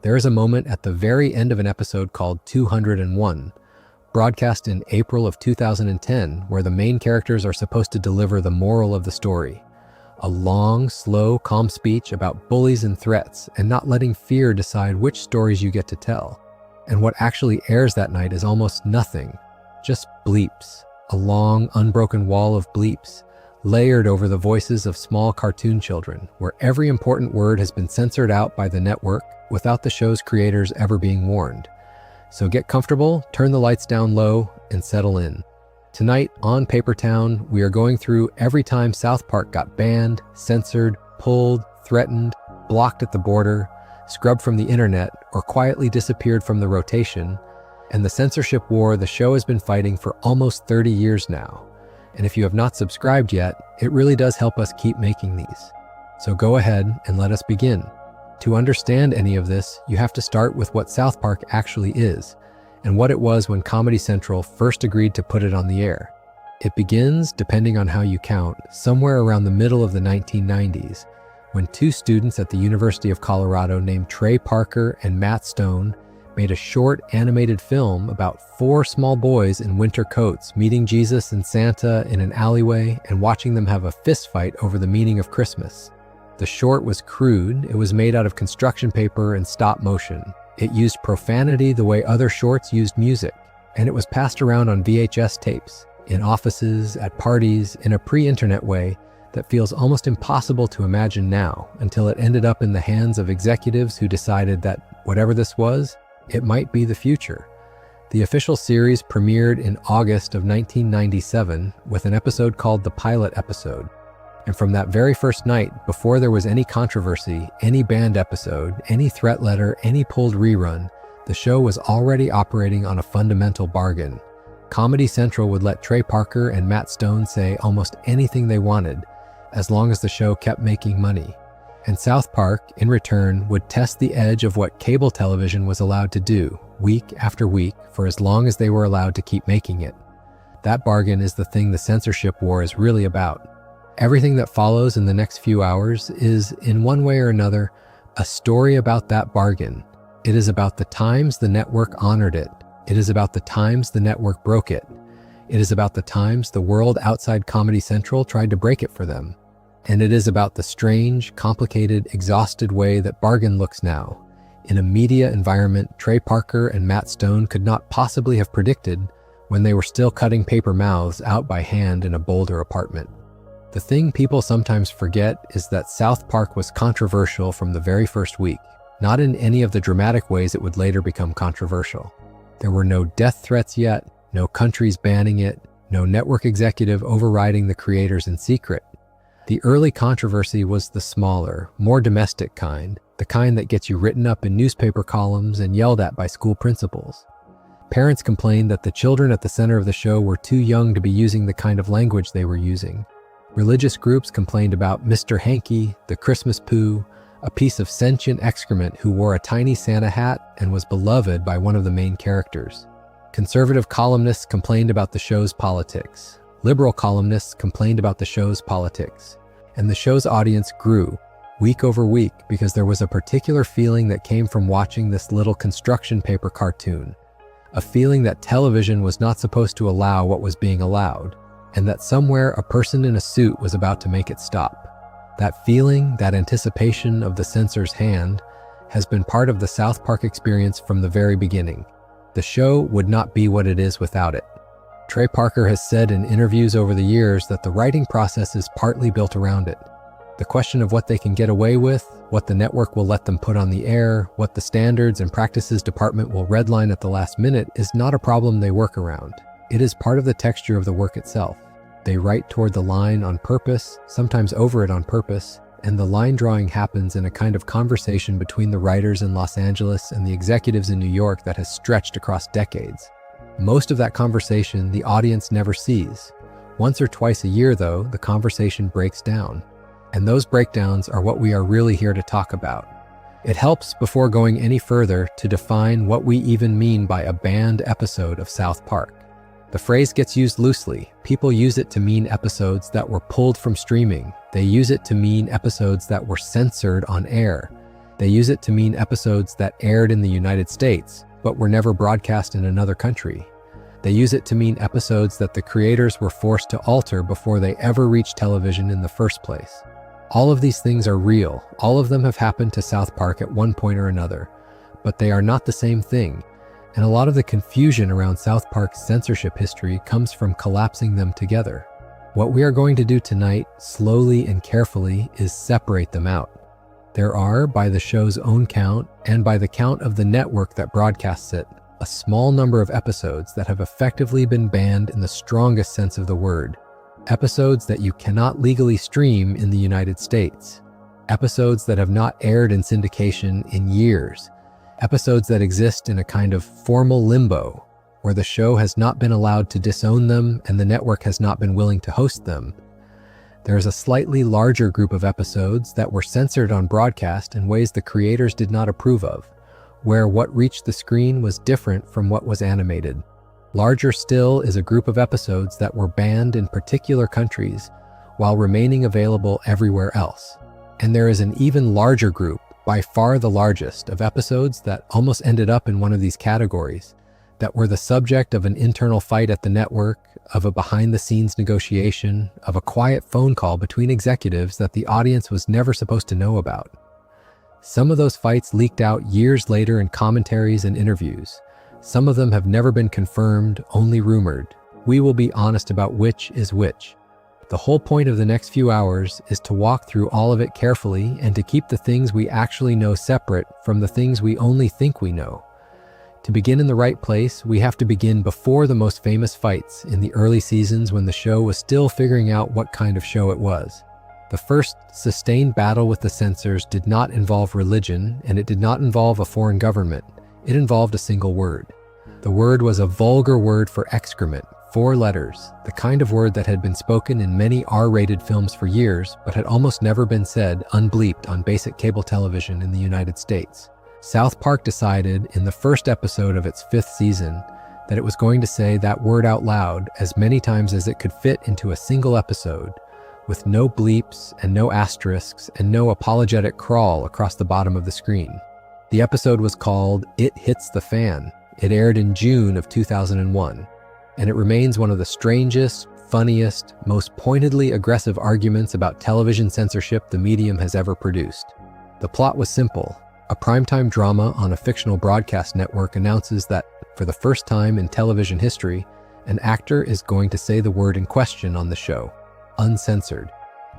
There is a moment at the very end of an episode called 201, broadcast in April of 2010, where the main characters are supposed to deliver the moral of the story. A long, slow, calm speech about bullies and threats, and not letting fear decide which stories you get to tell. And what actually airs that night is almost nothing, just bleeps, a long, unbroken wall of bleeps, layered over the voices of small cartoon children, where every important word has been censored out by the network without the show's creators ever being warned. So get comfortable, turn the lights down low, and settle in. Tonight on Papertown, we are going through every time South Park got banned, censored, pulled, threatened, blocked at the border, scrubbed from the internet, or quietly disappeared from the rotation, and the censorship war the show has been fighting for almost 30 years now. And if you have not subscribed yet, it really does help us keep making these. So go ahead and let us begin. To understand any of this, you have to start with what South Park actually is, and what it was when Comedy Central first agreed to put it on the air. It begins, depending on how you count, somewhere around the middle of the 1990s, when two students at the University of Colorado named Trey Parker and Matt Stone made a short animated film about four small boys in winter coats meeting Jesus and Santa in an alleyway and watching them have a fist fight over the meaning of Christmas. The short was crude, it was made out of construction paper and stop motion. It used profanity the way other shorts used music, and it was passed around on VHS tapes, in offices, at parties, in a pre-internet way that feels almost impossible to imagine now, until it ended up in the hands of executives who decided that whatever this was, it might be the future. The official series premiered in August of 1997 with an episode called the pilot episode. And from that very first night, before there was any controversy, any banned episode, any threat letter, any pulled rerun, the show was already operating on a fundamental bargain. Comedy Central would let Trey Parker and Matt Stone say almost anything they wanted, as long as the show kept making money. And South Park, in return, would test the edge of what cable television was allowed to do, week after week, for as long as they were allowed to keep making it. That bargain is the thing the censorship war is really about. Everything that follows in the next few hours is, in one way or another, a story about that bargain. It is about the times the network honored it. It is about the times the network broke it. It is about the times the world outside Comedy Central tried to break it for them. And it is about the strange, complicated, exhausted way that bargain looks now, in a media environment Trey Parker and Matt Stone could not possibly have predicted when they were still cutting paper mouths out by hand in a Boulder apartment. The thing people sometimes forget is that South Park was controversial from the very first week, not in any of the dramatic ways it would later become controversial. There were no death threats yet, no countries banning it, no network executive overriding the creators in secret. The early controversy was the smaller, more domestic kind, the kind that gets you written up in newspaper columns and yelled at by school principals. Parents complained that the children at the center of the show were too young to be using the kind of language they were using. Religious groups complained about Mr. Hanky, the Christmas poo, a piece of sentient excrement who wore a tiny Santa hat and was beloved by one of the main characters. Conservative columnists complained about the show's politics. Liberal columnists complained about the show's politics. And the show's audience grew, week over week, because there was a particular feeling that came from watching this little construction paper cartoon. A feeling that television was not supposed to allow what was being allowed, and that somewhere a person in a suit was about to make it stop. That feeling, that anticipation of the censor's hand, has been part of the South Park experience from the very beginning. The show would not be what it is without it. Trey Parker has said in interviews over the years that the writing process is partly built around it. The question of what they can get away with, what the network will let them put on the air, what the standards and practices department will redline at the last minute is not a problem they work around. It is part of the texture of the work itself. They write toward the line on purpose, sometimes over it on purpose, and the line drawing happens in a kind of conversation between the writers in Los Angeles and the executives in New York that has stretched across decades. Most of that conversation the audience never sees. Once or twice a year, though, the conversation breaks down. And those breakdowns are what we are really here to talk about. It helps, before going any further, to define what we even mean by a banned episode of South Park. The phrase gets used loosely. People use it to mean episodes that were pulled from streaming. They use it to mean episodes that were censored on air. They use it to mean episodes that aired in the United States, but were never broadcast in another country. They use it to mean episodes that the creators were forced to alter before they ever reached television in the first place. All of these things are real. All of them have happened to South Park at one point or another, but they are not the same thing. And a lot of the confusion around South Park's censorship history comes from collapsing them together. What we are going to do tonight, slowly and carefully, is separate them out. There are, by the show's own count, and by the count of the network that broadcasts it, a small number of episodes that have effectively been banned in the strongest sense of the word. Episodes that you cannot legally stream in the United States. Episodes that have not aired in syndication in years. Episodes that exist in a kind of formal limbo, where the show has not been allowed to disown them and the network has not been willing to host them. There is a slightly larger group of episodes that were censored on broadcast in ways the creators did not approve of, where what reached the screen was different from what was animated. Larger still is a group of episodes that were banned in particular countries while remaining available everywhere else. And there is an even larger group, by far the largest, of episodes that almost ended up in one of these categories, that were the subject of an internal fight at the network, of a behind-the-scenes negotiation, of a quiet phone call between executives that the audience was never supposed to know about. Some of those fights leaked out years later in commentaries and interviews. Some of them have never been confirmed, only rumored. We will be honest about which is which. The whole point of the next few hours is to walk through all of it carefully and to keep the things we actually know separate from the things we only think we know. To begin in the right place, we have to begin before the most famous fights in the early seasons when the show was still figuring out what kind of show it was. The first sustained battle with the censors did not involve religion, and it did not involve a foreign government. It involved a single word. The word was a vulgar word for excrement, 4 letters, the kind of word that had been spoken in many R-rated films for years, but had almost never been said unbleeped on basic cable television in the United States. South Park decided in the first episode of its 5th season that it was going to say that word out loud as many times as it could fit into a single episode, with no bleeps and no asterisks and no apologetic crawl across the bottom of the screen. The episode was called It Hits the Fan. It aired in June of 2001, and it remains one of the strangest, funniest, most pointedly aggressive arguments about television censorship the medium has ever produced. The plot was simple. A primetime drama on a fictional broadcast network announces that, for the first time in television history, an actor is going to say the word in question on the show. Uncensored.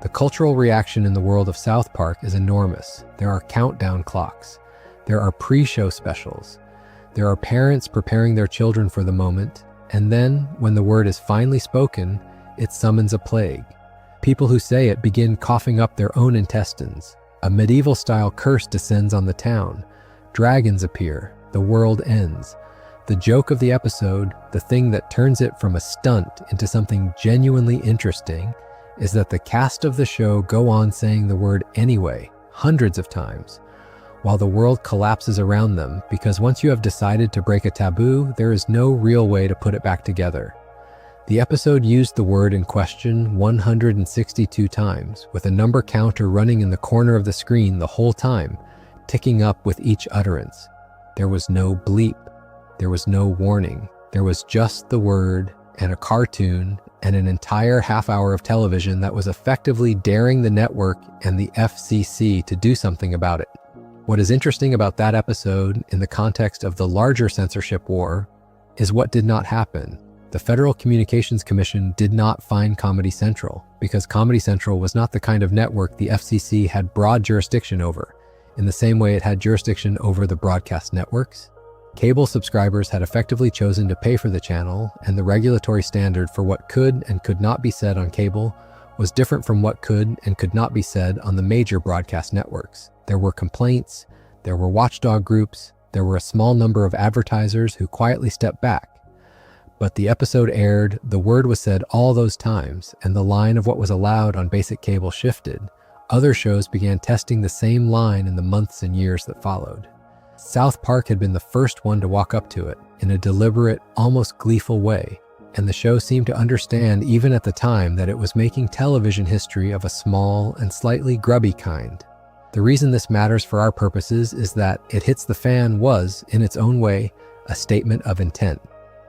The cultural reaction in the world of South Park is enormous. There are countdown clocks. There are pre-show specials. There are parents preparing their children for the moment, and then, when the word is finally spoken, it summons a plague. People who say it begin coughing up their own intestines. A medieval-style curse descends on the town. Dragons appear. The world ends. The joke of the episode, the thing that turns it from a stunt into something genuinely interesting, is that the cast of the show go on saying the word anyway, hundreds of times, while the world collapses around them, because once you have decided to break a taboo, there is no real way to put it back together. The episode used the word in question 162 times, with a number counter running in the corner of the screen the whole time, ticking up with each utterance. There was no bleep. There was no warning. There was just the word and a cartoon and an entire half hour of television that was effectively daring the network and the FCC to do something about it. What is interesting about that episode in the context of the larger censorship war is what did not happen. The Federal Communications Commission did not find Comedy Central because Comedy Central was not the kind of network the FCC had broad jurisdiction over, in the same way it had jurisdiction over the broadcast networks. Cable subscribers had effectively chosen to pay for the channel, and the regulatory standard for what could and could not be said on cable was different from what could and could not be said on the major broadcast networks. There were complaints, there were watchdog groups, there were a small number of advertisers who quietly stepped back. But the episode aired, the word was said all those times, and the line of what was allowed on basic cable shifted. Other shows began testing the same line in the months and years that followed. South Park had been the first one to walk up to it in a deliberate, almost gleeful way, and the show seemed to understand even at the time that it was making television history of a small and slightly grubby kind. The reason this matters for our purposes is that It Hits the Fan was, in its own way, a statement of intent.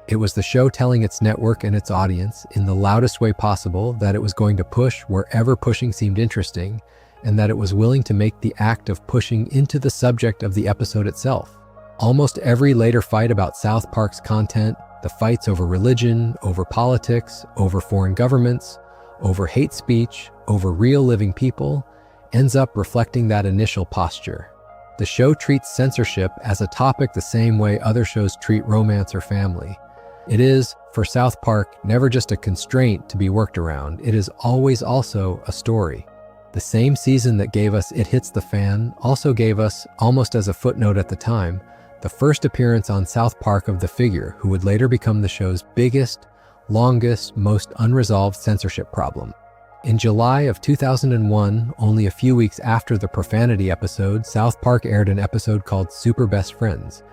It was the show telling its network and its audience, in the loudest way possible, that it was going to push wherever pushing seemed interesting, and that it was willing to make the act of pushing into the subject of the episode itself. Almost every later fight about South Park's content, the fights over religion, over politics, over foreign governments, over hate speech, over real living people, ends up reflecting that initial posture. The show treats censorship as a topic the same way other shows treat romance or family. It is, for South Park, never just a constraint to be worked around. It is always also a story. The same season that gave us It Hits the Fan also gave us, almost as a footnote at the time, the first appearance on South Park of the figure who would later become the show's biggest, longest, most unresolved censorship problem. In July of 2001, only a few weeks after the profanity episode, South Park aired an episode called Super Best Friends.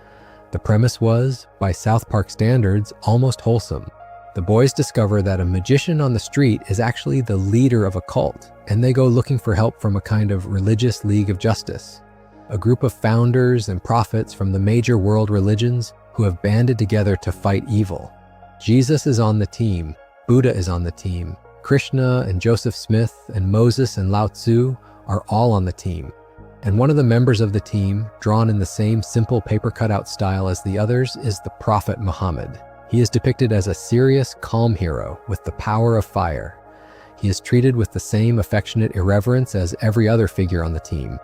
The premise was, by South Park standards, almost wholesome. The boys discover that a magician on the street is actually the leader of a cult, and they go looking for help from a kind of religious league of justice, a group of founders and prophets from the major world religions who have banded together to fight evil. Jesus is on the team, Buddha is on the team, Krishna and Joseph Smith and Moses and Lao Tzu are all on the team. And one of the members of the team, drawn in the same simple paper cutout style as the others, is the Prophet Muhammad. He is depicted as a serious, calm hero with the power of fire. He is treated with the same affectionate irreverence as every other figure on the team.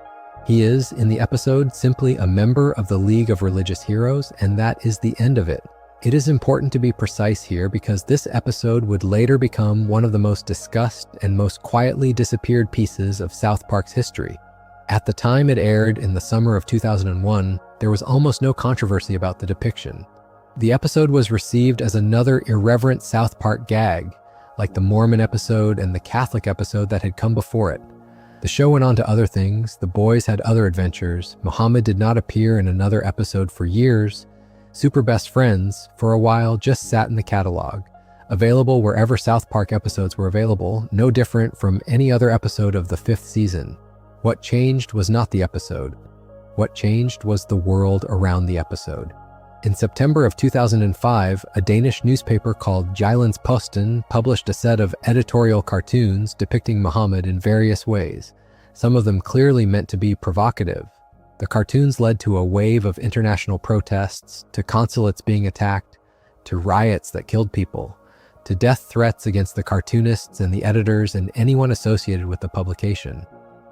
He is, in the episode, simply a member of the League of Religious Heroes, and that is the end of it. It is important to be precise here because this episode would later become one of the most discussed and most quietly disappeared pieces of South Park's history. At the time it aired in the summer of 2001, there was almost no controversy about the depiction. The episode was received as another irreverent South Park gag, like the Mormon episode and the Catholic episode that had come before it. The show went on to other things, the boys had other adventures, Muhammad did not appear in another episode for years, Super Best Friends, for a while, just sat in the catalog, available wherever South Park episodes were available, no different from any other episode of the 5th season. What changed was not the episode. What changed was the world around the episode. In September of 2005, a Danish newspaper called Jyllands-Posten published a set of editorial cartoons depicting Muhammad in various ways, some of them clearly meant to be provocative. The cartoons led to a wave of international protests, to consulates being attacked, to riots that killed people, to death threats against the cartoonists and the editors and anyone associated with the publication.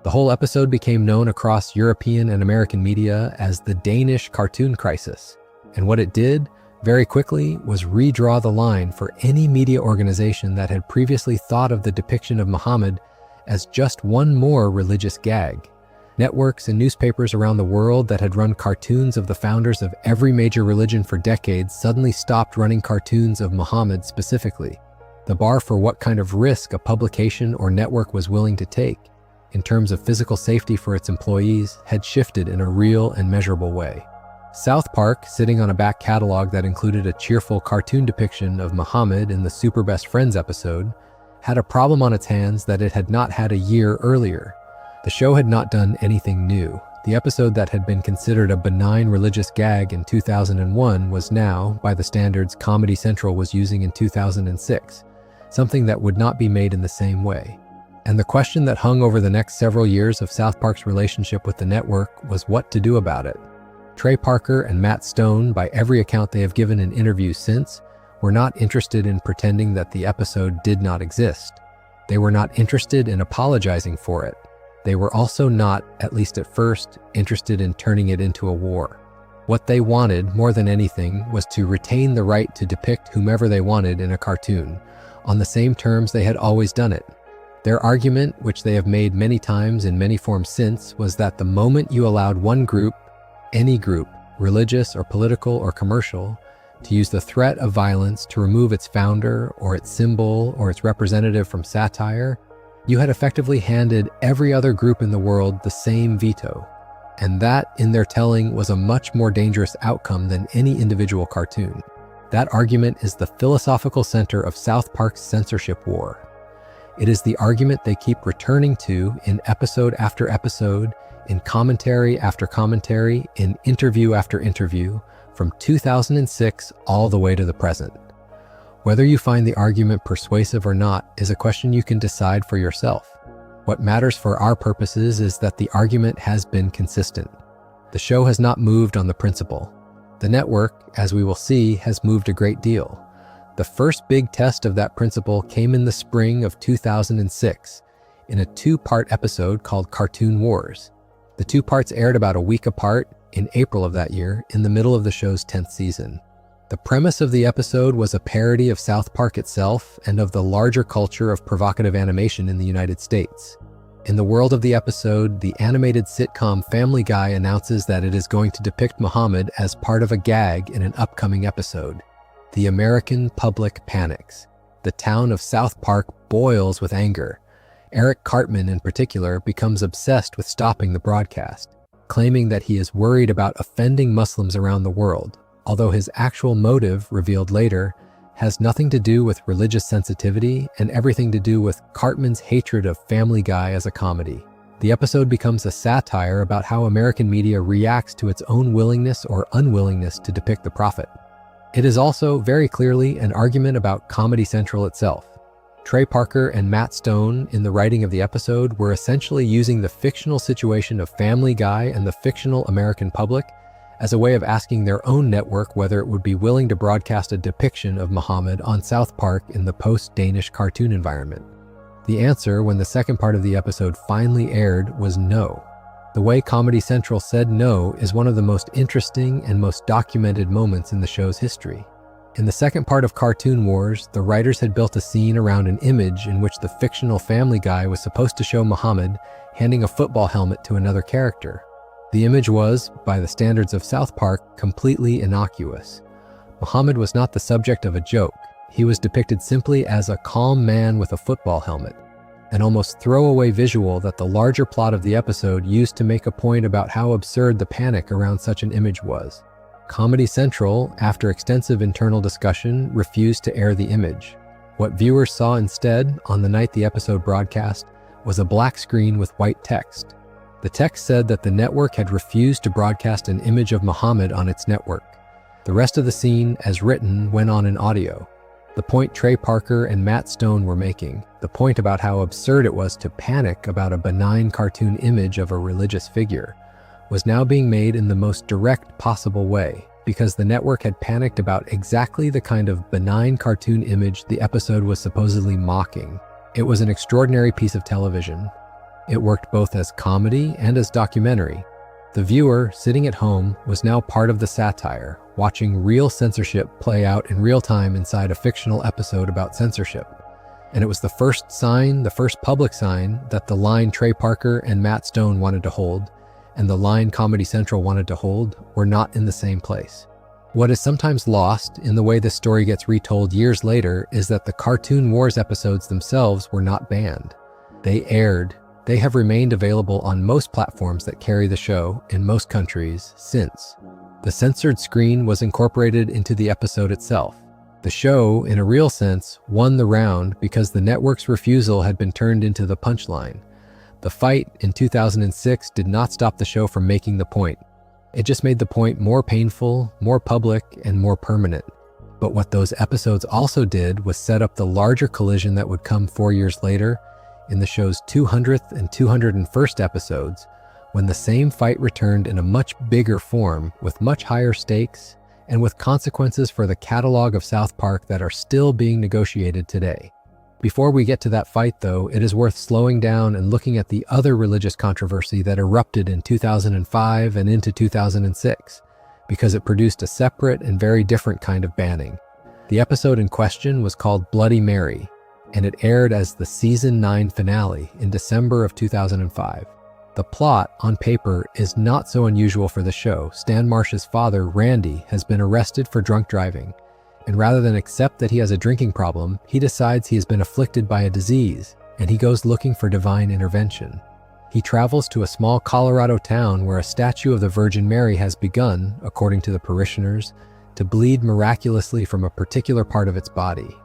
The whole episode became known across European and American media as the Danish cartoon crisis. And what it did, very quickly, was redraw the line for any media organization that had previously thought of the depiction of Muhammad as just one more religious gag. Networks and newspapers around the world that had run cartoons of the founders of every major religion for decades suddenly stopped running cartoons of Muhammad specifically. The bar for what kind of risk a publication or network was willing to take, in terms of physical safety for its employees, had shifted in a real and measurable way. South Park, sitting on a back catalog that included a cheerful cartoon depiction of Muhammad in the Super Best Friends episode, had a problem on its hands that it had not had a year earlier. The show had not done anything new. The episode that had been considered a benign religious gag in 2001 was now, by the standards Comedy Central was using in 2006, something that would not be made in the same way. And the question that hung over the next several years of South Park's relationship with the network was what to do about it. Trey Parker and Matt Stone, by every account they have given in interviews since, were not interested in pretending that the episode did not exist. They were not interested in apologizing for it. They were also not, at least at first, interested in turning it into a war. What they wanted, more than anything, was to retain the right to depict whomever they wanted in a cartoon, on the same terms they had always done it. Their argument, which they have made many times in many forms since, was that the moment you allowed one group, any group, religious or political or commercial, to use the threat of violence to remove its founder or its symbol or its representative from satire, you had effectively handed every other group in the world the same veto. And that, in their telling, was a much more dangerous outcome than any individual cartoon. That argument is the philosophical center of South Park's censorship war. It is the argument they keep returning to in episode after episode, in commentary after commentary, in interview after interview, from 2006 all the way to the present. Whether you find the argument persuasive or not is a question you can decide for yourself. What matters for our purposes is that the argument has been consistent. The show has not moved on the principle. The network, as we will see, has moved a great deal. The first big test of that principle came in the spring of 2006 in a two-part episode called Cartoon Wars. The two parts aired about a week apart in April of that year, in the middle of the show's 10th season. The premise of the episode was a parody of South Park itself and of the larger culture of provocative animation in the United States. In the world of the episode, the animated sitcom Family Guy announces that it is going to depict Muhammad as part of a gag in an upcoming episode. The American public panics. The town of South Park boils with anger. Eric Cartman, in particular, becomes obsessed with stopping the broadcast, claiming that he is worried about offending Muslims around the world, although his actual motive, revealed later, has nothing to do with religious sensitivity and everything to do with Cartman's hatred of Family Guy as a comedy. The episode becomes a satire about how American media reacts to its own willingness or unwillingness to depict the prophet. It is also very clearly an argument about Comedy Central itself. Trey Parker and Matt Stone, in the writing of the episode, were essentially using the fictional situation of Family Guy and the fictional American public as a way of asking their own network whether it would be willing to broadcast a depiction of Muhammad on South Park in the post-Danish cartoon environment. The answer, when the second part of the episode finally aired, was no. The way Comedy Central said no is one of the most interesting and most documented moments in the show's history. In the second part of Cartoon Wars, the writers had built a scene around an image in which the fictional Family Guy was supposed to show Muhammad handing a football helmet to another character. The image was, by the standards of South Park, completely innocuous. Muhammad was not the subject of a joke. He was depicted simply as a calm man with a football helmet, an almost throwaway visual that the larger plot of the episode used to make a point about how absurd the panic around such an image was. Comedy Central, after extensive internal discussion, refused to air the image. What viewers saw instead, on the night the episode broadcast, was a black screen with white text. The text said that the network had refused to broadcast an image of Muhammad on its network. The rest of the scene, as written, went on in audio. The point Trey Parker and Matt Stone were making, the point about how absurd it was to panic about a benign cartoon image of a religious figure, was now being made in the most direct possible way, because the network had panicked about exactly the kind of benign cartoon image the episode was supposedly mocking. It was an extraordinary piece of television. It worked both as comedy and as documentary. The viewer, sitting at home, was now part of the satire, watching real censorship play out in real time inside a fictional episode about censorship. And it was the first sign, the first public sign, that the line Trey Parker and Matt Stone wanted to hold, and the line Comedy Central wanted to hold, were not in the same place. What is sometimes lost in the way this story gets retold years later is that the Cartoon Wars episodes themselves were not banned. They aired. They have remained available on most platforms that carry the show in most countries since. The censored screen was incorporated into the episode itself. The show, in a real sense, won the round because the network's refusal had been turned into the punchline. The fight in 2006 did not stop the show from making the point. It just made the point more painful, more public, and more permanent. But what those episodes also did was set up the larger collision that would come 4 years later in the show's 200th and 201st episodes, when the same fight returned in a much bigger form, with much higher stakes, and with consequences for the catalog of South Park that are still being negotiated today. Before we get to that fight, though, it is worth slowing down and looking at the other religious controversy that erupted in 2005 and into 2006, because it produced a separate and very different kind of banning. The episode in question was called Bloody Mary, and it aired as the Season 9 finale in December of 2005. The plot, on paper, is not so unusual for the show. Stan Marsh's father, Randy, has been arrested for drunk driving, and rather than accept that he has a drinking problem, he decides he has been afflicted by a disease, and he goes looking for divine intervention. He travels to a small Colorado town where a statue of the Virgin Mary has begun, according to the parishioners, to bleed miraculously from a particular part of its body.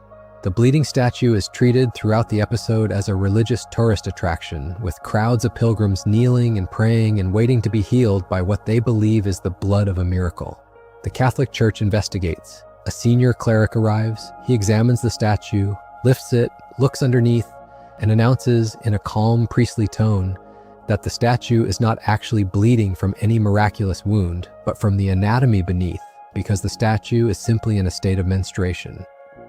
The bleeding statue is treated throughout the episode as a religious tourist attraction, with crowds of pilgrims kneeling and praying and waiting to be healed by what they believe is the blood of a miracle. The Catholic Church investigates. A senior cleric arrives, he examines the statue, lifts it, looks underneath, and announces in a calm priestly tone that the statue is not actually bleeding from any miraculous wound, but from the anatomy beneath, because the statue is simply in a state of menstruation.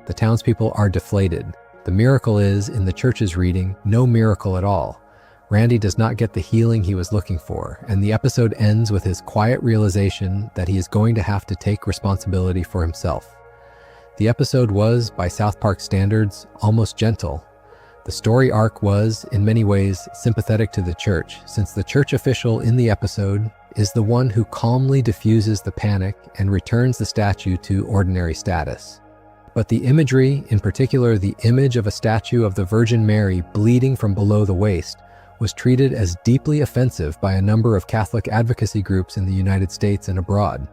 The townspeople are deflated. The miracle is, in the church's reading, no miracle at all. Randy does not get the healing he was looking for, and the episode ends with his quiet realization that he is going to have to take responsibility for himself. The episode was, by South Park standards, almost gentle. The story arc was, in many ways, sympathetic to the church, since the church official in the episode is the one who calmly diffuses the panic and returns the statue to ordinary status. But the imagery, in particular the image of a statue of the Virgin Mary bleeding from below the waist, was treated as deeply offensive by a number of Catholic advocacy groups in the United States and abroad.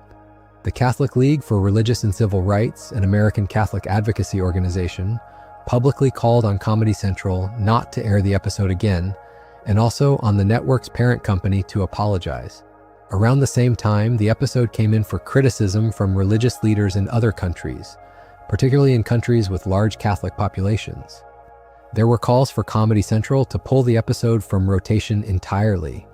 The Catholic League for Religious and Civil Rights, an American Catholic advocacy organization, publicly called on Comedy Central not to air the episode again, and also on the network's parent company to apologize. Around the same time, the episode came in for criticism from religious leaders in other countries, particularly in countries with large Catholic populations. There were calls for Comedy Central to pull the episode from rotation entirely.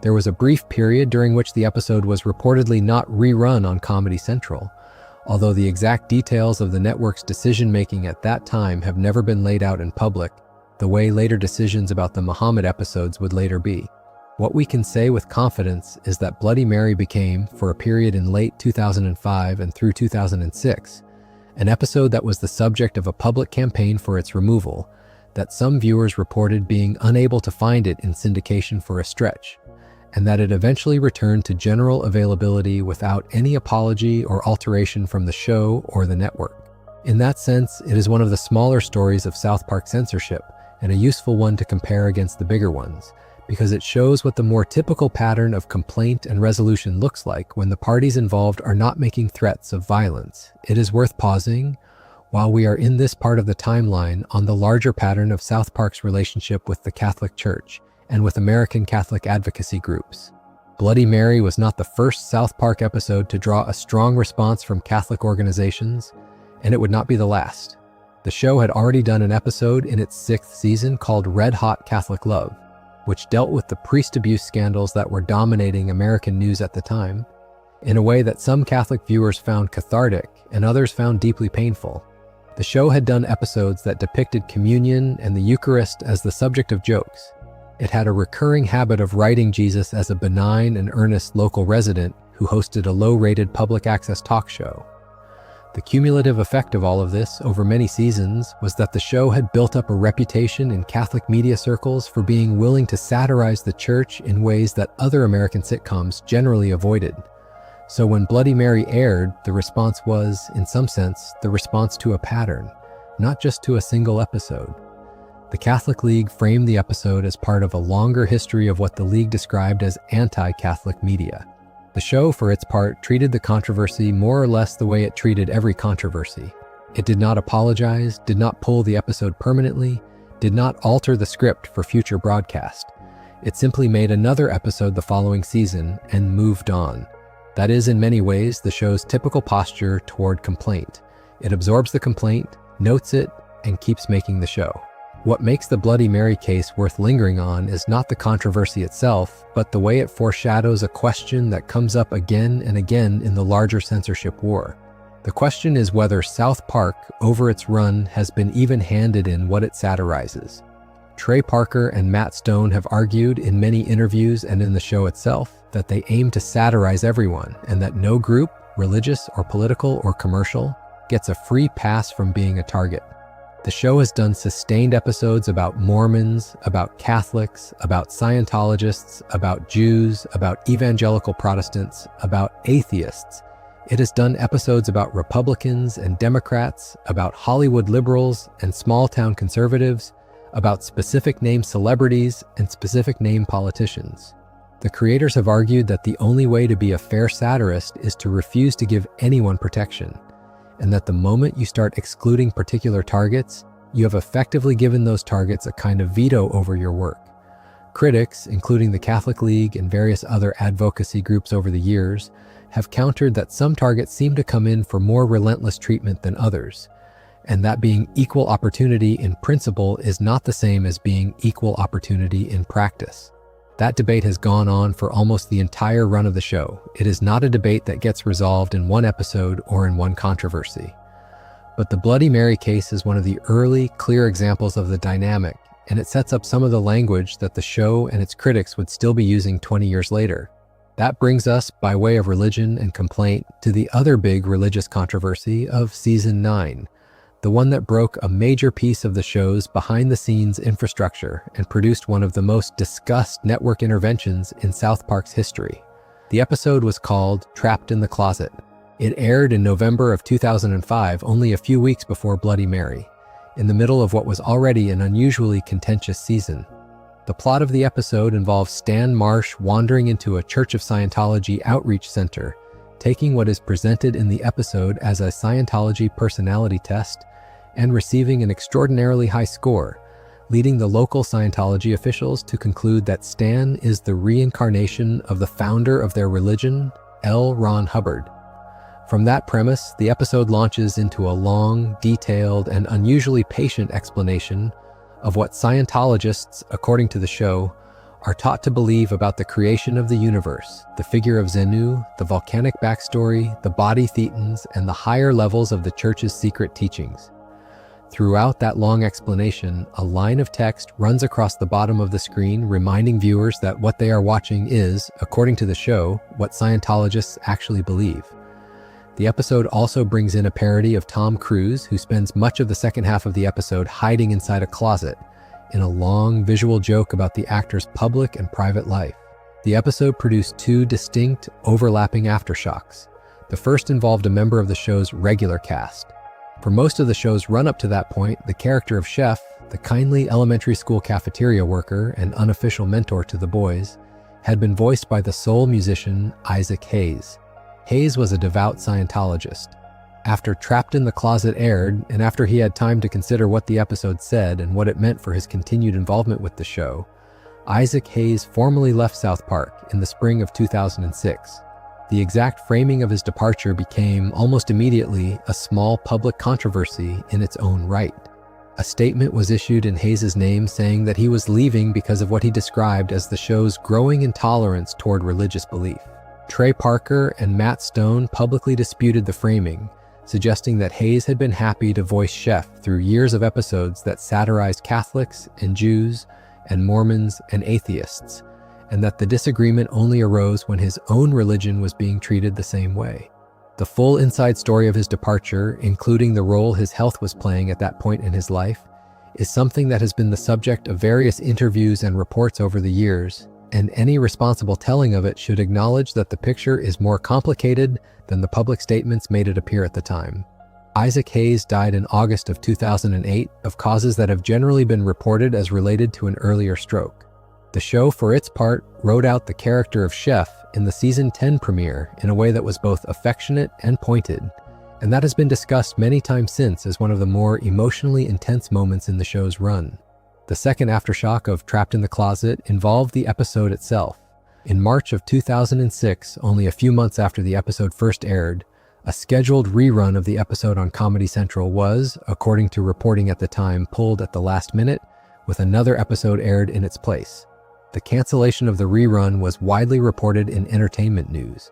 There was a brief period during which the episode was reportedly not rerun on Comedy Central, although the exact details of the network's decision-making at that time have never been laid out in public, the way later decisions about the Muhammad episodes would later be. What we can say with confidence is that Bloody Mary became, for a period in late 2005 and through 2006, an episode that was the subject of a public campaign for its removal, that some viewers reported being unable to find it in syndication for a stretch, and that it eventually returned to general availability without any apology or alteration from the show or the network. In that sense, it is one of the smaller stories of South Park censorship, and a useful one to compare against the bigger ones, because it shows what the more typical pattern of complaint and resolution looks like when the parties involved are not making threats of violence. It is worth pausing, while we are in this part of the timeline, on the larger pattern of South Park's relationship with the Catholic Church and with American Catholic advocacy groups. Bloody Mary was not the first South Park episode to draw a strong response from Catholic organizations, and it would not be the last. The show had already done an episode in its 6th season called Red Hot Catholic Love, which dealt with the priest abuse scandals that were dominating American news at the time, in a way that some Catholic viewers found cathartic and others found deeply painful. The show had done episodes that depicted communion and the Eucharist as the subject of jokes. It had a recurring habit of writing Jesus as a benign and earnest local resident who hosted a low-rated public access talk show. The cumulative effect of all of this over many seasons was that the show had built up a reputation in Catholic media circles for being willing to satirize the church in ways that other American sitcoms generally avoided. So when Bloody Mary aired, the response was, in some sense, the response to a pattern, not just to a single episode. The Catholic League framed the episode as part of a longer history of what the League described as anti-Catholic media. The show, for its part, treated the controversy more or less the way it treated every controversy. It did not apologize, did not pull the episode permanently, did not alter the script for future broadcast. It simply made another episode the following season and moved on. That is, in many ways, the show's typical posture toward complaint. It absorbs the complaint, notes it, and keeps making the show. What makes the Bloody Mary case worth lingering on is not the controversy itself, but the way it foreshadows a question that comes up again and again in the larger censorship war. The question is whether South Park, over its run, has been even-handed in what it satirizes. Trey Parker and Matt Stone have argued in many interviews and in the show itself that they aim to satirize everyone, and that no group, religious or political or commercial, gets a free pass from being a target. The show has done sustained episodes about Mormons, about Catholics, about Scientologists, about Jews, about evangelical Protestants, about atheists. It has done episodes about Republicans and Democrats, about Hollywood liberals and small-town conservatives, about specific name celebrities and specific name politicians. The creators have argued that the only way to be a fair satirist is to refuse to give anyone protection. and that the moment you start excluding particular targets, you have effectively given those targets a kind of veto over your work. Critics, including the Catholic League and various other advocacy groups over the years, have countered that some targets seem to come in for more relentless treatment than others, and that being equal opportunity in principle is not the same as being equal opportunity in practice. That debate has gone on for almost the entire run of the show. It is not a debate that gets resolved in one episode or in one controversy. But the Bloody Mary case is one of the early, clear examples of the dynamic, and it sets up some of the language that the show and its critics would still be using 20 years later. That brings us, by way of religion and complaint, to the other big religious controversy of Season 9, the one that broke a major piece of the show's behind-the-scenes infrastructure and produced one of the most discussed network interventions in South Park's history. The episode was called Trapped in the Closet. It aired in November of 2005, only a few weeks before Bloody Mary, in the middle of what was already an unusually contentious season. The plot of the episode involves Stan Marsh wandering into a Church of Scientology outreach center, taking what is presented in the episode as a Scientology personality test and receiving an extraordinarily high score, leading the local Scientology officials to conclude that Stan is the reincarnation of the founder of their religion, L. Ron Hubbard. From that premise, the episode launches into a long, detailed, and unusually patient explanation of what Scientologists, according to the show, are taught to believe about the creation of the universe, the figure of Xenu, the volcanic backstory, the body thetans, and the higher levels of the church's secret teachings. Throughout that long explanation, a line of text runs across the bottom of the screen, reminding viewers that what they are watching is, according to the show, what Scientologists actually believe. The episode also brings in a parody of Tom Cruise, who spends much of the second half of the episode hiding inside a closet, in a long visual joke about the actor's public and private life. The episode produced two distinct, overlapping aftershocks. The first involved a member of the show's regular cast. For most of the show's run-up to that point, the character of Chef, the kindly elementary school cafeteria worker and unofficial mentor to the boys, had been voiced by the soul musician Isaac Hayes. Hayes was a devout Scientologist. After Trapped in the Closet aired, and after he had time to consider what the episode said and what it meant for his continued involvement with the show, Isaac Hayes formally left South Park in the spring of 2006. The exact framing of his departure became, almost immediately, a small public controversy in its own right. A statement was issued in Hayes' name saying that he was leaving because of what he described as the show's growing intolerance toward religious belief. Trey Parker and Matt Stone publicly disputed the framing, suggesting that Hayes had been happy to voice Chef through years of episodes that satirized Catholics and Jews and Mormons and atheists, and that the disagreement only arose when his own religion was being treated the same way. The full inside story of his departure, including the role his health was playing at that point in his life, is something that has been the subject of various interviews and reports over the years, and any responsible telling of it should acknowledge that the picture is more complicated than the public statements made it appear at the time. Isaac Hayes died in August of 2008 of causes that have generally been reported as related to an earlier stroke. The show, for its part, wrote out the character of Chef in the Season 10 premiere in a way that was both affectionate and pointed, and that has been discussed many times since as one of the more emotionally intense moments in the show's run. The second aftershock of Trapped in the Closet involved the episode itself. In March of 2006, only a few months after the episode first aired, a scheduled rerun of the episode on Comedy Central was, according to reporting at the time, pulled at the last minute, with another episode aired in its place. The cancellation of the rerun was widely reported in entertainment news.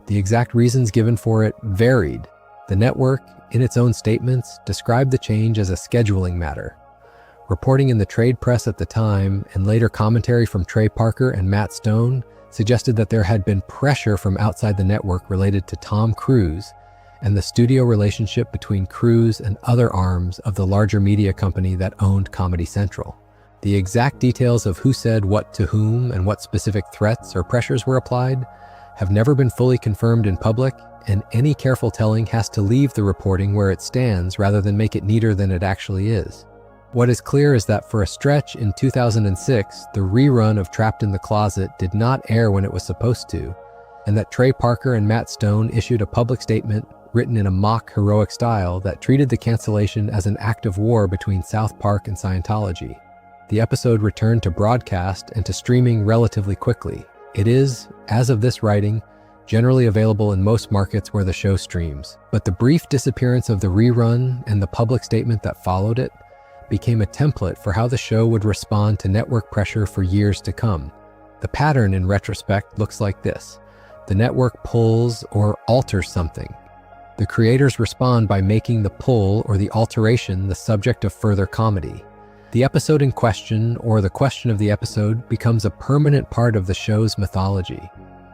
The exact reasons given for it varied. The network, in its own statements, described the change as a scheduling matter. Reporting in the trade press at the time, and later commentary from Trey Parker and Matt Stone, suggested that there had been pressure from outside the network related to Tom Cruise and the studio relationship between Cruise and other arms of the larger media company that owned Comedy Central. The exact details of who said what to whom and what specific threats or pressures were applied have never been fully confirmed in public, and any careful telling has to leave the reporting where it stands rather than make it neater than it actually is. What is clear is that for a stretch in 2006, the rerun of Trapped in the Closet did not air when it was supposed to, and that Trey Parker and Matt Stone issued a public statement written in a mock heroic style that treated the cancellation as an act of war between South Park and Scientology. The episode returned to broadcast and to streaming relatively quickly. It is, as of this writing, generally available in most markets where the show streams. But the brief disappearance of the rerun and the public statement that followed it became a template for how the show would respond to network pressure for years to come. The pattern, in retrospect, looks like this. The network pulls or alters something. The creators respond by making the pull or the alteration the subject of further comedy. The episode in question, or the question of the episode, becomes a permanent part of the show's mythology.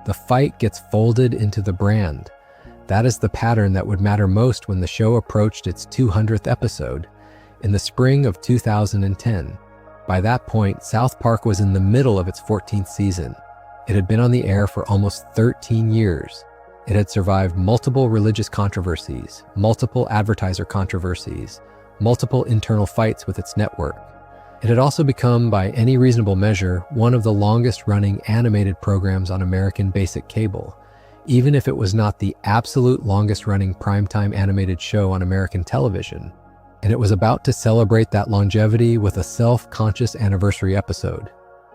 The fight gets folded into the brand. That is the pattern that would matter most when the show approached its 200th episode, in the spring of 2010. By that point, South Park was in the middle of its 14th season. It had been on the air for almost 13 years. It had survived multiple religious controversies, multiple advertiser controversies, multiple internal fights with its network. It had also become, by any reasonable measure, one of the longest-running animated programs on American basic cable, even if it was not the absolute longest-running primetime animated show on American television. And it was about to celebrate that longevity with a self-conscious anniversary episode.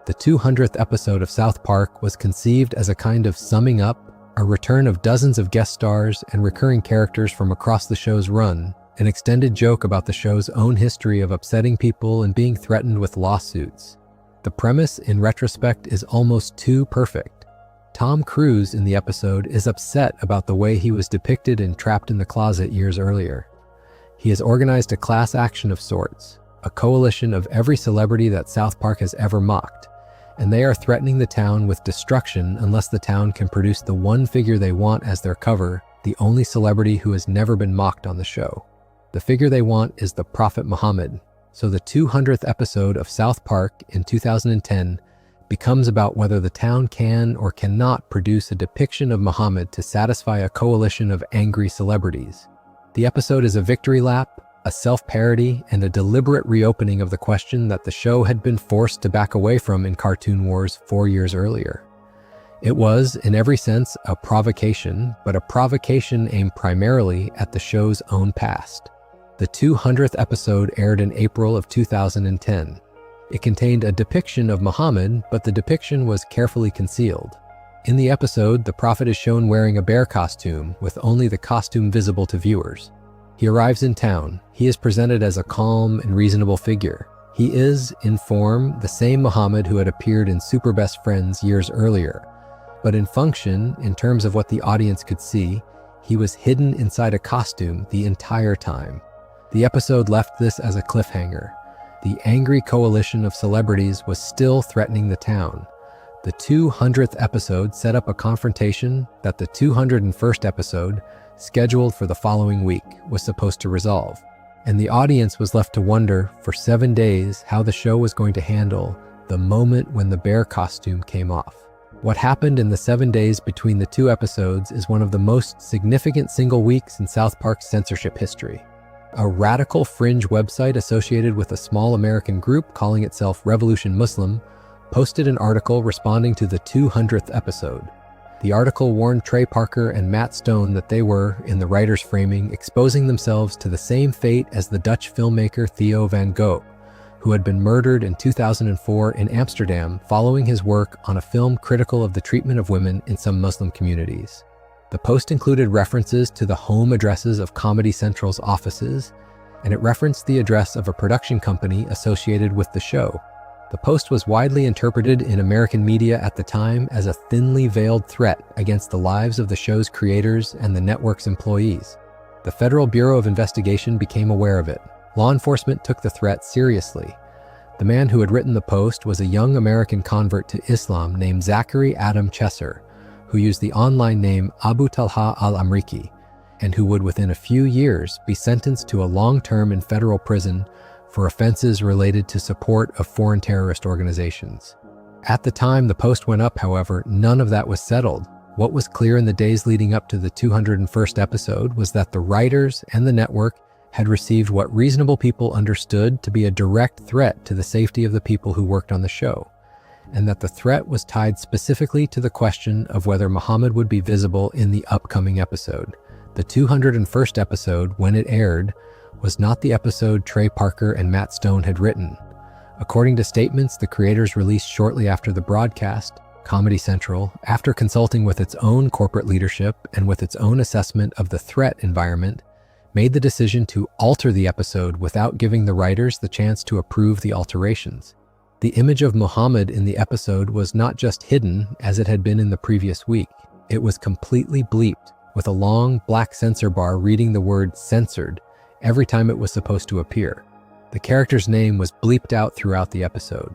The 200th episode of South Park was conceived as a kind of summing up, a return of dozens of guest stars and recurring characters from across the show's run, an extended joke about the show's own history of upsetting people and being threatened with lawsuits. The premise, in retrospect, is almost too perfect. Tom Cruise in the episode is upset about the way he was depicted in Trapped in the Closet years earlier. He has organized a class action of sorts, a coalition of every celebrity that South Park has ever mocked, and they are threatening the town with destruction unless the town can produce the one figure they want as their cover, the only celebrity who has never been mocked on the show. The figure they want is the Prophet Muhammad, so the 200th episode of South Park in 2010 becomes about whether the town can or cannot produce a depiction of Muhammad to satisfy a coalition of angry celebrities. The episode is a victory lap, a self-parody, and a deliberate reopening of the question that the show had been forced to back away from in Cartoon Wars 4 years earlier. It was, in every sense, a provocation, but a provocation aimed primarily at the show's own past. The 200th episode aired in April of 2010. It contained a depiction of Muhammad, but the depiction was carefully concealed. In the episode, the Prophet is shown wearing a bear costume, with only the costume visible to viewers. He arrives in town. He is presented as a calm and reasonable figure. He is, in form, the same Muhammad who had appeared in Super Best Friends years earlier. But in function, in terms of what the audience could see, he was hidden inside a costume the entire time. The episode left this as a cliffhanger. The angry coalition of celebrities was still threatening the town. The 200th episode set up a confrontation that the 201st episode, scheduled for the following week, was supposed to resolve. And the audience was left to wonder for 7 days how the show was going to handle the moment when the bear costume came off. What happened in the 7 days between the two episodes is one of the most significant single weeks in South Park's censorship history. A radical fringe website associated with a small American group calling itself Revolution Muslim posted an article responding to the 200th episode. The article warned Trey Parker and Matt Stone that they were, in the writer's framing, exposing themselves to the same fate as the Dutch filmmaker Theo van Gogh, who had been murdered in 2004 in Amsterdam following his work on a film critical of the treatment of women in some Muslim communities. The post included references to the home addresses of Comedy Central's offices, and it referenced the address of a production company associated with the show. The post was widely interpreted in American media at the time as a thinly veiled threat against the lives of the show's creators and the network's employees. The Federal Bureau of Investigation became aware of it. Law enforcement took the threat seriously. The man who had written the post was a young American convert to Islam named Zachary Adam Chesser, who used the online name Abu Talha al-Amriki, and who would within a few years be sentenced to a long term in federal prison for offenses related to support of foreign terrorist organizations. At the time the post went up, however, none of that was settled. What was clear in the days leading up to the 201st episode was that the writers and the network had received what reasonable people understood to be a direct threat to the safety of the people who worked on the show, and that the threat was tied specifically to the question of whether Muhammad would be visible in the upcoming episode. The 201st episode, when it aired, was not the episode Trey Parker and Matt Stone had written. According to statements the creators released shortly after the broadcast, Comedy Central, after consulting with its own corporate leadership and with its own assessment of the threat environment, made the decision to alter the episode without giving the writers the chance to approve the alterations. The image of Muhammad in the episode was not just hidden as it had been in the previous week. It was completely bleeped, with a long black censor bar reading the word censored every time it was supposed to appear. The character's name was bleeped out throughout the episode.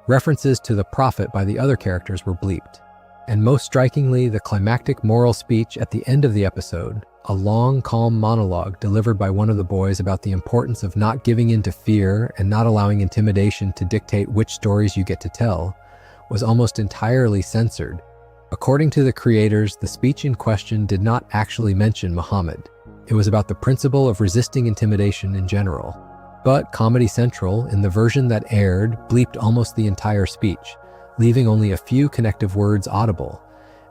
References to the Prophet by the other characters were bleeped. And most strikingly, the climactic moral speech at the end of the episode, a long, calm monologue delivered by one of the boys about the importance of not giving in to fear and not allowing intimidation to dictate which stories you get to tell, was almost entirely censored. According to the creators, the speech in question did not actually mention Muhammad. It was about the principle of resisting intimidation in general. But Comedy Central, in the version that aired, bleeped almost the entire speech, leaving only a few connective words audible,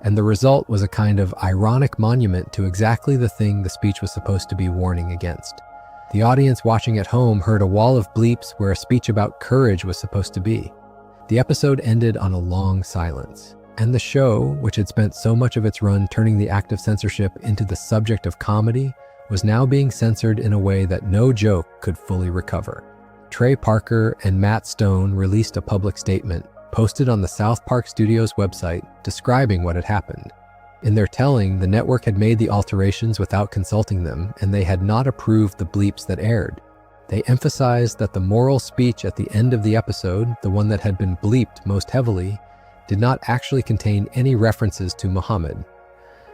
and the result was a kind of ironic monument to exactly the thing the speech was supposed to be warning against. The audience watching at home heard a wall of bleeps where a speech about courage was supposed to be. The episode ended on a long silence, and the show, which had spent so much of its run turning the act of censorship into the subject of comedy, was now being censored in a way that no joke could fully recover. Trey Parker and Matt Stone released a public statement posted on the South Park Studios website describing what had happened. In their telling, the network had made the alterations without consulting them, and they had not approved the bleeps that aired. They emphasized that the moral speech at the end of the episode, the one that had been bleeped most heavily, did not actually contain any references to Muhammad.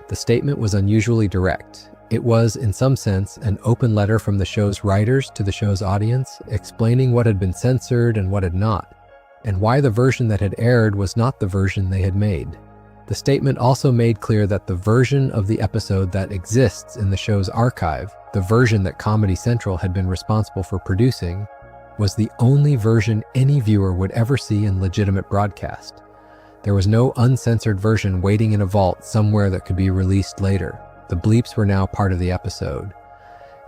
The statement was unusually direct. It was, in some sense, an open letter from the show's writers to the show's audience, explaining what had been censored and what had not, and why the version that had aired was not the version they had made. The statement also made clear that the version of the episode that exists in the show's archive, the version that Comedy Central had been responsible for producing, was the only version any viewer would ever see in legitimate broadcast. There was no uncensored version waiting in a vault somewhere that could be released later. The bleeps were now part of the episode.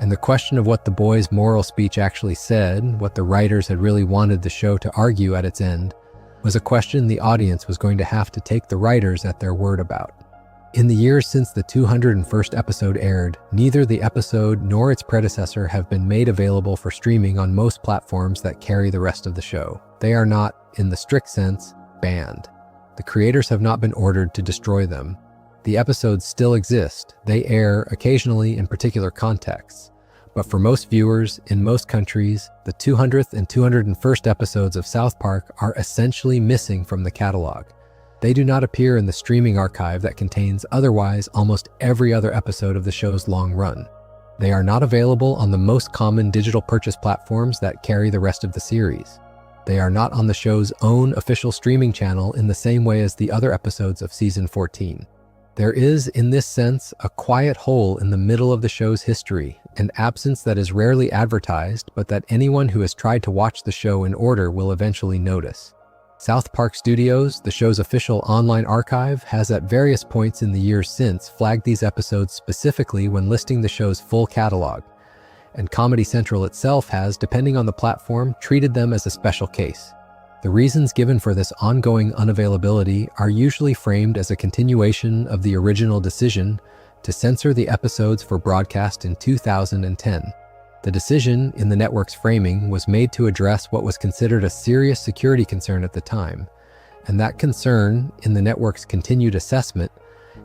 And the question of what the boys' moral speech actually said, what the writers had really wanted the show to argue at its end, was a question the audience was going to have to take the writers at their word about. In the years since the 201st episode aired, neither the episode nor its predecessor have been made available for streaming on most platforms that carry the rest of the show. They are not, in the strict sense, banned. The creators have not been ordered to destroy them. The episodes still exist. They air occasionally in particular contexts. But for most viewers, in most countries, the 200th and 201st episodes of South Park are essentially missing from the catalog. They do not appear in the streaming archive that contains otherwise almost every other episode of the show's long run. They are not available on the most common digital purchase platforms that carry the rest of the series. They are not on the show's own official streaming channel in the same way as the other episodes of Season 14. There is, in this sense, a quiet hole in the middle of the show's history, an absence that is rarely advertised, but that anyone who has tried to watch the show in order will eventually notice. South Park Studios, the show's official online archive, has at various points in the years since flagged these episodes specifically when listing the show's full catalog, and Comedy Central itself has, depending on the platform, treated them as a special case. The reasons given for this ongoing unavailability are usually framed as a continuation of the original decision to censor the episodes for broadcast in 2010. The decision, in the network's framing, was made to address what was considered a serious security concern at the time, and that concern, in the network's continued assessment,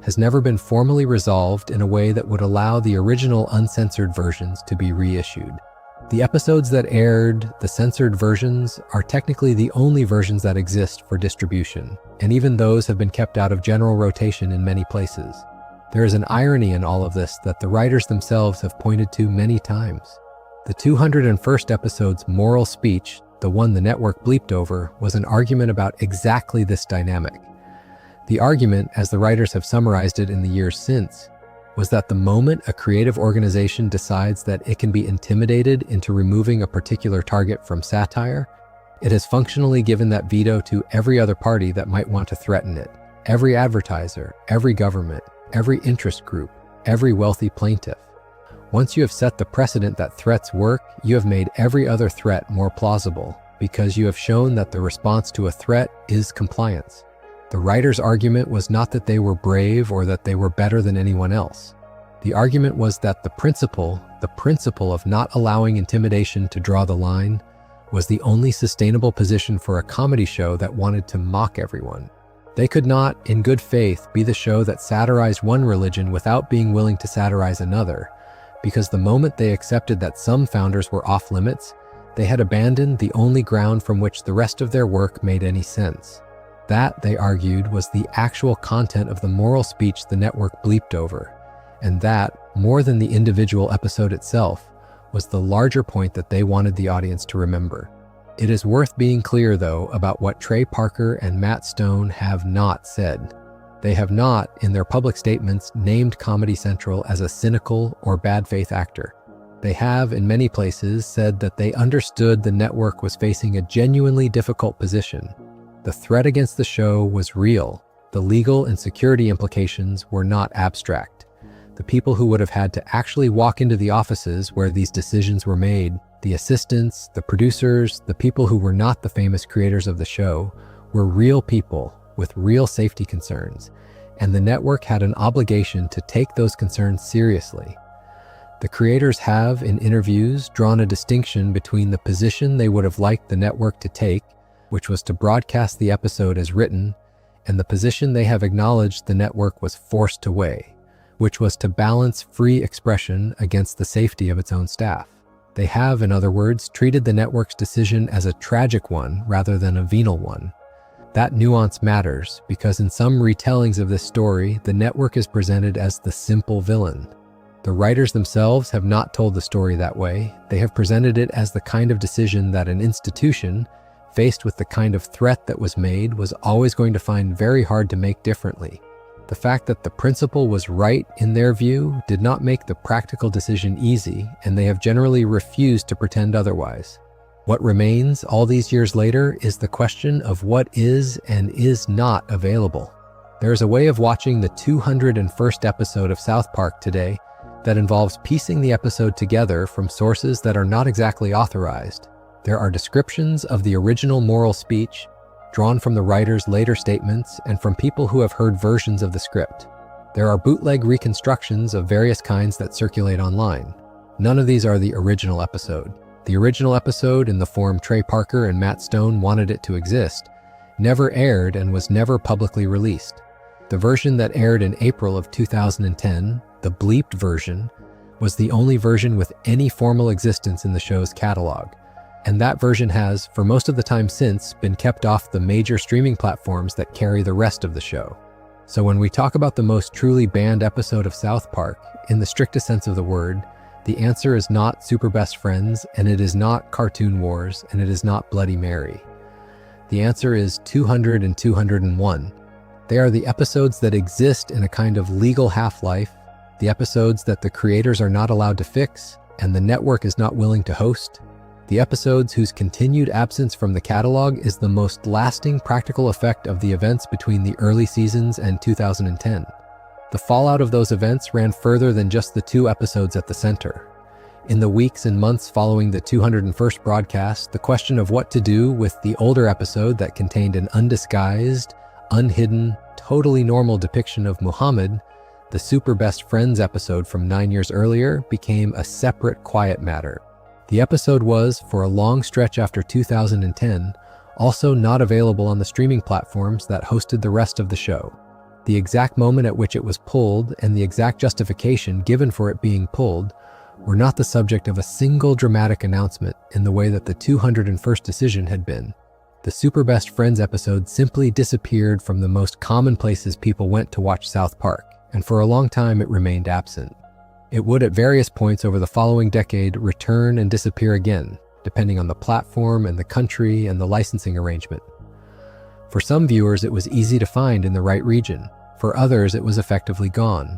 has never been formally resolved in a way that would allow the original uncensored versions to be reissued. The episodes that aired, the censored versions, are technically the only versions that exist for distribution, and even those have been kept out of general rotation in many places. There is an irony in all of this that the writers themselves have pointed to many times. The 201st episode's moral speech, the one the network bleeped over, was an argument about exactly this dynamic. The argument, as the writers have summarized it in the years since, was that the moment a creative organization decides that it can be intimidated into removing a particular target from satire, it has functionally given that veto to every other party that might want to threaten it. Every advertiser, every government, every interest group, every wealthy plaintiff. Once you have set the precedent that threats work, you have made every other threat more plausible, because you have shown that the response to a threat is compliance. The writer's argument was not that they were brave or that they were better than anyone else. The argument was that the principle of not allowing intimidation to draw the line, was the only sustainable position for a comedy show that wanted to mock everyone. They could not, in good faith, be the show that satirized one religion without being willing to satirize another, because the moment they accepted that some founders were off limits, they had abandoned the only ground from which the rest of their work made any sense. That, they argued, was the actual content of the moral speech the network bleeped over, and that, more than the individual episode itself, was the larger point that they wanted the audience to remember. It is worth being clear, though, about what Trey Parker and Matt Stone have not said. They have not, in their public statements, named Comedy Central as a cynical or bad faith actor. They have, in many places, said that they understood the network was facing a genuinely difficult position. The threat against the show was real. The legal and security implications were not abstract. The people who would have had to actually walk into the offices where these decisions were made, the assistants, the producers, the people who were not the famous creators of the show, were real people with real safety concerns, and the network had an obligation to take those concerns seriously. The creators have, in interviews, drawn a distinction between the position they would have liked the network to take, which was to broadcast the episode as written, and the position they have acknowledged the network was forced to weigh, which was to balance free expression against the safety of its own staff. They have, in other words, treated the network's decision as a tragic one rather than a venal one. That nuance matters because in some retellings of this story, the network is presented as the simple villain. The writers themselves have not told the story that way. They have presented it as the kind of decision that an institution, faced with the kind of threat that was made, was always going to find very hard to make differently. The fact that the principle was right in their view did not make the practical decision easy, and they have generally refused to pretend otherwise. What remains all these years later is the question of what is and is not available. There is a way of watching the 201st episode of South Park today that involves piecing the episode together from sources that are not exactly authorized. There are descriptions of the original moral speech, drawn from the writer's later statements and from people who have heard versions of the script. There are bootleg reconstructions of various kinds that circulate online. None of these are the original episode. The original episode, in the form Trey Parker and Matt Stone wanted it to exist, never aired and was never publicly released. The version that aired in April of 2010, the Bleeped version, was the only version with any formal existence in the show's catalog, and that version has, for most of the time since, been kept off the major streaming platforms that carry the rest of the show. So when we talk about the most truly banned episode of South Park, in the strictest sense of the word, the answer is not Super Best Friends, and it is not Cartoon Wars, and it is not Bloody Mary. The answer is 200 and 201. They are the episodes that exist in a kind of legal half-life, the episodes that the creators are not allowed to fix, and the network is not willing to host, the episodes whose continued absence from the catalog is the most lasting practical effect of the events between the early seasons and 2010. The fallout of those events ran further than just the 2 episodes at the center. In the weeks and months following the 201st broadcast, the question of what to do with the older episode that contained an undisguised, unhidden, totally normal depiction of Muhammad, the Super Best Friends episode from 9 years earlier, became a separate quiet matter. The episode was, for a long stretch after 2010, also not available on the streaming platforms that hosted the rest of the show. The exact moment at which it was pulled and the exact justification given for it being pulled were not the subject of a single dramatic announcement in the way that the 201st decision had been. The Super Best Friends episode simply disappeared from the most common places people went to watch South Park, and for a long time it remained absent. It would at various points over the following decade return and disappear again, depending on the platform and the country and the licensing arrangement. For some viewers, it was easy to find in the right region. For others, it was effectively gone.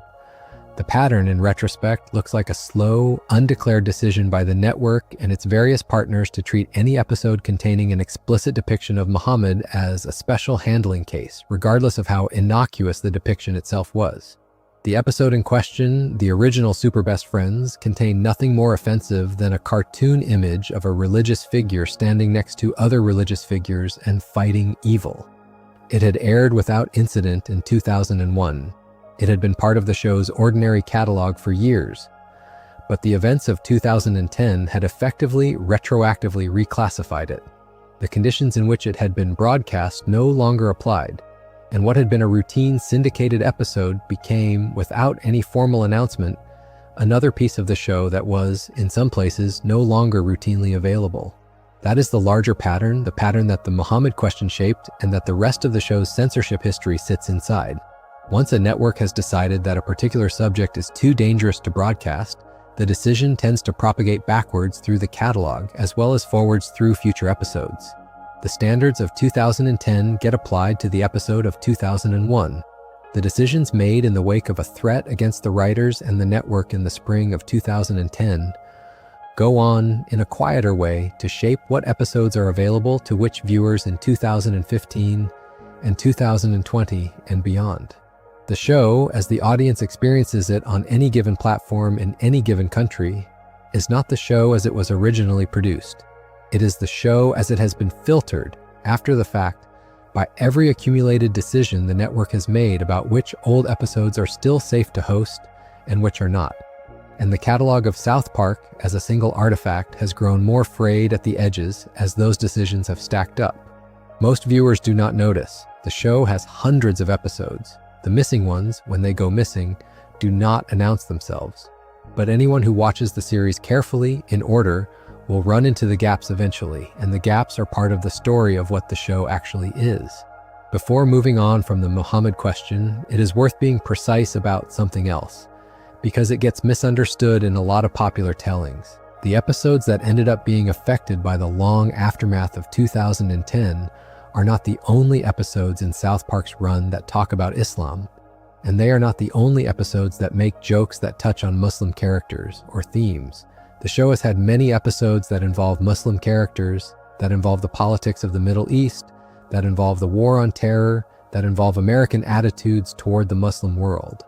The pattern, in retrospect, looks like a slow, undeclared decision by the network and its various partners to treat any episode containing an explicit depiction of Muhammad as a special handling case, regardless of how innocuous the depiction itself was. The episode in question, the original Super Best Friends, contained nothing more offensive than a cartoon image of a religious figure standing next to other religious figures and fighting evil. It had aired without incident in 2001. It had been part of the show's ordinary catalog for years, but the events of 2010 had effectively retroactively reclassified it. The conditions in which it had been broadcast no longer applied, and what had been a routine syndicated episode became, without any formal announcement, another piece of the show that was, in some places, no longer routinely available. That is the larger pattern, the pattern that the Muhammad question shaped and that the rest of the show's censorship history sits inside. Once a network has decided that a particular subject is too dangerous to broadcast, the decision tends to propagate backwards through the catalog as well as forwards through future episodes. The standards of 2010 get applied to the episode of 2001. The decisions made in the wake of a threat against the writers and the network in the spring of 2010 go on, in a quieter way, to shape what episodes are available to which viewers in 2015 and 2020 and beyond. The show, as the audience experiences it on any given platform in any given country, is not the show as it was originally produced. It is the show as it has been filtered, after the fact, by every accumulated decision the network has made about which old episodes are still safe to host and which are not. And the catalog of South Park, as a single artifact, has grown more frayed at the edges as those decisions have stacked up. Most viewers do not notice. The show has hundreds of episodes. The missing ones, when they go missing, do not announce themselves. But anyone who watches the series carefully, in order, will run into the gaps eventually, and the gaps are part of the story of what the show actually is. Before moving on from the Muhammad question, it is worth being precise about something else, because it gets misunderstood in a lot of popular tellings. The episodes that ended up being affected by the long aftermath of 2010 are not the only episodes in South Park's run that talk about Islam, and they are not the only episodes that make jokes that touch on Muslim characters or themes. The show has had many episodes that involve Muslim characters, that involve the politics of the Middle East, that involve the war on terror, that involve American attitudes toward the Muslim world.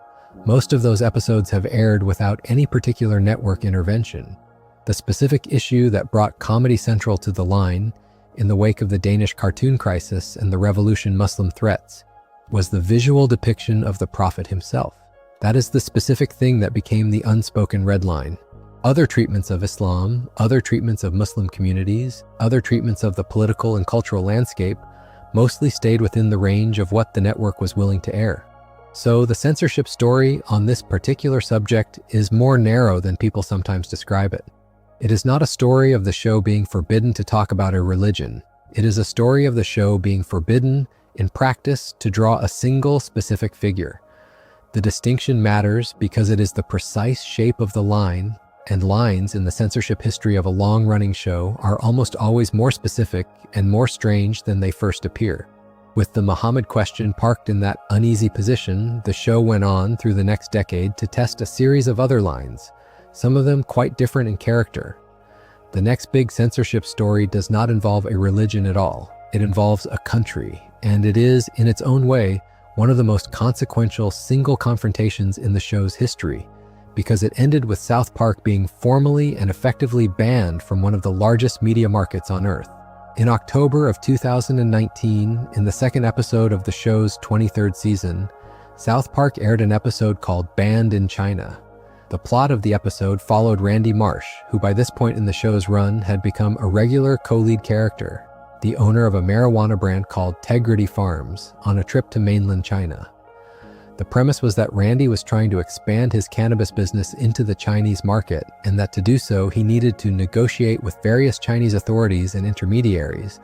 Most of those episodes have aired without any particular network intervention. The specific issue that brought Comedy Central to the line, in the wake of the Danish cartoon crisis and the revolution Muslim threats, was the visual depiction of the Prophet himself. That is the specific thing that became the unspoken red line. Other treatments of Islam, other treatments of Muslim communities, other treatments of the political and cultural landscape mostly stayed within the range of what the network was willing to air. So the censorship story on this particular subject is more narrow than people sometimes describe it. It is not a story of the show being forbidden to talk about a religion. It is a story of the show being forbidden, in practice, to draw a single specific figure. The distinction matters because it is the precise shape of the line, and lines in the censorship history of a long-running show are almost always more specific and more strange than they first appear. With the Muhammad question parked in that uneasy position, the show went on through the next decade to test a series of other lines, some of them quite different in character. The next big censorship story does not involve a religion at all. It involves a country, and it is, in its own way, one of the most consequential single confrontations in the show's history, because it ended with South Park being formally and effectively banned from one of the largest media markets on Earth. In October of 2019, in the second episode of the show's 23rd season, South Park aired an episode called Banned in China. The plot of the episode followed Randy Marsh, who by this point in the show's run had become a regular co-lead character, the owner of a marijuana brand called Tegrity Farms, on a trip to mainland China. The premise was that Randy was trying to expand his cannabis business into the Chinese market, and that to do so he needed to negotiate with various Chinese authorities and intermediaries,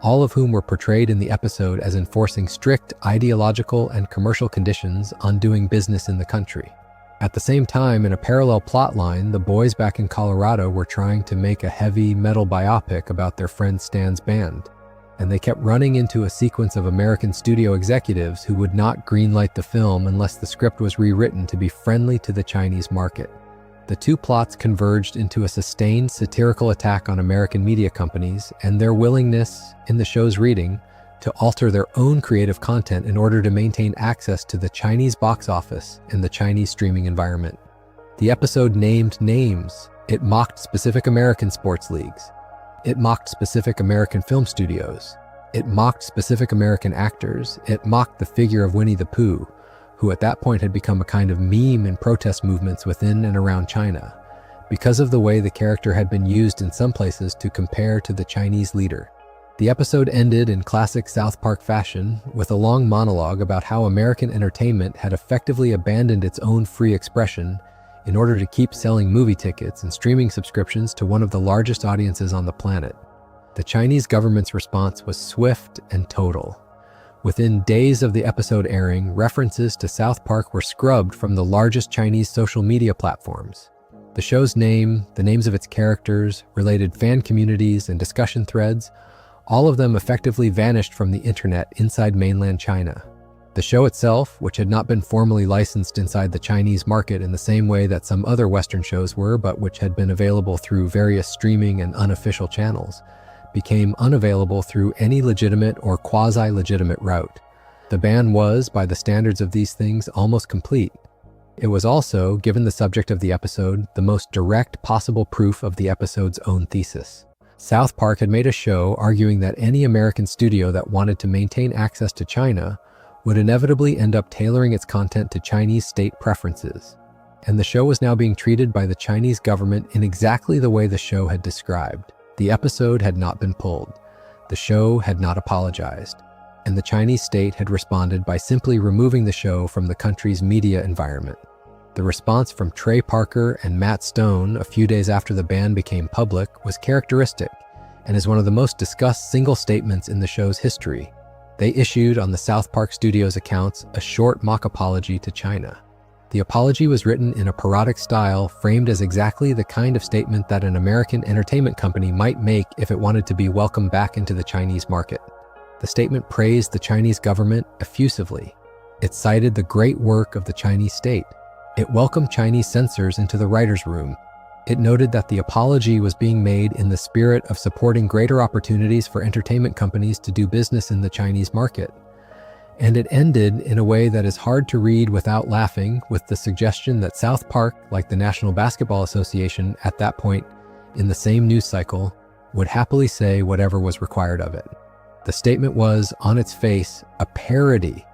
all of whom were portrayed in the episode as enforcing strict ideological and commercial conditions on doing business in the country. At the same time, in a parallel plot line, the boys back in Colorado were trying to make a heavy metal biopic about their friend Stan's band, and they kept running into a sequence of American studio executives who would not greenlight the film unless the script was rewritten to be friendly to the Chinese market. The two plots converged into a sustained satirical attack on American media companies and their willingness, in the show's reading, to alter their own creative content in order to maintain access to the Chinese box office and the Chinese streaming environment. The episode named names. It mocked specific American sports leagues. It mocked specific American film studios. It mocked specific American actors. It mocked the figure of Winnie the Pooh, who at that point had become a kind of meme in protest movements within and around China, because of the way the character had been used in some places to compare to the Chinese leader. The episode ended in classic South Park fashion with a long monologue about how American entertainment had effectively abandoned its own free expression in order to keep selling movie tickets and streaming subscriptions to one of the largest audiences on the planet. The Chinese government's response was swift and total. Within days of the episode airing, references to South Park were scrubbed from the largest Chinese social media platforms. The show's name, the names of its characters, related fan communities, and discussion threads, all of them effectively vanished from the internet inside mainland China. The show itself, which had not been formally licensed inside the Chinese market in the same way that some other Western shows were, but which had been available through various streaming and unofficial channels, became unavailable through any legitimate or quasi-legitimate route. The ban was, by the standards of these things, almost complete. It was also, given the subject of the episode, the most direct possible proof of the episode's own thesis. South Park had made a show arguing that any American studio that wanted to maintain access to China would inevitably end up tailoring its content to Chinese state preferences. And the show was now being treated by the Chinese government in exactly the way the show had described. The episode had not been pulled. The show had not apologized. And the Chinese state had responded by simply removing the show from the country's media environment. The response from Trey Parker and Matt Stone a few days after the ban became public was characteristic and is one of the most discussed single statements in the show's history. They issued on the South Park Studios accounts a short mock apology to China. The apology was written in a parodic style framed as exactly the kind of statement that an American entertainment company might make if it wanted to be welcomed back into the Chinese market. The statement praised the Chinese government effusively. It cited the great work of the Chinese state. It welcomed Chinese censors into the writer's room. It noted that the apology was being made in the spirit of supporting greater opportunities for entertainment companies to do business in the Chinese market. And it ended in a way that is hard to read without laughing, with the suggestion that South Park, like the National Basketball Association at that point in the same news cycle, would happily say whatever was required of it. The statement was, on its face, a parody.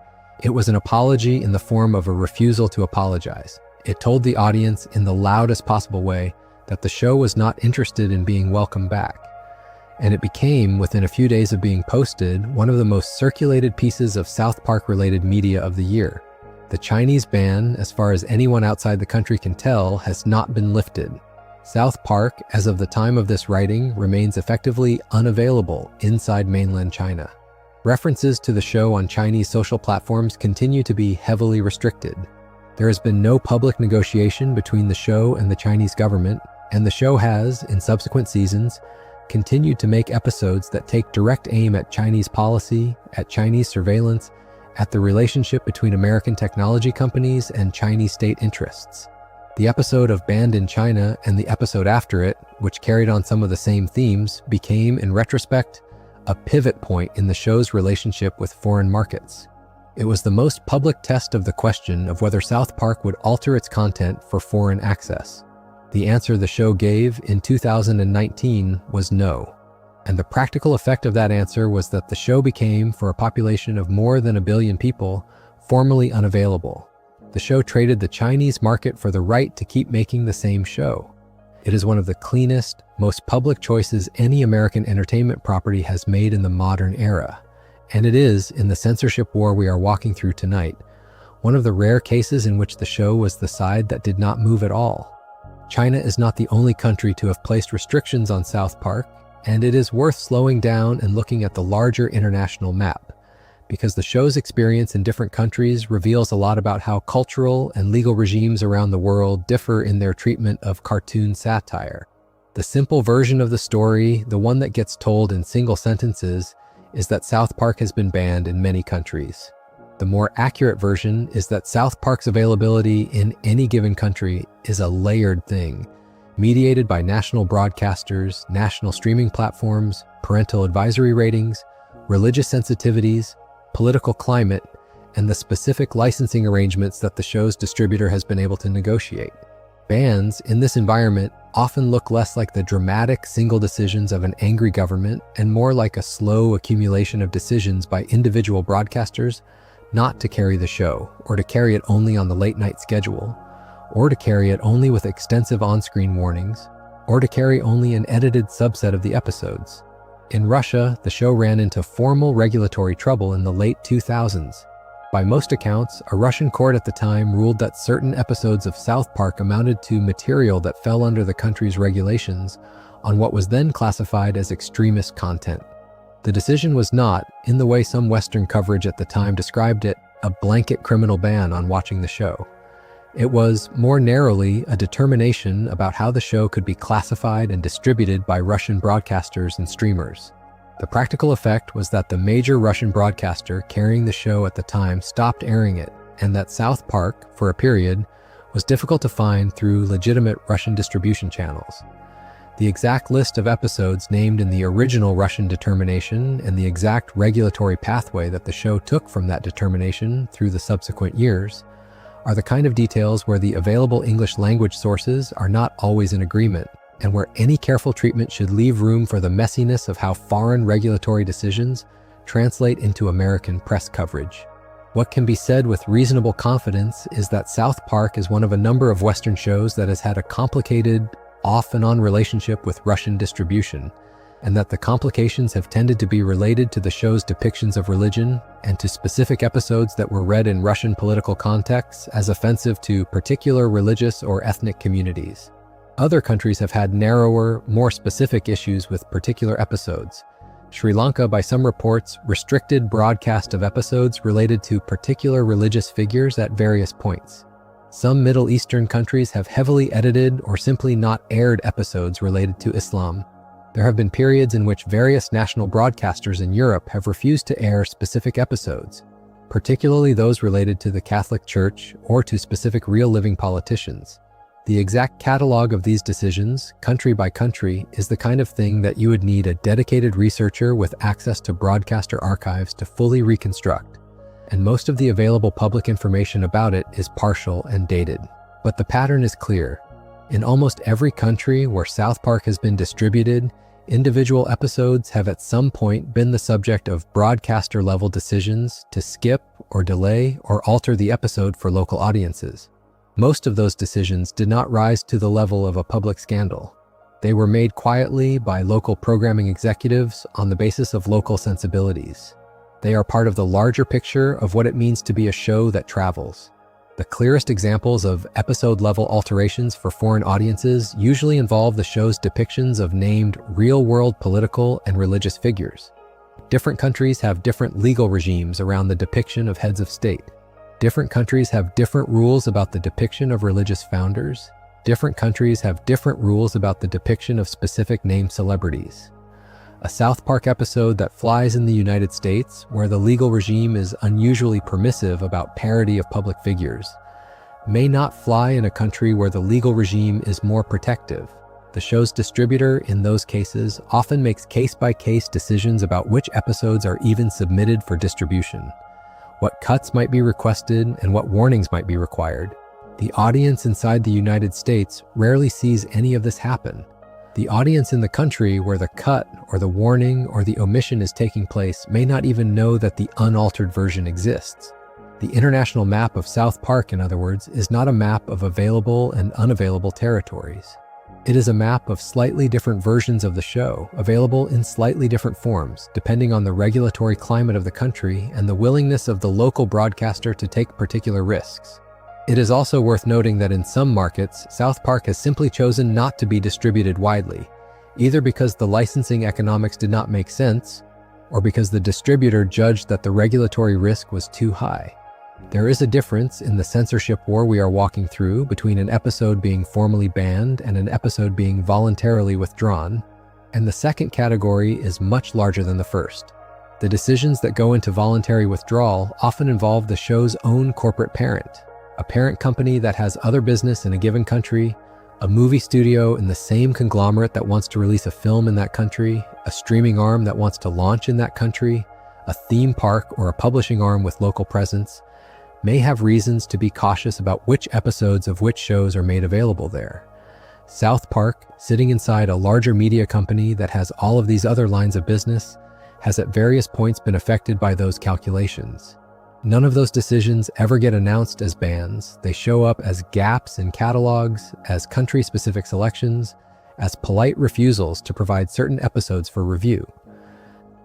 It was an apology in the form of a refusal to apologize. It told the audience in the loudest possible way that the show was not interested in being welcomed back. And it became, within a few days of being posted, one of the most circulated pieces of South Park-related media of the year. The Chinese ban, as far as anyone outside the country can tell, has not been lifted. South Park, as of the time of this writing, remains effectively unavailable inside mainland China. References to the show on Chinese social platforms continue to be heavily restricted. There has been no public negotiation between the show and the Chinese government, and the show has, in subsequent seasons, continued to make episodes that take direct aim at Chinese policy, at Chinese surveillance, at the relationship between American technology companies and Chinese state interests. The episode of Banned in China and the episode after it, which carried on some of the same themes, became, in retrospect, a pivot point in the show's relationship with foreign markets. It was the most public test of the question of whether South Park would alter its content for foreign access. The answer the show gave in 2019 was no. And the practical effect of that answer was that the show became, for a population of more than 1 billion people, formally unavailable. The show traded the Chinese market for the right to keep making the same show. It is one of the cleanest, most public choices any American entertainment property has made in the modern era. And it is, in the censorship war we are walking through tonight, one of the rare cases in which the show was the side that did not move at all. China is not the only country to have placed restrictions on South Park, and it is worth slowing down and looking at the larger international map, because the show's experience in different countries reveals a lot about how cultural and legal regimes around the world differ in their treatment of cartoon satire. The simple version of the story, the one that gets told in single sentences, is that South Park has been banned in many countries. The more accurate version is that South Park's availability in any given country is a layered thing, mediated by national broadcasters, national streaming platforms, parental advisory ratings, religious sensitivities, political climate, and the specific licensing arrangements that the show's distributor has been able to negotiate. Bans in this environment often look less like the dramatic single decisions of an angry government and more like a slow accumulation of decisions by individual broadcasters not to carry the show, or to carry it only on the late-night schedule, or to carry it only with extensive on-screen warnings, or to carry only an edited subset of the episodes. In Russia, the show ran into formal regulatory trouble in the late 2000s. By most accounts, a Russian court at the time ruled that certain episodes of South Park amounted to material that fell under the country's regulations on what was then classified as extremist content. The decision was not, in the way some Western coverage at the time described it, a blanket criminal ban on watching the show. It was, more narrowly, a determination about how the show could be classified and distributed by Russian broadcasters and streamers. The practical effect was that the major Russian broadcaster carrying the show at the time stopped airing it, and that South Park, for a period, was difficult to find through legitimate Russian distribution channels. The exact list of episodes named in the original Russian determination and the exact regulatory pathway that the show took from that determination through the subsequent years are the kind of details where the available English language sources are not always in agreement, and where any careful treatment should leave room for the messiness of how foreign regulatory decisions translate into American press coverage. What can be said with reasonable confidence is that South Park is one of a number of Western shows that has had a complicated, off and on relationship with Russian distribution, and that the complications have tended to be related to the show's depictions of religion and to specific episodes that were read in Russian political contexts as offensive to particular religious or ethnic communities. Other countries have had narrower, more specific issues with particular episodes. Sri Lanka, by some reports, restricted broadcast of episodes related to particular religious figures at various points. Some Middle Eastern countries have heavily edited or simply not aired episodes related to Islam. There have been periods in which various national broadcasters in Europe have refused to air specific episodes, particularly those related to the Catholic Church or to specific real-living politicians. The exact catalog of these decisions, country by country, is the kind of thing that you would need a dedicated researcher with access to broadcaster archives to fully reconstruct, and most of the available public information about it is partial and dated. But the pattern is clear. In almost every country where South Park has been distributed, individual episodes have at some point been the subject of broadcaster-level decisions to skip or delay or alter the episode for local audiences. Most of those decisions did not rise to the level of a public scandal. They were made quietly by local programming executives on the basis of local sensibilities. They are part of the larger picture of what it means to be a show that travels. The clearest examples of episode-level alterations for foreign audiences usually involve the show's depictions of named real-world political and religious figures. Different countries have different legal regimes around the depiction of heads of state. Different countries have different rules about the depiction of religious founders. Different countries have different rules about the depiction of specific named celebrities. A South Park episode that flies in the United States, where the legal regime is unusually permissive about parody of public figures, may not fly in a country where the legal regime is more protective. The show's distributor, in those cases, often makes case-by-case decisions about which episodes are even submitted for distribution, what cuts might be requested, and what warnings might be required. The audience inside the United States rarely sees any of this happen. The audience in the country where the cut or the warning or the omission is taking place may not even know that the unaltered version exists. The international map of South Park, in other words, is not a map of available and unavailable territories. It is a map of slightly different versions of the show, available in slightly different forms, depending on the regulatory climate of the country and the willingness of the local broadcaster to take particular risks. It is also worth noting that in some markets, South Park has simply chosen not to be distributed widely, either because the licensing economics did not make sense, or because the distributor judged that the regulatory risk was too high. There is a difference in the censorship war we are walking through between an episode being formally banned and an episode being voluntarily withdrawn, and the second category is much larger than the first. The decisions that go into voluntary withdrawal often involve the show's own corporate parent, a parent company that has other business in a given country, A movie studio in the same conglomerate that wants to release a film in that country, a streaming arm that wants to launch in that country, a theme park or a publishing arm with local presence, may have reasons to be cautious about which episodes of which shows are made available there. South Park, sitting inside a larger media company that has all of these other lines of business, has at various points been affected by those calculations. None of those decisions ever get announced as bans. They show up as gaps in catalogs, as country-specific selections, as polite refusals to provide certain episodes for review.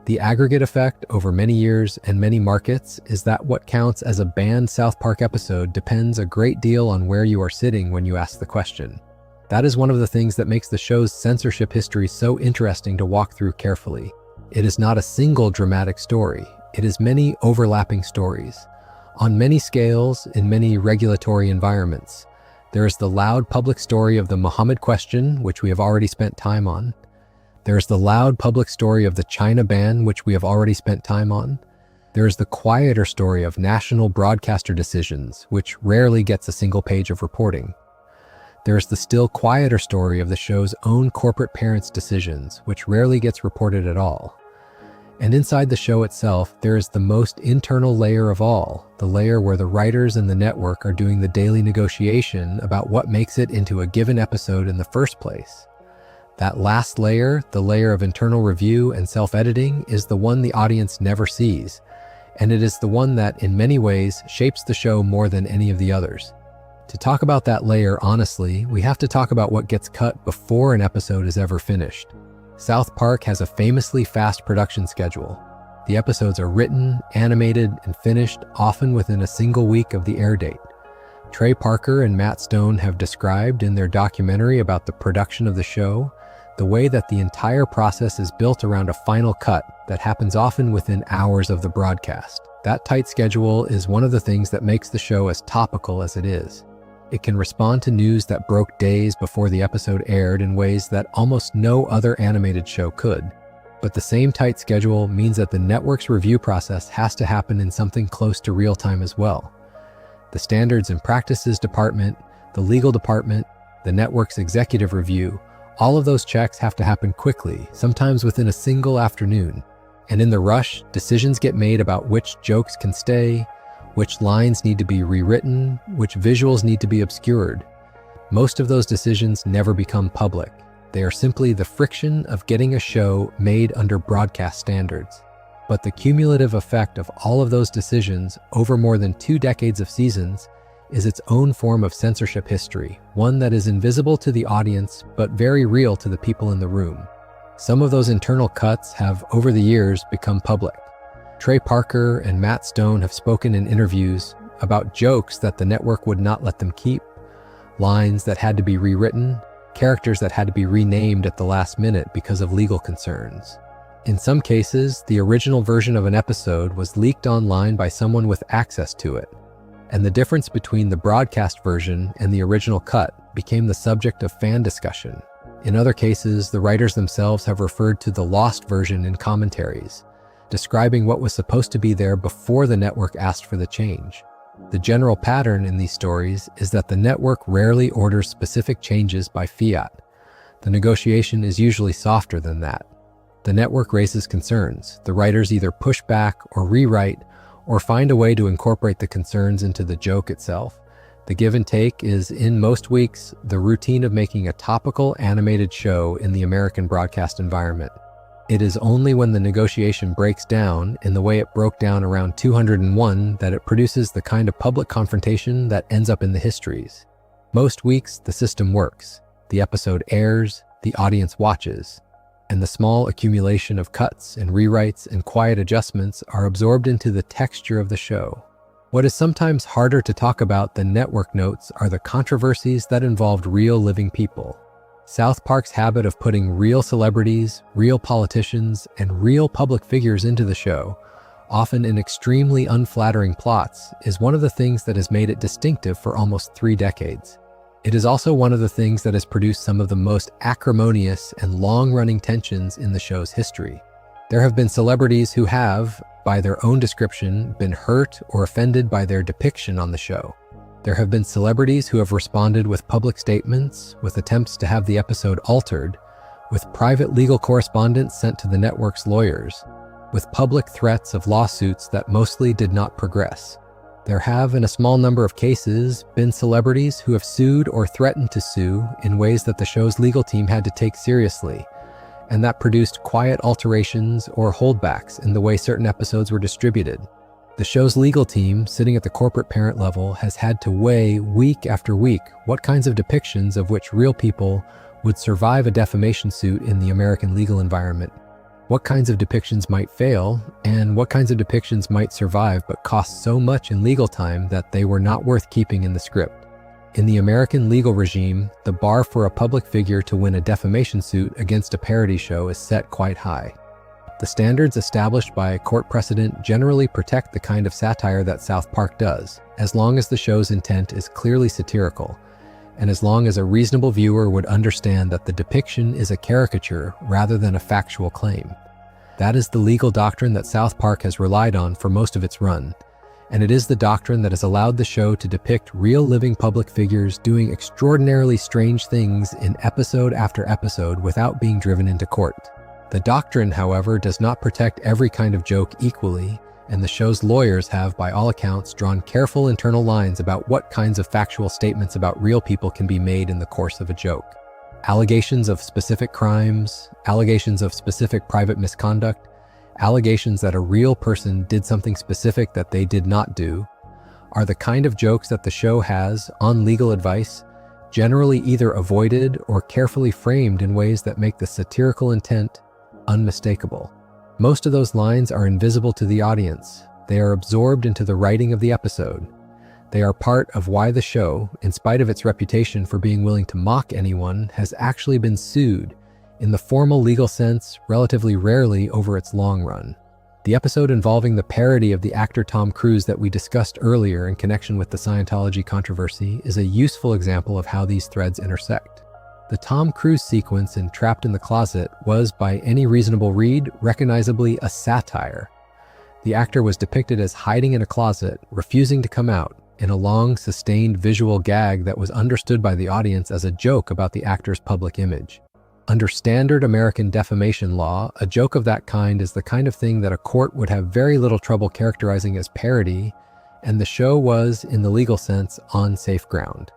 The aggregate effect over many years and many markets is that what counts as a banned South Park episode depends a great deal on where you are sitting when you ask the question. That is one of the things that makes the show's censorship history so interesting to walk through carefully. It is not a single dramatic story. It is many overlapping stories, on many scales, in many regulatory environments. There is the loud public story of the Muhammad question, which we have already spent time on. There is the loud public story of the China ban, which we have already spent time on. There is the quieter story of national broadcaster decisions, which rarely gets a single page of reporting. There is the still quieter story of the show's own corporate parents' decisions, which rarely gets reported at all. And inside the show itself, there is the most internal layer of all, the layer where the writers and the network are doing the daily negotiation about what makes it into a given episode in the first place. That last layer, the layer of internal review and self-editing, is the one the audience never sees, and it is the one that, in many ways, shapes the show more than any of the others. To talk about that layer honestly, we have to talk about what gets cut before an episode is ever finished. South Park has a famously fast production schedule. The episodes are written, animated, and finished often within a single week of the air date. Trey Parker and Matt Stone have described in their documentary about the production of the show the way that the entire process is built around a final cut that happens often within hours of the broadcast. That tight schedule is one of the things that makes the show as topical as it is. It can respond to news that broke days before the episode aired in ways that almost no other animated show could. But the same tight schedule means that the network's review process has to happen in something close to real time as well. The Standards and Practices Department, the Legal Department, the network's executive review, all of those checks have to happen quickly, sometimes within a single afternoon. And in the rush, decisions get made about which jokes can stay, which lines need to be rewritten, which visuals need to be obscured. Most of those decisions never become public. They are simply the friction of getting a show made under broadcast standards. But the cumulative effect of all of those decisions over more than 2 decades of seasons is its own form of censorship history, one that is invisible to the audience but very real to the people in the room. Some of those internal cuts have, over the years, become public. Trey Parker and Matt Stone have spoken in interviews about jokes that the network would not let them keep, lines that had to be rewritten, characters that had to be renamed at the last minute because of legal concerns. In some cases, the original version of an episode was leaked online by someone with access to it, and the difference between the broadcast version and the original cut became the subject of fan discussion. In other cases, the writers themselves have referred to the lost version in commentaries, describing what was supposed to be there before the network asked for the change. The general pattern in these stories is that the network rarely orders specific changes by fiat. The negotiation is usually softer than that. The network raises concerns. The writers either push back or rewrite or find a way to incorporate the concerns into the joke itself. The give and take is, in most weeks, the routine of making a topical animated show in the American broadcast environment. It is only when the negotiation breaks down, in the way it broke down around 201, that it produces the kind of public confrontation that ends up in the histories. Most weeks, the system works. The episode airs, the audience watches, and the small accumulation of cuts and rewrites and quiet adjustments are absorbed into the texture of the show. What is sometimes harder to talk about than network notes are the controversies that involved real living people. South Park's habit of putting real celebrities, real politicians, and real public figures into the show, often in extremely unflattering plots, is one of the things that has made it distinctive for almost 3 decades. It is also one of the things that has produced some of the most acrimonious and long-running tensions in the show's history. There have been celebrities who have, by their own description, been hurt or offended by their depiction on the show. There have been celebrities who have responded with public statements, with attempts to have the episode altered, with private legal correspondence sent to the network's lawyers, with public threats of lawsuits that mostly did not progress. There have, in a small number of cases, been celebrities who have sued or threatened to sue in ways that the show's legal team had to take seriously, and that produced quiet alterations or holdbacks in the way certain episodes were distributed. The show's legal team, sitting at the corporate parent level, has had to weigh week after week what kinds of depictions of which real people would survive a defamation suit in the American legal environment, what kinds of depictions might fail, and what kinds of depictions might survive but cost so much in legal time that they were not worth keeping in the script. In the American legal regime, the bar for a public figure to win a defamation suit against a parody show is set quite high. The standards established by court precedent generally protect the kind of satire that South Park does, as long as the show's intent is clearly satirical, and as long as a reasonable viewer would understand that the depiction is a caricature rather than a factual claim. That is the legal doctrine that South Park has relied on for most of its run, and it is the doctrine that has allowed the show to depict real living public figures doing extraordinarily strange things in episode after episode without being driven into court. The doctrine, however, does not protect every kind of joke equally, and the show's lawyers have, by all accounts, drawn careful internal lines about what kinds of factual statements about real people can be made in the course of a joke. Allegations of specific crimes, allegations of specific private misconduct, allegations that a real person did something specific that they did not do, are the kind of jokes that the show has, on legal advice, generally either avoided or carefully framed in ways that make the satirical intent unmistakable. Most of those lines are invisible to the audience. They are absorbed into the writing of the episode. They are part of why the show, in spite of its reputation for being willing to mock anyone, has actually been sued, in the formal legal sense, relatively rarely over its long run. The episode involving the parody of the actor Tom Cruise that we discussed earlier in connection with the Scientology controversy is a useful example of how these threads intersect. The Tom Cruise sequence in Trapped in the Closet was, by any reasonable read, recognizably a satire. The actor was depicted as hiding in a closet, refusing to come out, in a long, sustained visual gag that was understood by the audience as a joke about the actor's public image. Under standard American defamation law, a joke of that kind is the kind of thing that a court would have very little trouble characterizing as parody, and the show was, in the legal sense, on safe ground.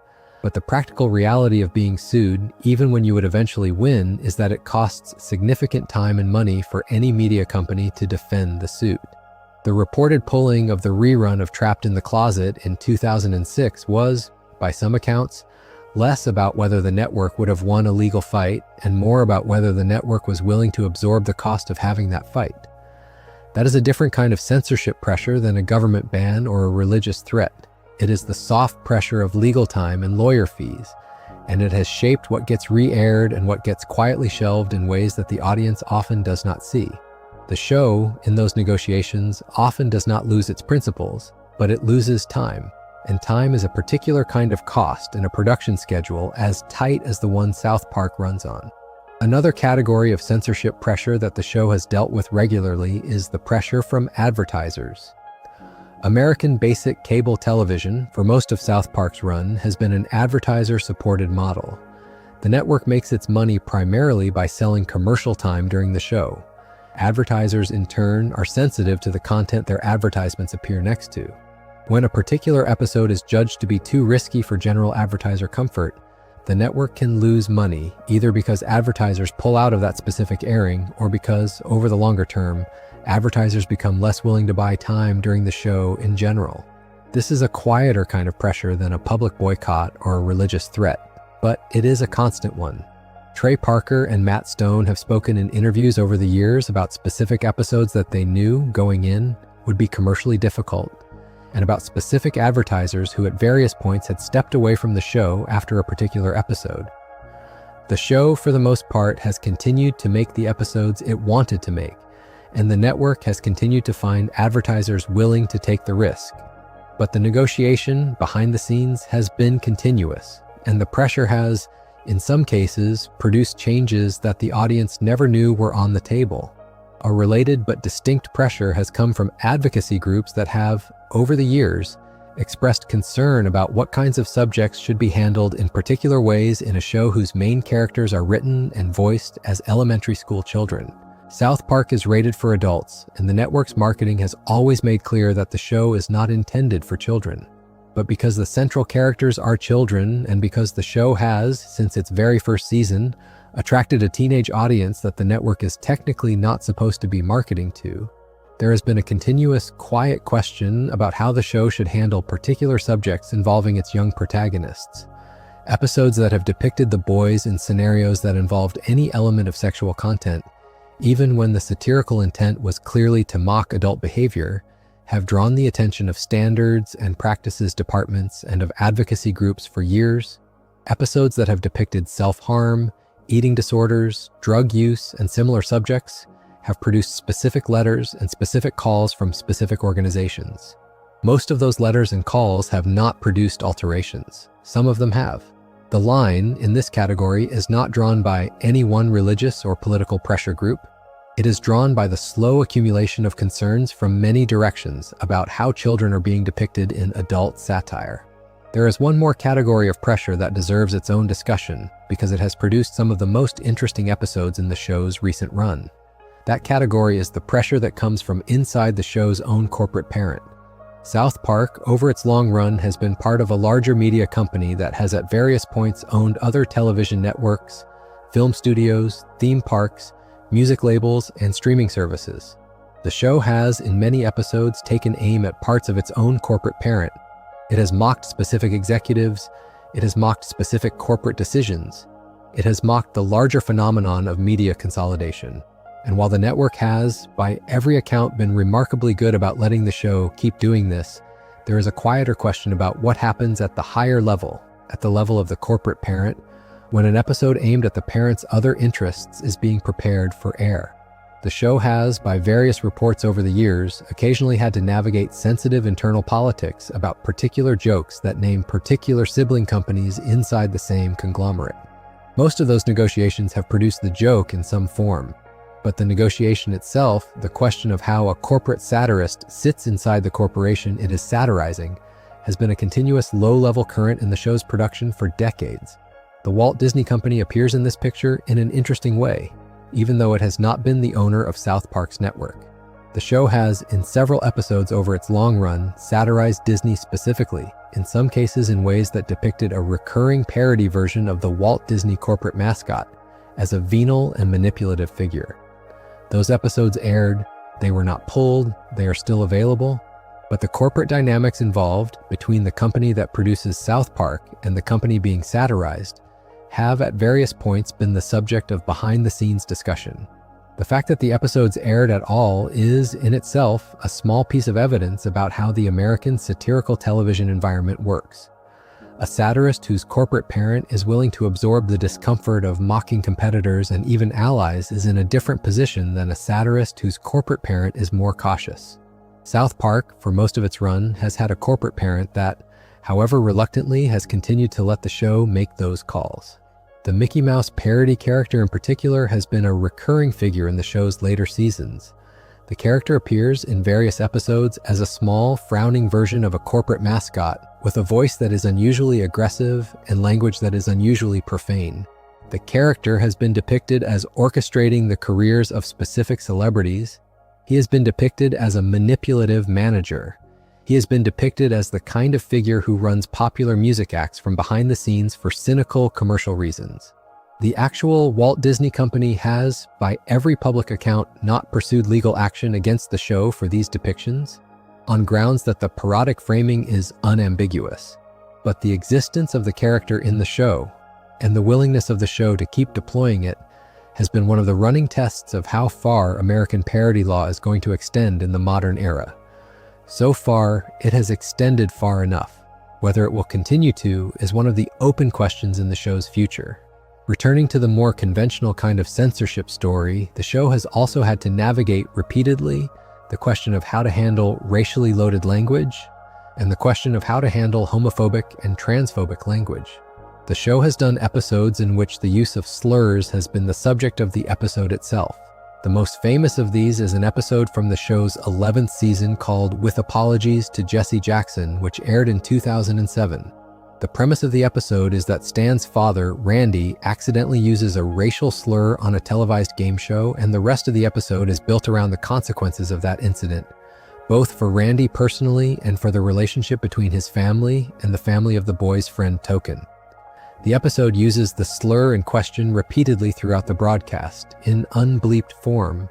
But the practical reality of being sued, even when you would eventually win, is that it costs significant time and money for any media company to defend the suit. The reported pulling of the rerun of Trapped in the Closet in 2006 was, by some accounts, less about whether the network would have won a legal fight and more about whether the network was willing to absorb the cost of having that fight. That is a different kind of censorship pressure than a government ban or a religious threat. It is the soft pressure of legal time and lawyer fees, and it has shaped what gets re-aired and what gets quietly shelved in ways that the audience often does not see. The show, in those negotiations, often does not lose its principles, but it loses time, and time is a particular kind of cost in a production schedule as tight as the one South Park runs on. Another category of censorship pressure that the show has dealt with regularly is the pressure from advertisers. American basic cable television, for most of South Park's run, has been an advertiser-supported model. The network makes its money primarily by selling commercial time during the show. Advertisers, in turn, are sensitive to the content their advertisements appear next to. When a particular episode is judged to be too risky for general advertiser comfort, the network can lose money, either because advertisers pull out of that specific airing or because, over the longer term, advertisers become less willing to buy time during the show in general. This is a quieter kind of pressure than a public boycott or a religious threat, but it is a constant one. Trey Parker and Matt Stone have spoken in interviews over the years about specific episodes that they knew, going in, would be commercially difficult, and about specific advertisers who at various points had stepped away from the show after a particular episode. The show, for the most part, has continued to make the episodes it wanted to make, and the network has continued to find advertisers willing to take the risk. But the negotiation, behind the scenes, has been continuous, and the pressure has, in some cases, produced changes that the audience never knew were on the table. A related but distinct pressure has come from advocacy groups that have, over the years, expressed concern about what kinds of subjects should be handled in particular ways in a show whose main characters are written and voiced as elementary school children. South Park is rated for adults, and the network's marketing has always made clear that the show is not intended for children. But because the central characters are children, and because the show has, since its very first season, attracted a teenage audience that the network is technically not supposed to be marketing to, there has been a continuous, quiet question about how the show should handle particular subjects involving its young protagonists. Episodes that have depicted the boys in scenarios that involved any element of sexual content, even when the satirical intent was clearly to mock adult behavior, have drawn the attention of standards and practices departments and of advocacy groups for years. Episodes that have depicted self-harm, eating disorders, drug use, and similar subjects have produced specific letters and specific calls from specific organizations. Most of those letters and calls have not produced alterations. Some of them have. The line in this category is not drawn by any one religious or political pressure group. It is drawn by the slow accumulation of concerns from many directions about how children are being depicted in adult satire. There is one more category of pressure that deserves its own discussion because it has produced some of the most interesting episodes in the show's recent run. That category is the pressure that comes from inside the show's own corporate parent. South Park, over its long run, has been part of a larger media company that has at various points owned other television networks, film studios, theme parks, music labels, and streaming services. The show has, in many episodes, taken aim at parts of its own corporate parent. It has mocked specific executives. It has mocked specific corporate decisions. It has mocked the larger phenomenon of media consolidation. And while the network has, by every account, been remarkably good about letting the show keep doing this, there is a quieter question about what happens at the higher level, at the level of the corporate parent, when an episode aimed at the parent's other interests is being prepared for air. The show has, by various reports over the years, occasionally had to navigate sensitive internal politics about particular jokes that name particular sibling companies inside the same conglomerate. Most of those negotiations have produced the joke in some form. But the negotiation itself, the question of how a corporate satirist sits inside the corporation it is satirizing, has been a continuous low-level current in the show's production for decades. The Walt Disney Company appears in this picture in an interesting way, even though it has not been the owner of South Park's network. The show has, in several episodes over its long run, satirized Disney specifically, in some cases in ways that depicted a recurring parody version of the Walt Disney corporate mascot as a venal and manipulative figure. Those episodes aired, they were not pulled, they are still available, but the corporate dynamics involved between the company that produces South Park and the company being satirized have at various points been the subject of behind-the-scenes discussion. The fact that the episodes aired at all is, in itself, a small piece of evidence about how the American satirical television environment works. A satirist whose corporate parent is willing to absorb the discomfort of mocking competitors and even allies is in a different position than a satirist whose corporate parent is more cautious. South Park, for most of its run, has had a corporate parent that, however reluctantly, has continued to let the show make those calls. The Mickey Mouse parody character in particular has been a recurring figure in the show's later seasons. The character appears in various episodes as a small, frowning version of a corporate mascot with a voice that is unusually aggressive and language that is unusually profane. The character has been depicted as orchestrating the careers of specific celebrities. He has been depicted as a manipulative manager. He has been depicted as the kind of figure who runs popular music acts from behind the scenes for cynical commercial reasons. The actual Walt Disney Company has, by every public account, not pursued legal action against the show for these depictions, on grounds that the parodic framing is unambiguous. But the existence of the character in the show, and the willingness of the show to keep deploying it, has been one of the running tests of how far American parody law is going to extend in the modern era. So far, it has extended far enough. Whether it will continue to is one of the open questions in the show's future. Returning to the more conventional kind of censorship story, the show has also had to navigate repeatedly the question of how to handle racially loaded language and the question of how to handle homophobic and transphobic language. The show has done episodes in which the use of slurs has been the subject of the episode itself. The most famous of these is an episode from the show's 11th season called With Apologies to Jesse Jackson, which aired in 2007. The premise of the episode is that Stan's father, Randy, accidentally uses a racial slur on a televised game show, and the rest of the episode is built around the consequences of that incident, both for Randy personally and for the relationship between his family and the family of the boy's friend Token. The episode uses the slur in question repeatedly throughout the broadcast, in unbleeped form,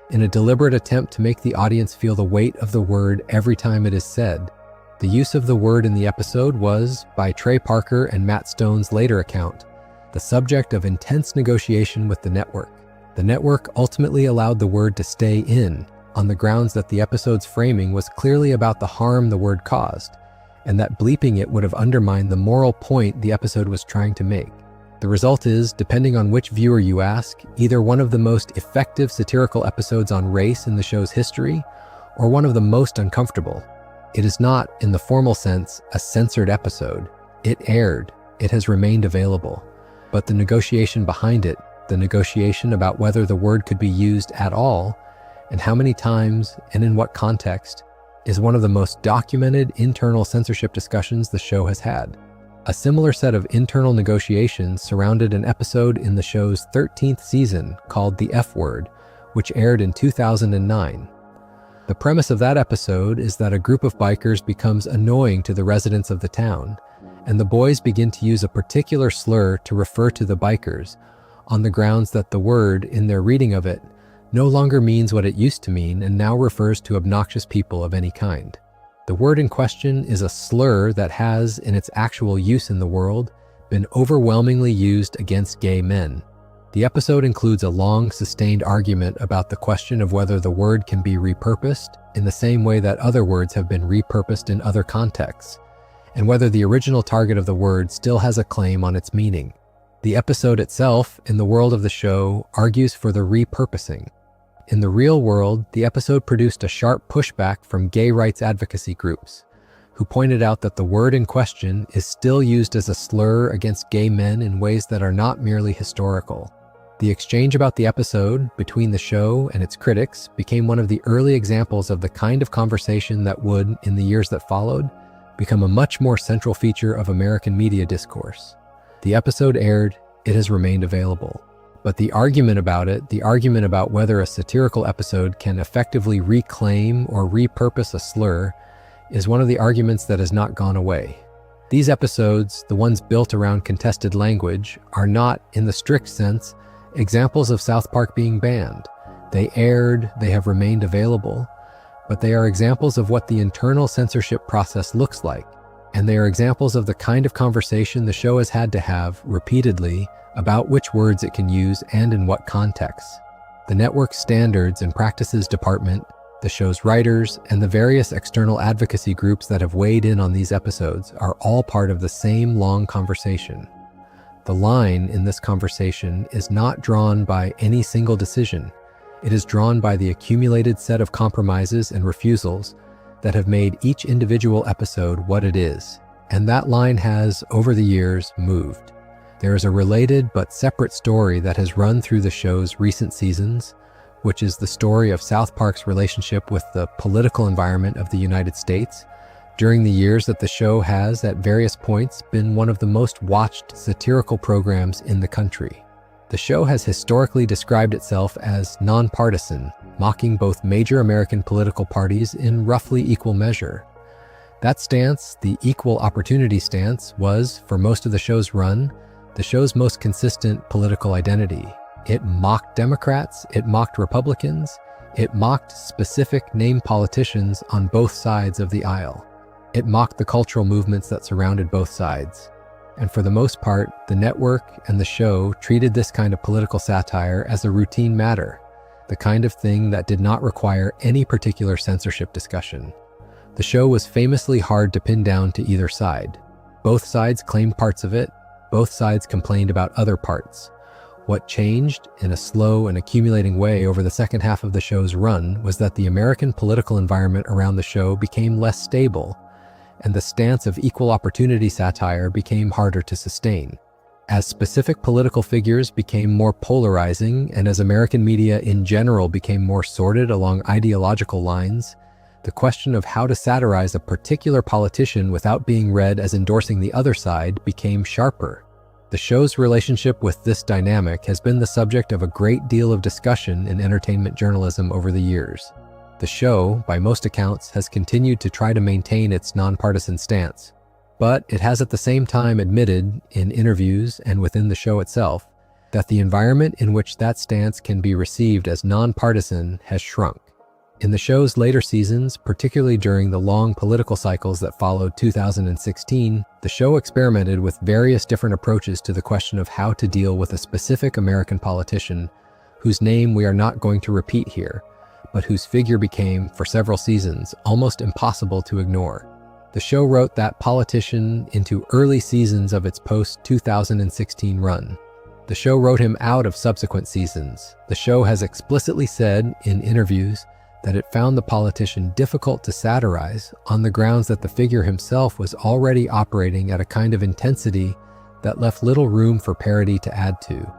in a deliberate attempt to make the audience feel the weight of the word every time it is said. The use of the word in the episode was, by Trey Parker and Matt Stone's later account, the subject of intense negotiation with the network. The network ultimately allowed the word to stay in, on the grounds that the episode's framing was clearly about the harm the word caused, and that bleeping it would have undermined the moral point the episode was trying to make. The result is, depending on which viewer you ask, either one of the most effective satirical episodes on race in the show's history, or one of the most uncomfortable. It is not, in the formal sense, a censored episode. It aired. It has remained available. But the negotiation behind it, the negotiation about whether the word could be used at all, and how many times and in what context, is one of the most documented internal censorship discussions the show has had. A similar set of internal negotiations surrounded an episode in the show's 13th season called The F Word, which aired in 2009. The premise of that episode is that a group of bikers becomes annoying to the residents of the town, and the boys begin to use a particular slur to refer to the bikers, on the grounds that the word, in their reading of it, no longer means what it used to mean and now refers to obnoxious people of any kind. The word in question is a slur that has, in its actual use in the world, been overwhelmingly used against gay men. The episode includes a long, sustained argument about the question of whether the word can be repurposed in the same way that other words have been repurposed in other contexts, and whether the original target of the word still has a claim on its meaning. The episode itself, in the world of the show, argues for the repurposing. In the real world, the episode produced a sharp pushback from gay rights advocacy groups, who pointed out that the word in question is still used as a slur against gay men in ways that are not merely historical. The exchange about the episode between the show and its critics became one of the early examples of the kind of conversation that would, in the years that followed, become a much more central feature of American media discourse. The episode aired, it has remained available. But the argument about it, the argument about whether a satirical episode can effectively reclaim or repurpose a slur, is one of the arguments that has not gone away. These episodes, the ones built around contested language, are not, in the strict sense, examples of South Park being banned. They aired, they have remained available, but they are examples of what the internal censorship process looks like, and they are examples of the kind of conversation the show has had to have, repeatedly, about which words it can use and in what contexts. The network's standards and practices department, the show's writers, and the various external advocacy groups that have weighed in on these episodes are all part of the same long conversation. The line in this conversation is not drawn by any single decision. It is drawn by the accumulated set of compromises and refusals that have made each individual episode what it is, and that line has, over the years, moved. There is a related but separate story that has run through the show's recent seasons, which is the story of South Park's relationship with the political environment of the United States during the years that the show has, at various points, been one of the most watched satirical programs in the country. The show has historically described itself as nonpartisan, mocking both major American political parties in roughly equal measure. That stance, the equal opportunity stance, was, for most of the show's run, the show's most consistent political identity. It mocked Democrats, it mocked Republicans, it mocked specific named politicians on both sides of the aisle. It mocked the cultural movements that surrounded both sides. And for the most part, the network and the show treated this kind of political satire as a routine matter, the kind of thing that did not require any particular censorship discussion. The show was famously hard to pin down to either side. Both sides claimed parts of it, both sides complained about other parts. What changed, in a slow and accumulating way over the second half of the show's run, was that the American political environment around the show became less stable, and the stance of equal opportunity satire became harder to sustain. As specific political figures became more polarizing and as American media in general became more sorted along ideological lines, the question of how to satirize a particular politician without being read as endorsing the other side became sharper. The show's relationship with this dynamic has been the subject of a great deal of discussion in entertainment journalism over the years. The show, by most accounts, has continued to try to maintain its nonpartisan stance, but it has at the same time admitted, in interviews and within the show itself, that the environment in which that stance can be received as nonpartisan has shrunk. In the show's later seasons, particularly during the long political cycles that followed 2016, the show experimented with various different approaches to the question of how to deal with a specific American politician whose name we are not going to repeat here, but whose figure became, for several seasons, almost impossible to ignore. The show wrote that politician into early seasons of its post-2016 run. The show wrote him out of subsequent seasons. The show has explicitly said in interviews that it found the politician difficult to satirize on the grounds that the figure himself was already operating at a kind of intensity that left little room for parody to add to.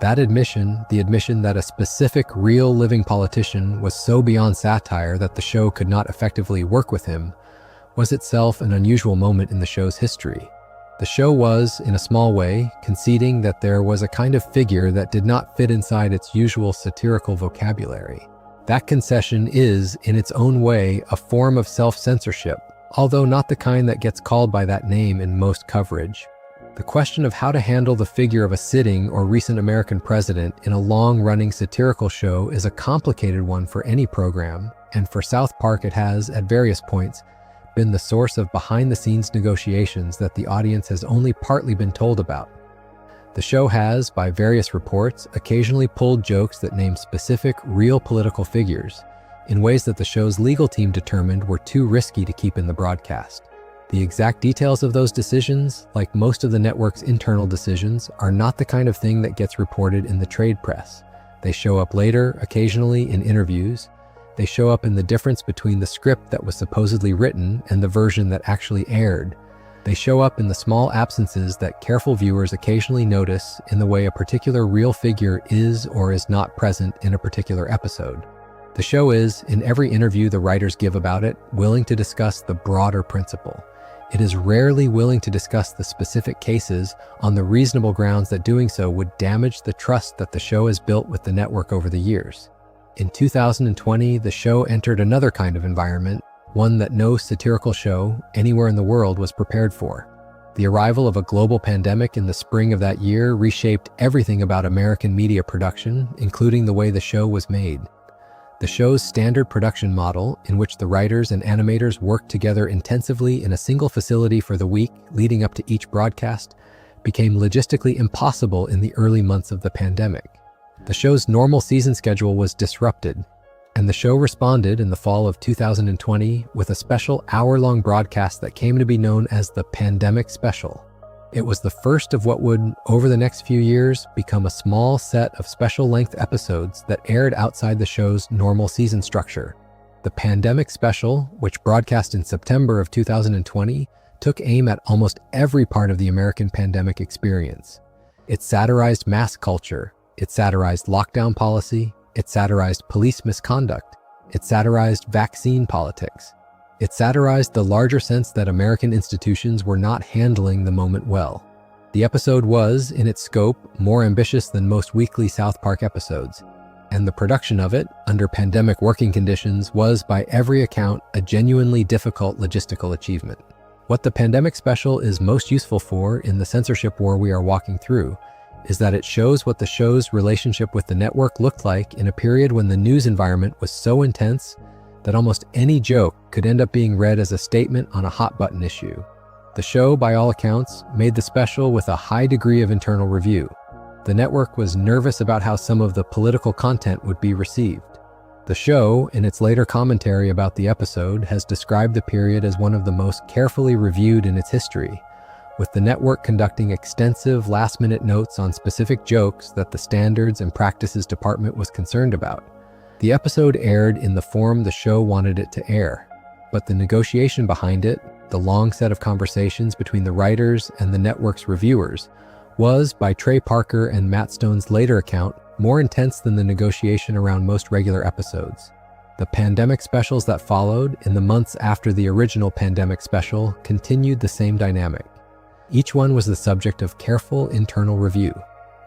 That admission, the admission that a specific real living politician was so beyond satire that the show could not effectively work with him, was itself an unusual moment in the show's history. The show was, in a small way, conceding that there was a kind of figure that did not fit inside its usual satirical vocabulary. That concession is, in its own way, a form of self-censorship, although not the kind that gets called by that name in most coverage. The question of how to handle the figure of a sitting or recent American president in a long-running satirical show is a complicated one for any program, and for South Park it has, at various points, been the source of behind-the-scenes negotiations that the audience has only partly been told about. The show has, by various reports, occasionally pulled jokes that name specific, real political figures in ways that the show's legal team determined were too risky to keep in the broadcast. The exact details of those decisions, like most of the network's internal decisions, are not the kind of thing that gets reported in the trade press. They show up later, occasionally in interviews. They show up in the difference between the script that was supposedly written and the version that actually aired. They show up in the small absences that careful viewers occasionally notice in the way a particular real figure is or is not present in a particular episode. The show is, in every interview the writers give about it, willing to discuss the broader principle. It is rarely willing to discuss the specific cases on the reasonable grounds that doing so would damage the trust that the show has built with the network over the years. In 2020, the show entered another kind of environment, one that no satirical show anywhere in the world was prepared for. The arrival of a global pandemic in the spring of that year reshaped everything about American media production, including the way the show was made. The show's standard production model, in which the writers and animators worked together intensively in a single facility for the week leading up to each broadcast, became logistically impossible in the early months of the pandemic. The show's normal season schedule was disrupted, and the show responded in the fall of 2020 with a special hour-long broadcast that came to be known as the Pandemic Special. It was the first of what would, over the next few years, become a small set of special-length episodes that aired outside the show's normal season structure. The Pandemic Special, which broadcast in September of 2020, took aim at almost every part of the American pandemic experience. It satirized mass culture. It satirized lockdown policy. It satirized police misconduct. It satirized vaccine politics. It satirized the larger sense that American institutions were not handling the moment well. The episode was, in its scope, more ambitious than most weekly South Park episodes, and the production of it, under pandemic working conditions, was, by every account, a genuinely difficult logistical achievement. What the Pandemic Special is most useful for in the censorship war we are walking through is that it shows what the show's relationship with the network looked like in a period when the news environment was so intense that almost any joke could end up being read as a statement on a hot-button issue. The show, by all accounts, made the special with a high degree of internal review. The network was nervous about how some of the political content would be received. The show, in its later commentary about the episode, has described the period as one of the most carefully reviewed in its history, with the network conducting extensive last-minute notes on specific jokes that the Standards and Practices Department was concerned about. The episode aired in the form the show wanted it to air, but the negotiation behind it, the long set of conversations between the writers and the network's reviewers, was, by Trey Parker and Matt Stone's later account, more intense than the negotiation around most regular episodes. The pandemic specials that followed, in the months after the original pandemic special, continued the same dynamic. Each one was the subject of careful internal review.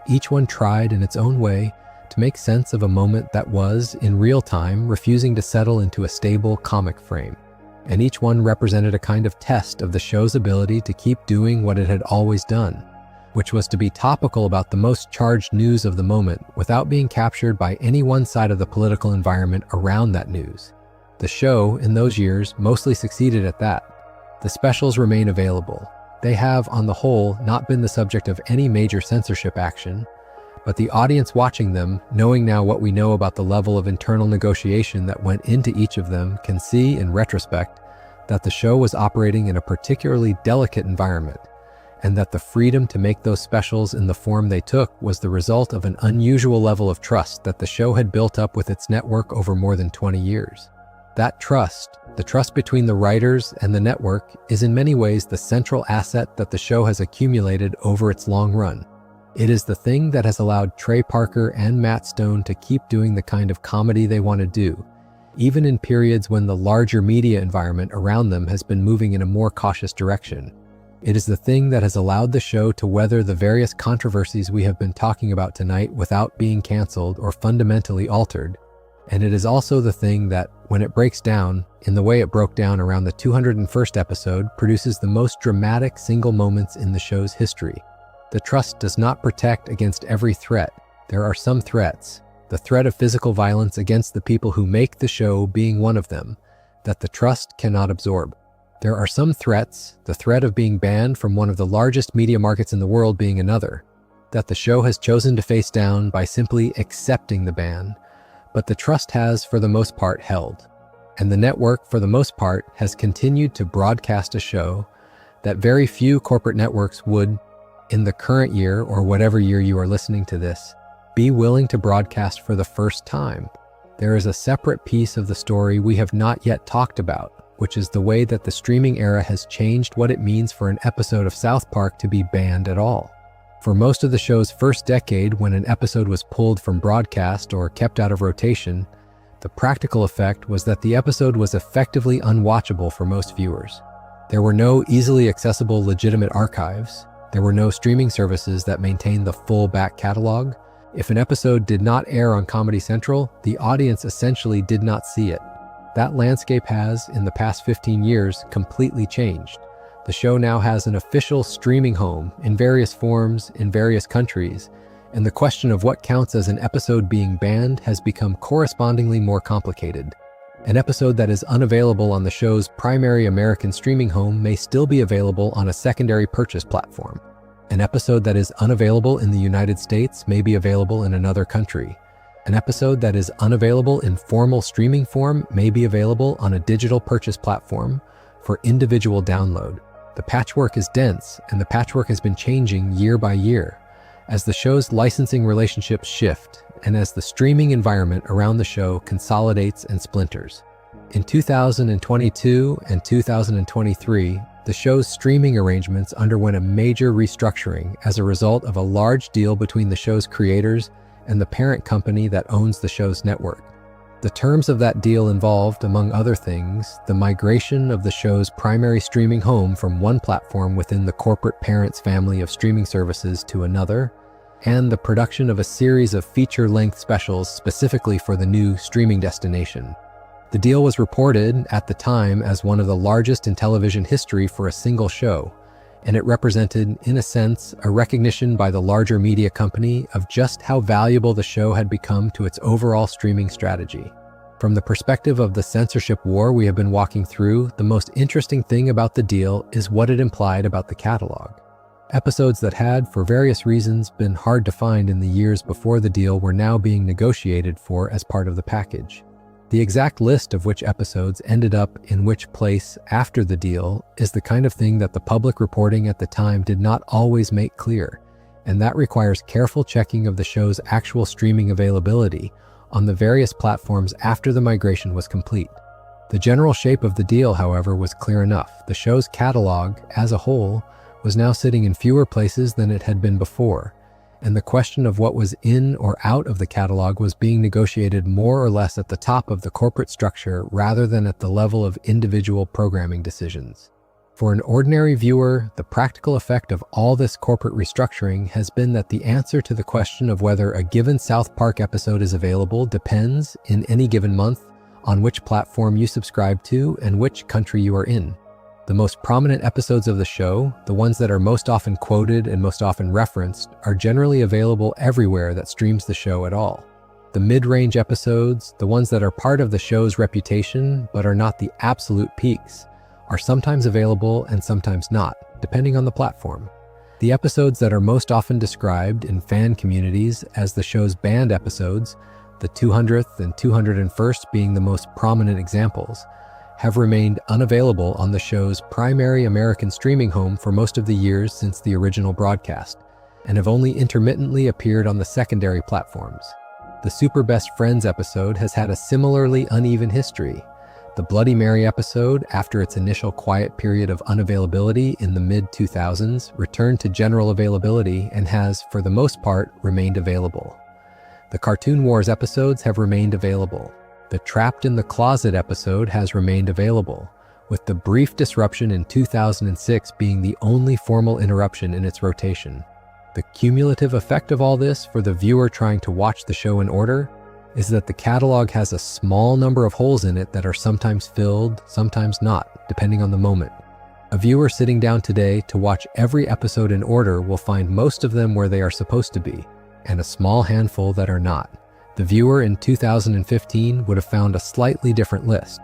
Each one tried, in its own way, to make sense of a moment that was, in real time, refusing to settle into a stable comic frame. And each one represented a kind of test of the show's ability to keep doing what it had always done, which was to be topical about the most charged news of the moment without being captured by any one side of the political environment around that news. The show, in those years, mostly succeeded at that. The specials remain available. They have, on the whole, not been the subject of any major censorship action, but the audience watching them, knowing now what we know about the level of internal negotiation that went into each of them, can see, in retrospect, that the show was operating in a particularly delicate environment, and that the freedom to make those specials in the form they took was the result of an unusual level of trust that the show had built up with its network over more than 20 years. That trust, the trust between the writers and the network, is in many ways the central asset that the show has accumulated over its long run. It is the thing that has allowed Trey Parker and Matt Stone to keep doing the kind of comedy they want to do, even in periods when the larger media environment around them has been moving in a more cautious direction. It is the thing that has allowed the show to weather the various controversies we have been talking about tonight without being canceled or fundamentally altered. And it is also the thing that, when it breaks down, in the way it broke down around the 201st episode, produces the most dramatic single moments in the show's history. The trust does not protect against every threat. There are some threats, the threat of physical violence against the people who make the show being one of them, that the trust cannot absorb. There are some threats, the threat of being banned from one of the largest media markets in the world being another, that the show has chosen to face down by simply accepting the ban, but the trust has, for the most part, held. And the network, for the most part, has continued to broadcast a show that very few corporate networks would, in the current year or whatever year you are listening to this, be willing to broadcast for the first time. There is a separate piece of the story we have not yet talked about, which is the way that the streaming era has changed what it means for an episode of South Park to be banned at all. For most of the show's first decade, when an episode was pulled from broadcast or kept out of rotation, the practical effect was that the episode was effectively unwatchable for most viewers. There were no easily accessible legitimate archives. There were no streaming services that maintained the full back catalog. If an episode did not air on Comedy Central, the audience essentially did not see it. That landscape has, in the past 15 years, completely changed. The show now has an official streaming home in various forms in various countries, and the question of what counts as an episode being banned has become correspondingly more complicated. An episode that is unavailable on the show's primary American streaming home may still be available on a secondary purchase platform. An episode that is unavailable in the United States may be available in another country. An episode that is unavailable in formal streaming form may be available on a digital purchase platform for individual download. The patchwork is dense, and the patchwork has been changing year by year as the show's licensing relationships shift and as the streaming environment around the show consolidates and splinters. In 2022 and 2023, the show's streaming arrangements underwent a major restructuring as a result of a large deal between the show's creators and the parent company that owns the show's network. The terms of that deal involved, among other things, the migration of the show's primary streaming home from one platform within the corporate parent's family of streaming services to another, and the production of a series of feature-length specials specifically for the new streaming destination. The deal was reported at the time as one of the largest in television history for a single show, and it represented, in a sense, a recognition by the larger media company of just how valuable the show had become to its overall streaming strategy. From the perspective of the censorship war we have been walking through, the most interesting thing about the deal is what it implied about the catalog. Episodes that had, for various reasons, been hard to find in the years before the deal were now being negotiated for as part of the package. The exact list of which episodes ended up in which place after the deal is the kind of thing that the public reporting at the time did not always make clear, and that requires careful checking of the show's actual streaming availability on the various platforms after the migration was complete. The general shape of the deal, however, was clear enough. The show's catalog, as a whole, was now sitting in fewer places than it had been before, and the question of what was in or out of the catalog was being negotiated more or less at the top of the corporate structure rather than at the level of individual programming decisions. For an ordinary viewer, the practical effect of all this corporate restructuring has been that the answer to the question of whether a given South Park episode is available depends, in any given month, on which platform you subscribe to and which country you are in. The most prominent episodes of the show, the ones that are most often quoted and most often referenced, are generally available everywhere that streams the show at all. The mid-range episodes, the ones that are part of the show's reputation but are not the absolute peaks, are sometimes available and sometimes not, depending on the platform. The episodes that are most often described in fan communities as the show's banned episodes, the 200th and 201st being the most prominent examples, have remained unavailable on the show's primary American streaming home for most of the years since the original broadcast, and have only intermittently appeared on the secondary platforms. The Super Best Friends episode has had a similarly uneven history. The Bloody Mary episode, after its initial quiet period of unavailability in the mid-2000s, returned to general availability and has, for the most part, remained available. The Cartoon Wars episodes have remained available. The Trapped in the Closet episode has remained available, with the brief disruption in 2006 being the only formal interruption in its rotation. The cumulative effect of all this for the viewer trying to watch the show in order is that the catalog has a small number of holes in it that are sometimes filled, sometimes not, depending on the moment. A viewer sitting down today to watch every episode in order will find most of them where they are supposed to be, and a small handful that are not. The viewer in 2015 would have found a slightly different list.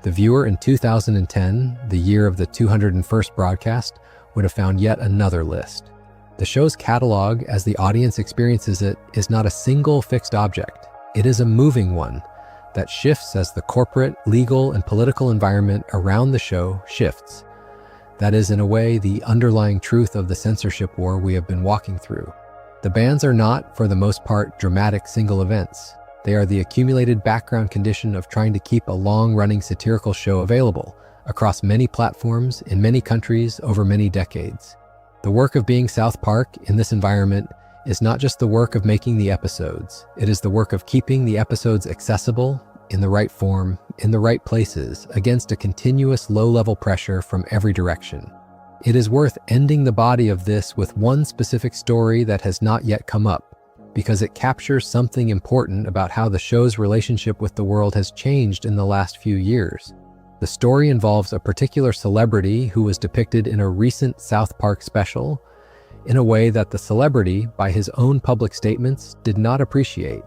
The viewer in 2010, the year of the 201st broadcast, would have found yet another list. The show's catalog, as the audience experiences it, is not a single fixed object. It is a moving one that shifts as the corporate, legal, and political environment around the show shifts. That is, in a way, the underlying truth of the censorship war we have been walking through. The bans are not, for the most part, dramatic single events. They are the accumulated background condition of trying to keep a long-running satirical show available across many platforms, in many countries, over many decades. The work of being South Park in this environment is not just the work of making the episodes. It is the work of keeping the episodes accessible, in the right form, in the right places, against a continuous low-level pressure from every direction. It is worth ending the body of this with one specific story that has not yet come up, because it captures something important about how the show's relationship with the world has changed in the last few years. The story involves a particular celebrity who was depicted in a recent South Park special in a way that the celebrity, by his own public statements, did not appreciate.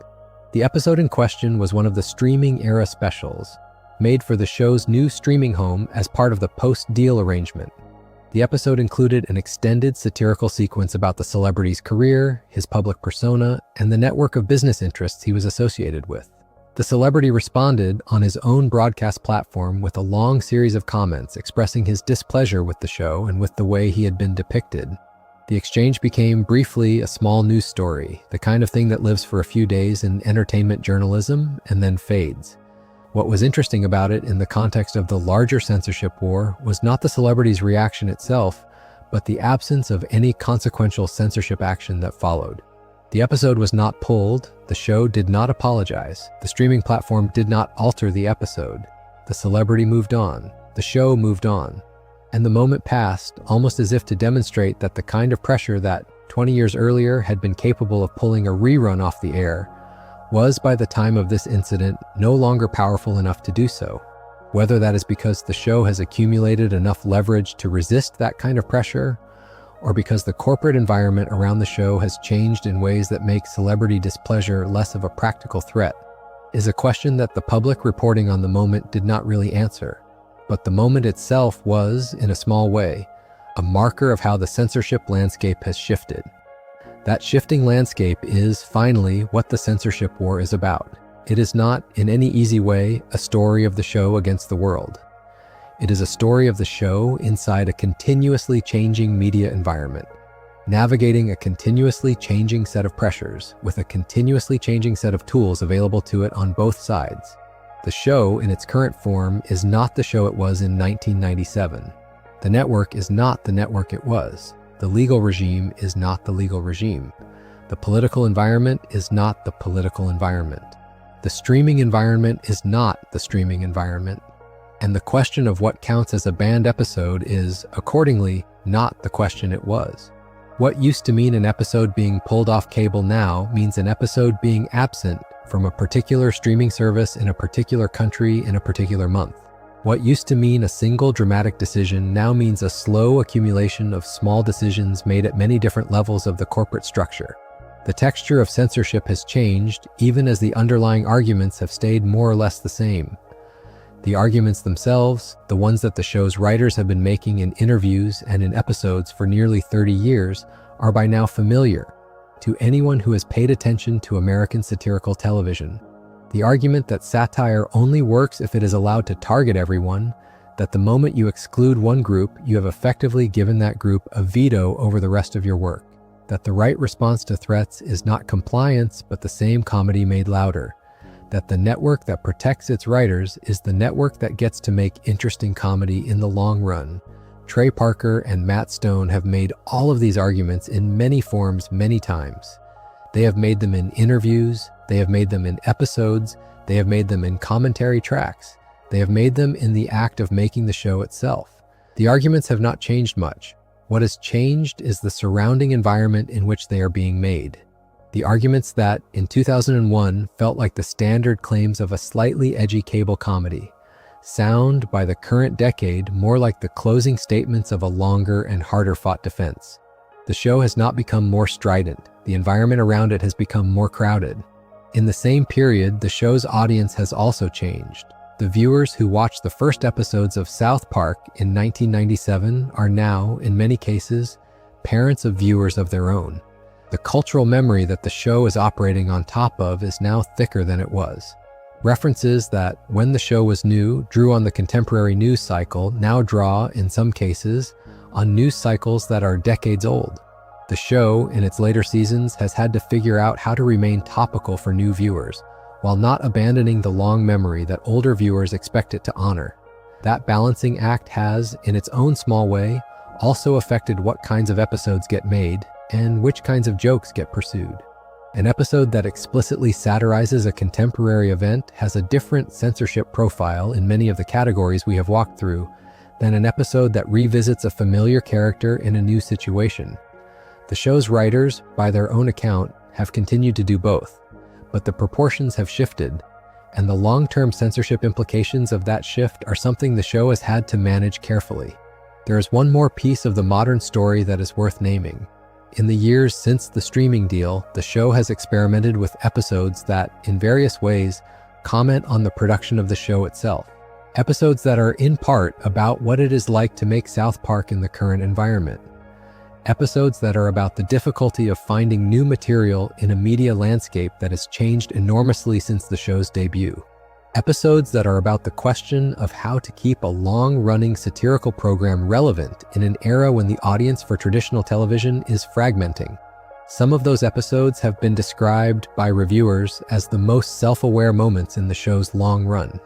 The episode in question was one of the streaming-era specials, made for the show's new streaming home as part of the post-deal arrangement. The episode included an extended satirical sequence about the celebrity's career, his public persona, and the network of business interests he was associated with. The celebrity responded on his own broadcast platform with a long series of comments expressing his displeasure with the show and with the way he had been depicted. The exchange became briefly a small news story, the kind of thing that lives for a few days in entertainment journalism and then fades. What was interesting about it in the context of the larger censorship war was not the celebrity's reaction itself, but the absence of any consequential censorship action that followed. The episode was not pulled, the show did not apologize, the streaming platform did not alter the episode. The celebrity moved on, the show moved on. And the moment passed, almost as if to demonstrate that the kind of pressure that, 20 years earlier, had been capable of pulling a rerun off the air, was, by the time of this incident, no longer powerful enough to do so. Whether that is because the show has accumulated enough leverage to resist that kind of pressure, or because the corporate environment around the show has changed in ways that make celebrity displeasure less of a practical threat, is a question that the public reporting on the moment did not really answer. But the moment itself was, in a small way, a marker of how the censorship landscape has shifted. That shifting landscape is, finally, what the censorship war is about. It is not, in any easy way, a story of the show against the world. It is a story of the show inside a continuously changing media environment, navigating a continuously changing set of pressures, with a continuously changing set of tools available to it on both sides. The show, in its current form, is not the show it was in 1997. The network is not the network it was. The legal regime is not the legal regime. The political environment is not the political environment. The streaming environment is not the streaming environment. And the question of what counts as a banned episode is, accordingly, not the question it was. What used to mean an episode being pulled off cable now means an episode being absent from a particular streaming service in a particular country in a particular month. What used to mean a single dramatic decision now means a slow accumulation of small decisions made at many different levels of the corporate structure. The texture of censorship has changed, even as the underlying arguments have stayed more or less the same. The arguments themselves, the ones that the show's writers have been making in interviews and in episodes for nearly 30 years, are by now familiar to anyone who has paid attention to American satirical television. The argument that satire only works if it is allowed to target everyone, that the moment you exclude one group, you have effectively given that group a veto over the rest of your work, that the right response to threats is not compliance but the same comedy made louder, that the network that protects its writers is the network that gets to make interesting comedy in the long run. Trey Parker and Matt Stone have made all of these arguments in many forms many times. They have made them in interviews, they have made them in episodes, they have made them in commentary tracks, they have made them in the act of making the show itself. The arguments have not changed much. What has changed is the surrounding environment in which they are being made. The arguments that, in 2001, felt like the standard claims of a slightly edgy cable comedy, sound by the current decade more like the closing statements of a longer and harder-fought defense. The show has not become more strident. The environment around it has become more crowded. In the same period, the show's audience has also changed. The viewers who watched the first episodes of South Park in 1997 are now, in many cases, parents of viewers of their own. The cultural memory that the show is operating on top of is now thicker than it was. References that, when the show was new, drew on the contemporary news cycle now draw, in some cases, on news cycles that are decades old. The show, in its later seasons, has had to figure out how to remain topical for new viewers, while not abandoning the long memory that older viewers expect it to honor. That balancing act has, in its own small way, also affected what kinds of episodes get made and which kinds of jokes get pursued. An episode that explicitly satirizes a contemporary event has a different censorship profile in many of the categories we have walked through than an episode that revisits a familiar character in a new situation. The show's writers, by their own account, have continued to do both, but the proportions have shifted, and the long-term censorship implications of that shift are something the show has had to manage carefully. There is one more piece of the modern story that is worth naming. In the years since the streaming deal, the show has experimented with episodes that, in various ways, comment on the production of the show itself. Episodes that are, in part, about what it is like to make South Park in the current environment. Episodes that are about the difficulty of finding new material in a media landscape that has changed enormously since the show's debut. Episodes that are about the question of how to keep a long-running satirical program relevant in an era when the audience for traditional television is fragmenting. Some of those episodes have been described by reviewers as the most self-aware moments in the show's long run.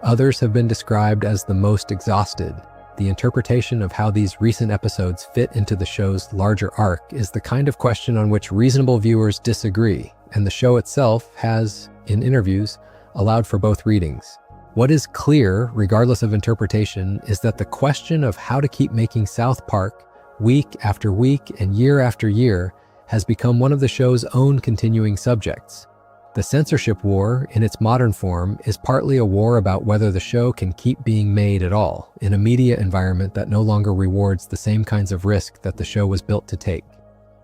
Others have been described as the most exhausted. The interpretation of how these recent episodes fit into the show's larger arc is the kind of question on which reasonable viewers disagree, and the show itself has, in interviews, allowed for both readings. What is clear, regardless of interpretation, is that the question of how to keep making South Park, week after week and year after year, has become one of the show's own continuing subjects. The censorship war, in its modern form, is partly a war about whether the show can keep being made at all in a media environment that no longer rewards the same kinds of risk that the show was built to take.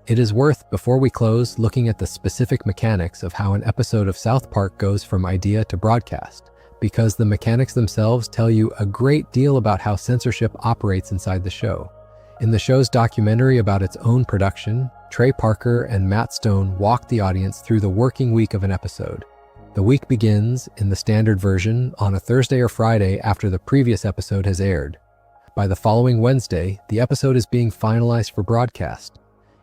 It is worth, before we close, looking at the specific mechanics of how an episode of South Park goes from idea to broadcast, because the mechanics themselves tell you a great deal about how censorship operates inside the show. In the show's documentary about its own production, Trey Parker and Matt Stone walk the audience through the working week of an episode. The week begins, in the standard version, on a Thursday or Friday after the previous episode has aired. By the following Wednesday, the episode is being finalized for broadcast.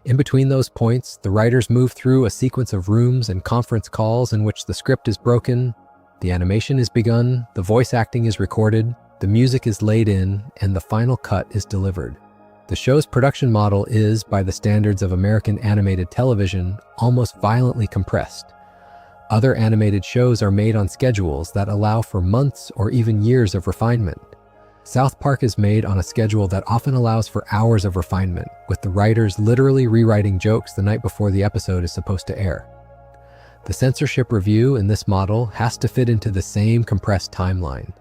In between those points, the writers move through a sequence of rooms and conference calls in which the script is broken, the animation is begun, the voice acting is recorded, The music is laid in, and the final cut is delivered. The show's production model is, by the standards of American animated television, almost violently compressed. Other animated shows are made on schedules that allow for months or even years of refinement. South Park is made on a schedule that often allows for hours of refinement, with the writers literally rewriting jokes the night before the episode is supposed to air. The censorship review in this model has to fit into the same compressed timeline.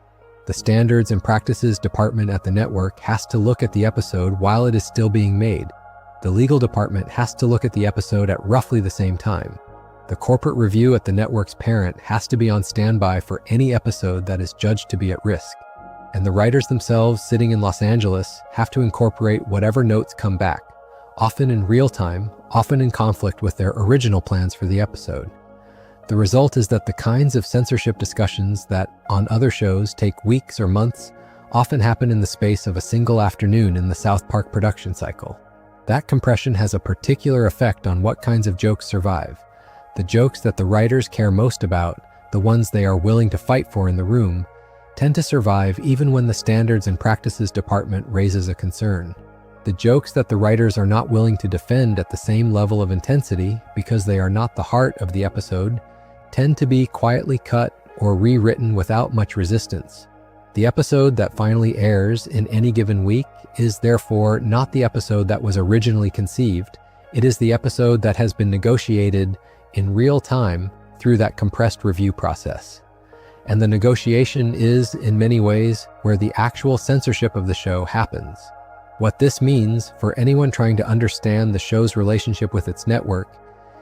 The standards and practices department at the network has to look at the episode while it is still being made. The legal department has to look at the episode at roughly the same time. The corporate review at the network's parent has to be on standby for any episode that is judged to be at risk. And the writers themselves sitting in Los Angeles have to incorporate whatever notes come back, often in real time, often in conflict with their original plans for the episode. The result is that the kinds of censorship discussions that, on other shows, take weeks or months, often happen in the space of a single afternoon in the South Park production cycle. That compression has a particular effect on what kinds of jokes survive. The jokes that the writers care most about, the ones they are willing to fight for in the room, tend to survive even when the standards and practices department raises a concern. The jokes that the writers are not willing to defend at the same level of intensity because they are not the heart of the episode tend to be quietly cut or rewritten without much resistance. The episode that finally airs in any given week is therefore not the episode that was originally conceived. It is the episode that has been negotiated in real time through that compressed review process. And the negotiation is, in many ways, where the actual censorship of the show happens. What this means for anyone trying to understand the show's relationship with its network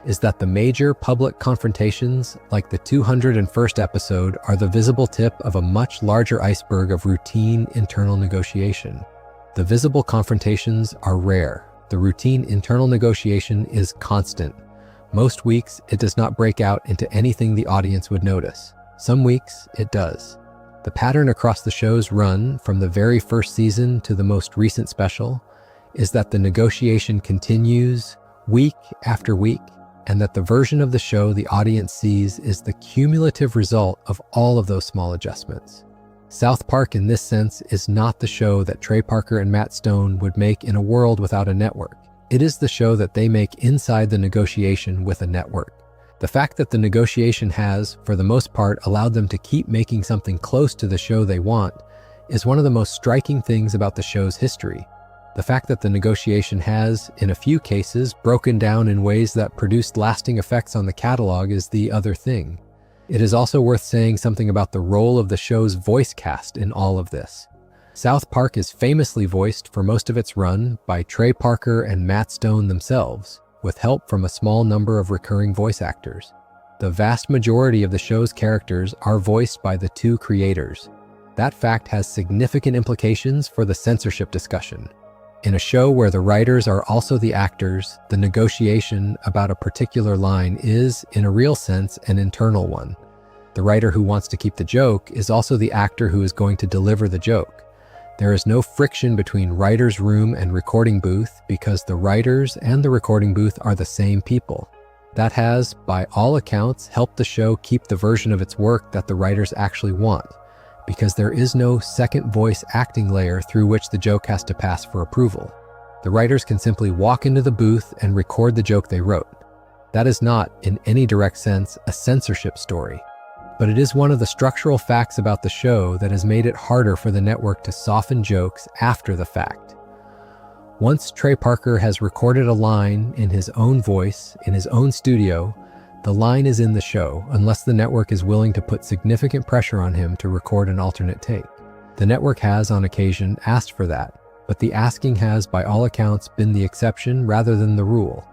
is that the major public confrontations, like the 201st episode, are the visible tip of a much larger iceberg of routine internal negotiation. The visible confrontations are rare. The routine internal negotiation is constant. Most weeks, it does not break out into anything the audience would notice. Some weeks, it does. The pattern across the show's run, from the very first season to the most recent special, is that the negotiation continues week after week, and that the version of the show the audience sees is the cumulative result of all of those small adjustments. South Park, in this sense, is not the show that Trey Parker and Matt Stone would make in a world without a network. It is the show that they make inside the negotiation with a network. The fact that the negotiation has, for the most part, allowed them to keep making something close to the show they want is one of the most striking things about the show's history. The fact that the negotiation has, in a few cases, broken down in ways that produced lasting effects on the catalog is the other thing. It is also worth saying something about the role of the show's voice cast in all of this. South Park is famously voiced for most of its run by Trey Parker and Matt Stone themselves, with help from a small number of recurring voice actors. The vast majority of the show's characters are voiced by the two creators. That fact has significant implications for the censorship discussion. In a show where the writers are also the actors, the negotiation about a particular line is, in a real sense, an internal one. The writer who wants to keep the joke is also the actor who is going to deliver the joke. There is no friction between writer's room and recording booth because the writers and the recording booth are the same people. That has, by all accounts, helped the show keep the version of its work that the writers actually want, because there is no second voice acting layer through which the joke has to pass for approval. The writers can simply walk into the booth and record the joke they wrote. That is not, in any direct sense, a censorship story. But it is one of the structural facts about the show that has made it harder for the network to soften jokes after the fact. Once Trey Parker has recorded a line in his own voice, in his own studio, the line is in the show unless the network is willing to put significant pressure on him to record an alternate take. The network has, on occasion, asked for that, but the asking has, by all accounts, been the exception rather than the rule.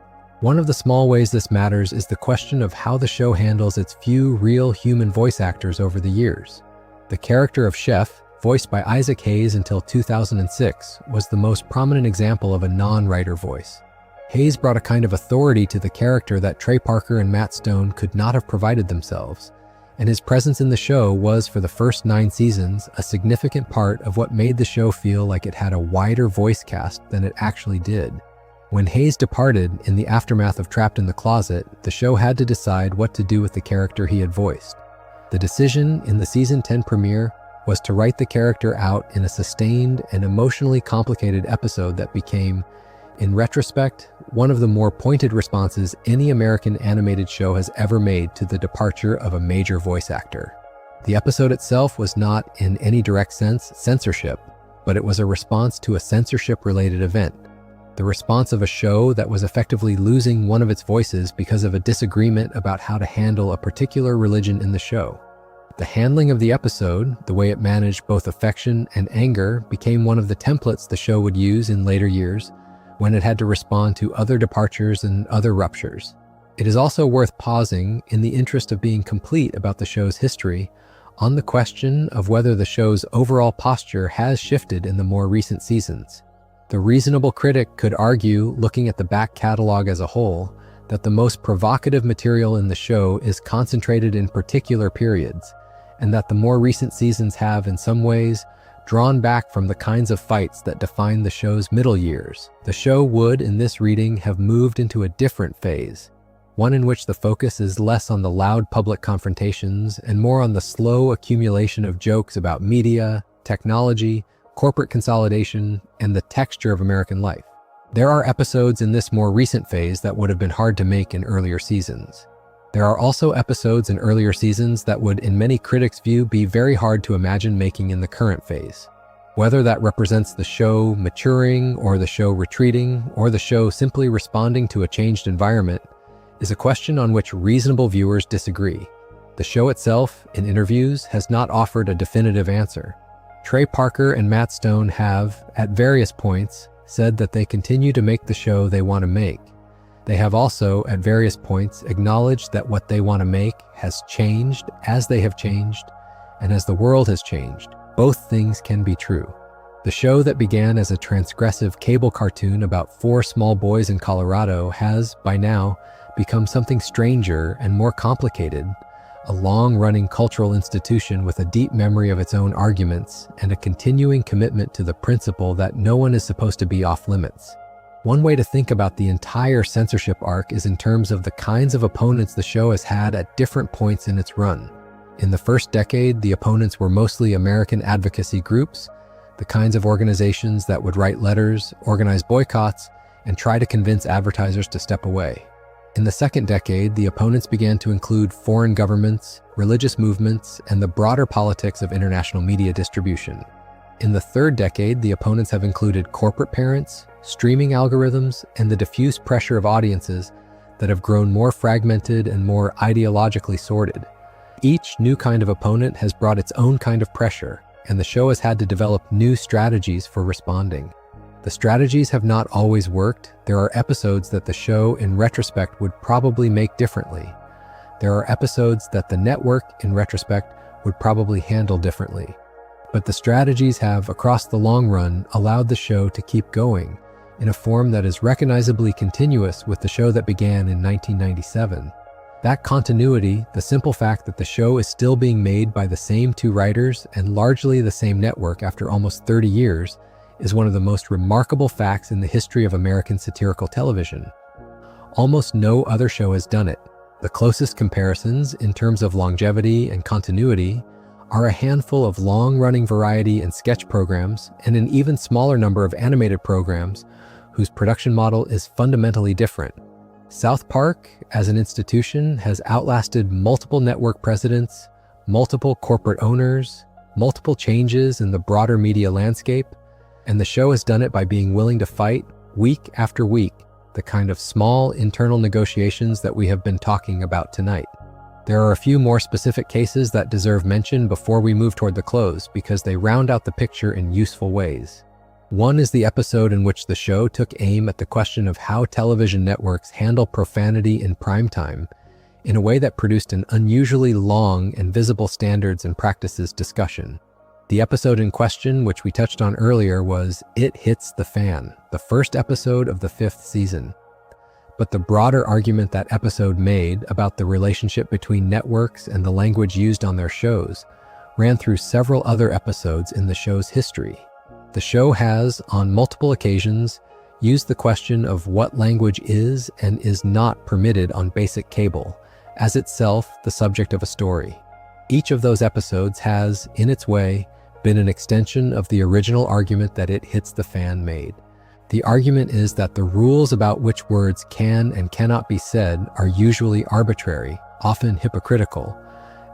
One of the small ways this matters is the question of how the show handles its few real human voice actors over the years. The character of Chef, voiced by Isaac Hayes until 2006, was the most prominent example of a non-writer voice. Hayes brought a kind of authority to the character that Trey Parker and Matt Stone could not have provided themselves, and his presence in the show was, for the first 9 seasons, a significant part of what made the show feel like it had a wider voice cast than it actually did. When Hayes departed in the aftermath of Trapped in the Closet, the show had to decide what to do with the character he had voiced. The decision in the season 10 premiere was to write the character out in a sustained and emotionally complicated episode that became, in retrospect, one of the more pointed responses any American animated show has ever made to the departure of a major voice actor. The episode itself was not, in any direct sense, censorship, but it was a response to a censorship-related event, the response of a show that was effectively losing one of its voices because of a disagreement about how to handle a particular religion in the show. The handling of the episode, the way it managed both affection and anger, became one of the templates the show would use in later years when it had to respond to other departures and other ruptures. It is also worth pausing, in the interest of being complete about the show's history, on the question of whether the show's overall posture has shifted in the more recent seasons. The reasonable critic could argue, looking at the back catalog as a whole, that the most provocative material in the show is concentrated in particular periods, and that the more recent seasons have, in some ways, drawn back from the kinds of fights that define the show's middle years. The show would, in this reading, have moved into a different phase, one in which the focus is less on the loud public confrontations and more on the slow accumulation of jokes about media, technology, corporate consolidation, and the texture of American life. There are episodes in this more recent phase that would have been hard to make in earlier seasons. There are also episodes in earlier seasons that would, in many critics' view, be very hard to imagine making in the current phase. Whether that represents the show maturing, or the show retreating, or the show simply responding to a changed environment, is a question on which reasonable viewers disagree. The show itself, in interviews, has not offered a definitive answer. Trey Parker and Matt Stone have, at various points, said that they continue to make the show they want to make. They have also, at various points, acknowledged that what they want to make has changed as they have changed, and as the world has changed. Both things can be true. The show that began as a transgressive cable cartoon about 4 small boys in Colorado has, by now, become something stranger and more complicated, a long-running cultural institution with a deep memory of its own arguments and a continuing commitment to the principle that no one is supposed to be off-limits. One way to think about the entire censorship arc is in terms of the kinds of opponents the show has had at different points in its run. In the first decade, the opponents were mostly American advocacy groups, the kinds of organizations that would write letters, organize boycotts, and try to convince advertisers to step away. In the second decade, the opponents began to include foreign governments, religious movements, and the broader politics of international media distribution. In the third decade, the opponents have included corporate parents, streaming algorithms, and the diffuse pressure of audiences that have grown more fragmented and more ideologically sorted. Each new kind of opponent has brought its own kind of pressure, and the show has had to develop new strategies for responding. The strategies have not always worked. There are episodes that the show, in retrospect, would probably make differently. There are episodes that the network, in retrospect, would probably handle differently. But the strategies have, across the long run, allowed the show to keep going in a form that is recognizably continuous with the show that began in 1997. That continuity, the simple fact that the show is still being made by the same 2 writers and largely the same network after almost 30 years, is one of the most remarkable facts in the history of American satirical television. Almost no other show has done it. The closest comparisons, in terms of longevity and continuity, are a handful of long-running variety and sketch programs and an even smaller number of animated programs whose production model is fundamentally different. South Park, as an institution, has outlasted multiple network presidents, multiple corporate owners, multiple changes in the broader media landscape, and the show has done it by being willing to fight, week after week, the kind of small internal negotiations that we have been talking about tonight. There are a few more specific cases that deserve mention before we move toward the close because they round out the picture in useful ways. One is the episode in which the show took aim at the question of how television networks handle profanity in primetime in a way that produced an unusually long and visible standards and practices discussion. The episode in question, which we touched on earlier, was It Hits the Fan, the first episode of the 5th season. But the broader argument that episode made about the relationship between networks and the language used on their shows ran through several other episodes in the show's history. The show has, on multiple occasions, used the question of what language is and is not permitted on basic cable, as itself the subject of a story. Each of those episodes has, in its way, been an extension of the original argument that It Hits the Fan made. The argument is that the rules about which words can and cannot be said are usually arbitrary, often hypocritical,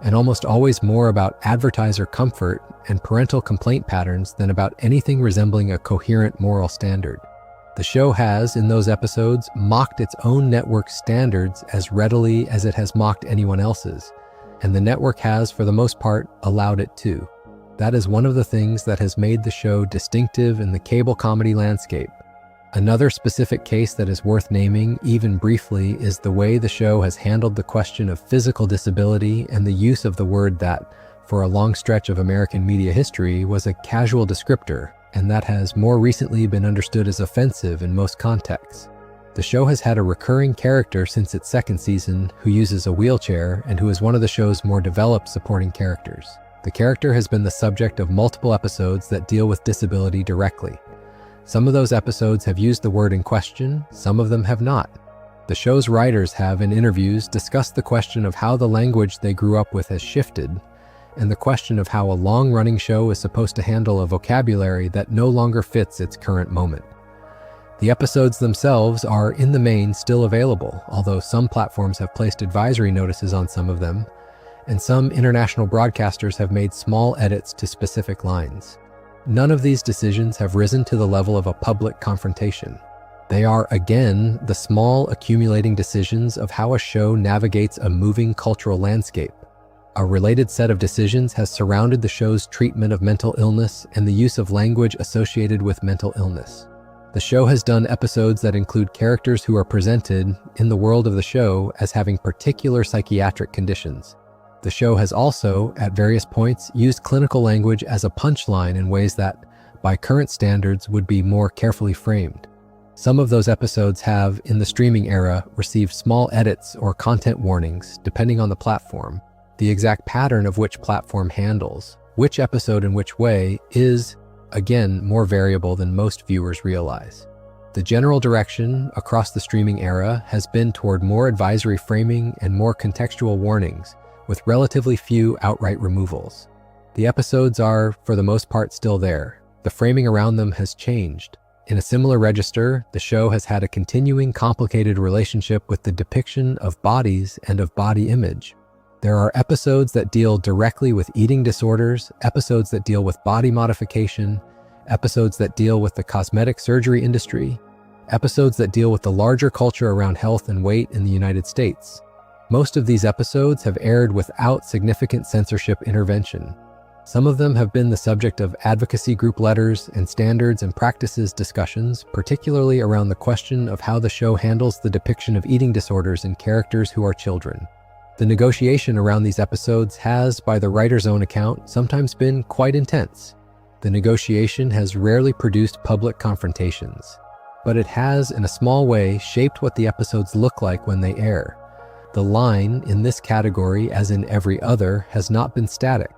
and almost always more about advertiser comfort and parental complaint patterns than about anything resembling a coherent moral standard. The show has, in those episodes, mocked its own network's standards as readily as it has mocked anyone else's, and the network has, for the most part, allowed it to. That is one of the things that has made the show distinctive in the cable comedy landscape. Another specific case that is worth naming, even briefly, is the way the show has handled the question of physical disability and the use of the word that, for a long stretch of American media history, was a casual descriptor, and that has more recently been understood as offensive in most contexts. The show has had a recurring character since its second season who uses a wheelchair and who is one of the show's more developed supporting characters. The character has been the subject of multiple episodes that deal with disability directly. Some of those episodes have used the word in question, some of them have not. The show's writers have, in interviews, discussed the question of how the language they grew up with has shifted, and the question of how a long-running show is supposed to handle a vocabulary that no longer fits its current moment. The episodes themselves are, in the main, still available, although some platforms have placed advisory notices on some of them, and some international broadcasters have made small edits to specific lines. None of these decisions have risen to the level of a public confrontation. They are, again, the small accumulating decisions of how a show navigates a moving cultural landscape. A related set of decisions has surrounded the show's treatment of mental illness and the use of language associated with mental illness. The show has done episodes that include characters who are presented, in the world of the show, as having particular psychiatric conditions. The show has also, at various points, used clinical language as a punchline in ways that, by current standards, would be more carefully framed. Some of those episodes have, in the streaming era, received small edits or content warnings, depending on the platform. The exact pattern of which platform handles which episode in which way is, again, more variable than most viewers realize. The general direction across the streaming era has been toward more advisory framing and more contextual warnings, with relatively few outright removals. The episodes are, for the most part, still there. The framing around them has changed. In a similar register, the show has had a continuing complicated relationship with the depiction of bodies and of body image. There are episodes that deal directly with eating disorders, episodes that deal with body modification, episodes that deal with the cosmetic surgery industry, episodes that deal with the larger culture around health and weight in the United States. Most of these episodes have aired without significant censorship intervention. Some of them have been the subject of advocacy group letters and standards and practices discussions, particularly around the question of how the show handles the depiction of eating disorders in characters who are children. The negotiation around these episodes has, by the writer's own account, sometimes been quite intense. The negotiation has rarely produced public confrontations, but it has, in a small way, shaped what the episodes look like when they air. The line, in this category as in every other, has not been static.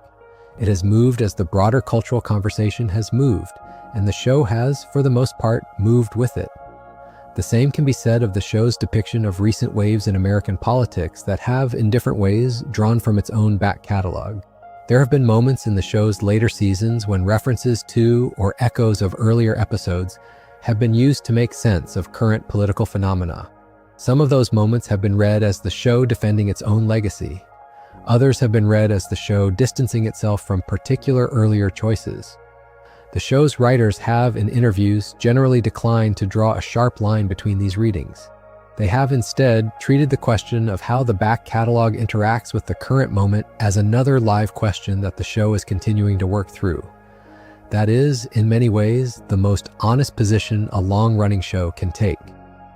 It has moved as the broader cultural conversation has moved, and the show has, for the most part, moved with it. The same can be said of the show's depiction of recent waves in American politics that have, in different ways, drawn from its own back catalog. There have been moments in the show's later seasons when references to or echoes of earlier episodes have been used to make sense of current political phenomena. Some of those moments have been read as the show defending its own legacy. Others have been read as the show distancing itself from particular earlier choices. The show's writers have, in interviews, generally declined to draw a sharp line between these readings. They have instead treated the question of how the back catalog interacts with the current moment as another live question that the show is continuing to work through. That is, in many ways, the most honest position a long-running show can take.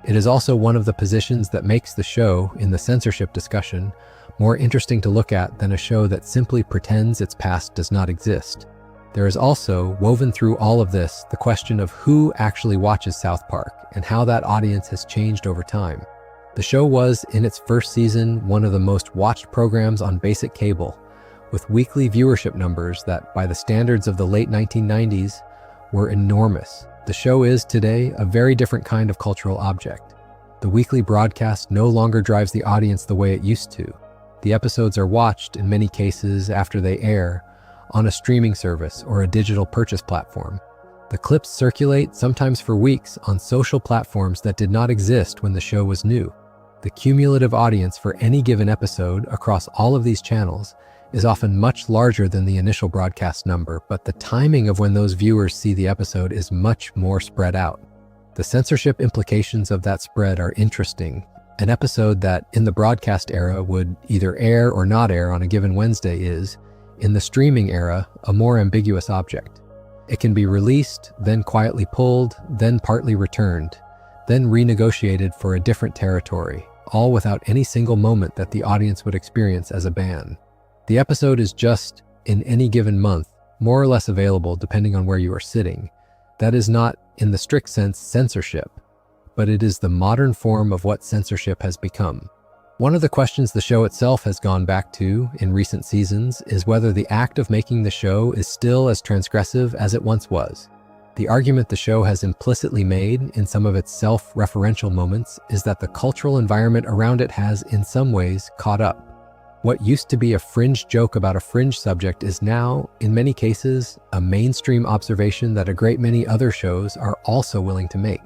It is also one of the positions that makes the show, in the censorship discussion, more interesting to look at than a show that simply pretends its past does not exist. There is also, woven through all of this, the question of who actually watches South Park and how that audience has changed over time. The show was, in its first season, one of the most watched programs on basic cable, with weekly viewership numbers that, by the standards of the late 1990s, were enormous. The show is, today, a very different kind of cultural object. The weekly broadcast no longer drives the audience the way it used to. The episodes are watched, in many cases, after they air, on a streaming service or a digital purchase platform. The clips circulate, sometimes for weeks, on social platforms that did not exist when the show was new. The cumulative audience for any given episode across all of these channels is often much larger than the initial broadcast number, but the timing of when those viewers see the episode is much more spread out. The censorship implications of that spread are interesting. An episode that, in the broadcast era, would either air or not air on a given Wednesday is, in the streaming era, a more ambiguous object. It can be released, then quietly pulled, then partly returned, then renegotiated for a different territory, all without any single moment that the audience would experience as a ban. The episode is just, in any given month, more or less available depending on where you are sitting. That is not, in the strict sense, censorship, but it is the modern form of what censorship has become. One of the questions the show itself has gone back to in recent seasons is whether the act of making the show is still as transgressive as it once was. The argument the show has implicitly made in some of its self-referential moments is that the cultural environment around it has, in some ways, caught up. What used to be a fringe joke about a fringe subject is now, in many cases, a mainstream observation that a great many other shows are also willing to make.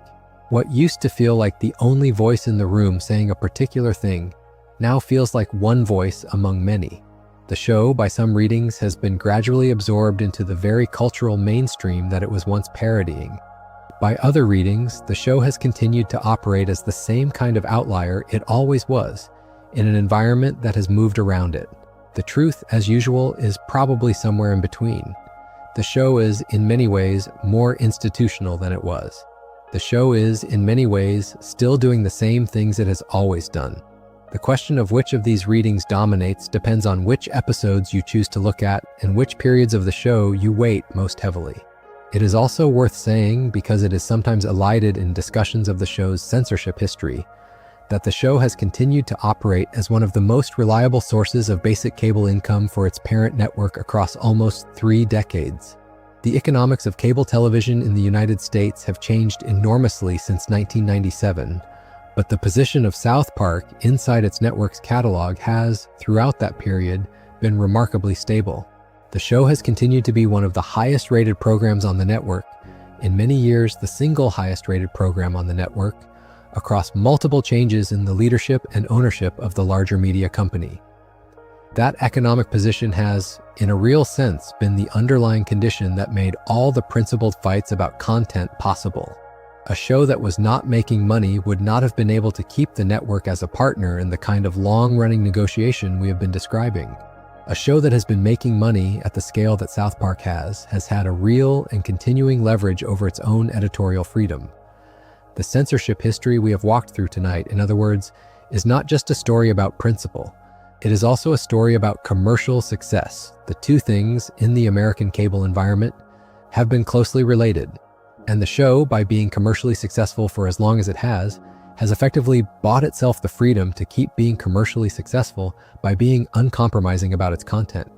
What used to feel like the only voice in the room saying a particular thing now feels like one voice among many. The show, by some readings, has been gradually absorbed into the very cultural mainstream that it was once parodying. By other readings, the show has continued to operate as the same kind of outlier it always was, in an environment that has moved around it. The truth, as usual, is probably somewhere in between. The show is, in many ways, more institutional than it was. The show is, in many ways, still doing the same things it has always done. The question of which of these readings dominates depends on which episodes you choose to look at and which periods of the show you weight most heavily. It is also worth saying, because it is sometimes elided in discussions of the show's censorship history, that the show has continued to operate as one of the most reliable sources of basic cable income for its parent network across almost 3 decades. The economics of cable television in the United States have changed enormously since 1997, but the position of South Park inside its network's catalog has, throughout that period, been remarkably stable. The show has continued to be one of the highest-rated programs on the network, in many years the single highest-rated program on the network, across multiple changes in the leadership and ownership of the larger media company. That economic position has, in a real sense, been the underlying condition that made all the principled fights about content possible. A show that was not making money would not have been able to keep the network as a partner in the kind of long-running negotiation we have been describing. A show that has been making money at the scale that South Park has had a real and continuing leverage over its own editorial freedom. The censorship history we have walked through tonight, in other words, is not just a story about principle. It is also a story about commercial success. The two things, in the American cable environment, have been closely related. And the show, by being commercially successful for as long as it has effectively bought itself the freedom to keep being commercially successful by being uncompromising about its content.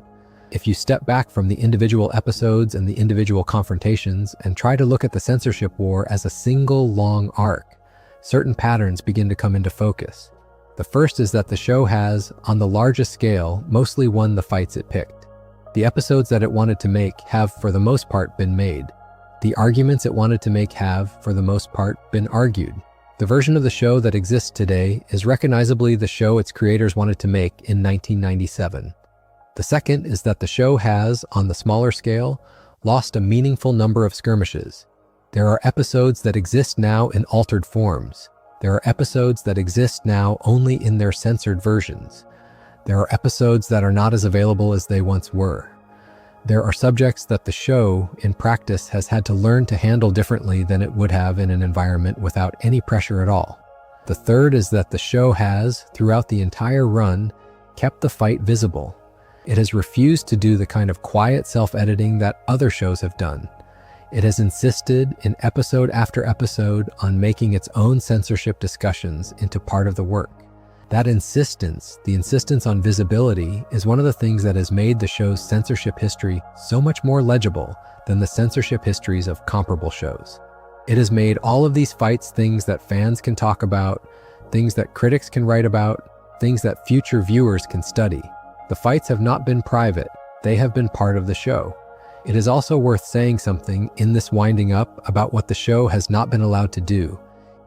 If you step back from the individual episodes and the individual confrontations and try to look at the censorship war as a single long arc, certain patterns begin to come into focus. The first is that the show has, on the largest scale, mostly won the fights it picked. The episodes that it wanted to make have, for the most part, been made. The arguments it wanted to make have, for the most part, been argued. The version of the show that exists today is recognizably the show its creators wanted to make in 1997. The second is that the show has, on the smaller scale, lost a meaningful number of skirmishes. There are episodes that exist now in altered forms. There are episodes that exist now only in their censored versions. There are episodes that are not as available as they once were. There are subjects that the show, in practice, has had to learn to handle differently than it would have in an environment without any pressure at all. The third is that the show has, throughout the entire run, kept the fight visible. It has refused to do the kind of quiet self-editing that other shows have done. It has insisted, in episode after episode, on making its own censorship discussions into part of the work. That insistence, the insistence on visibility, is one of the things that has made the show's censorship history so much more legible than the censorship histories of comparable shows. It has made all of these fights things that fans can talk about, things that critics can write about, things that future viewers can study. The fights have not been private. They have been part of the show. It is also worth saying something in this winding up about what the show has not been allowed to do,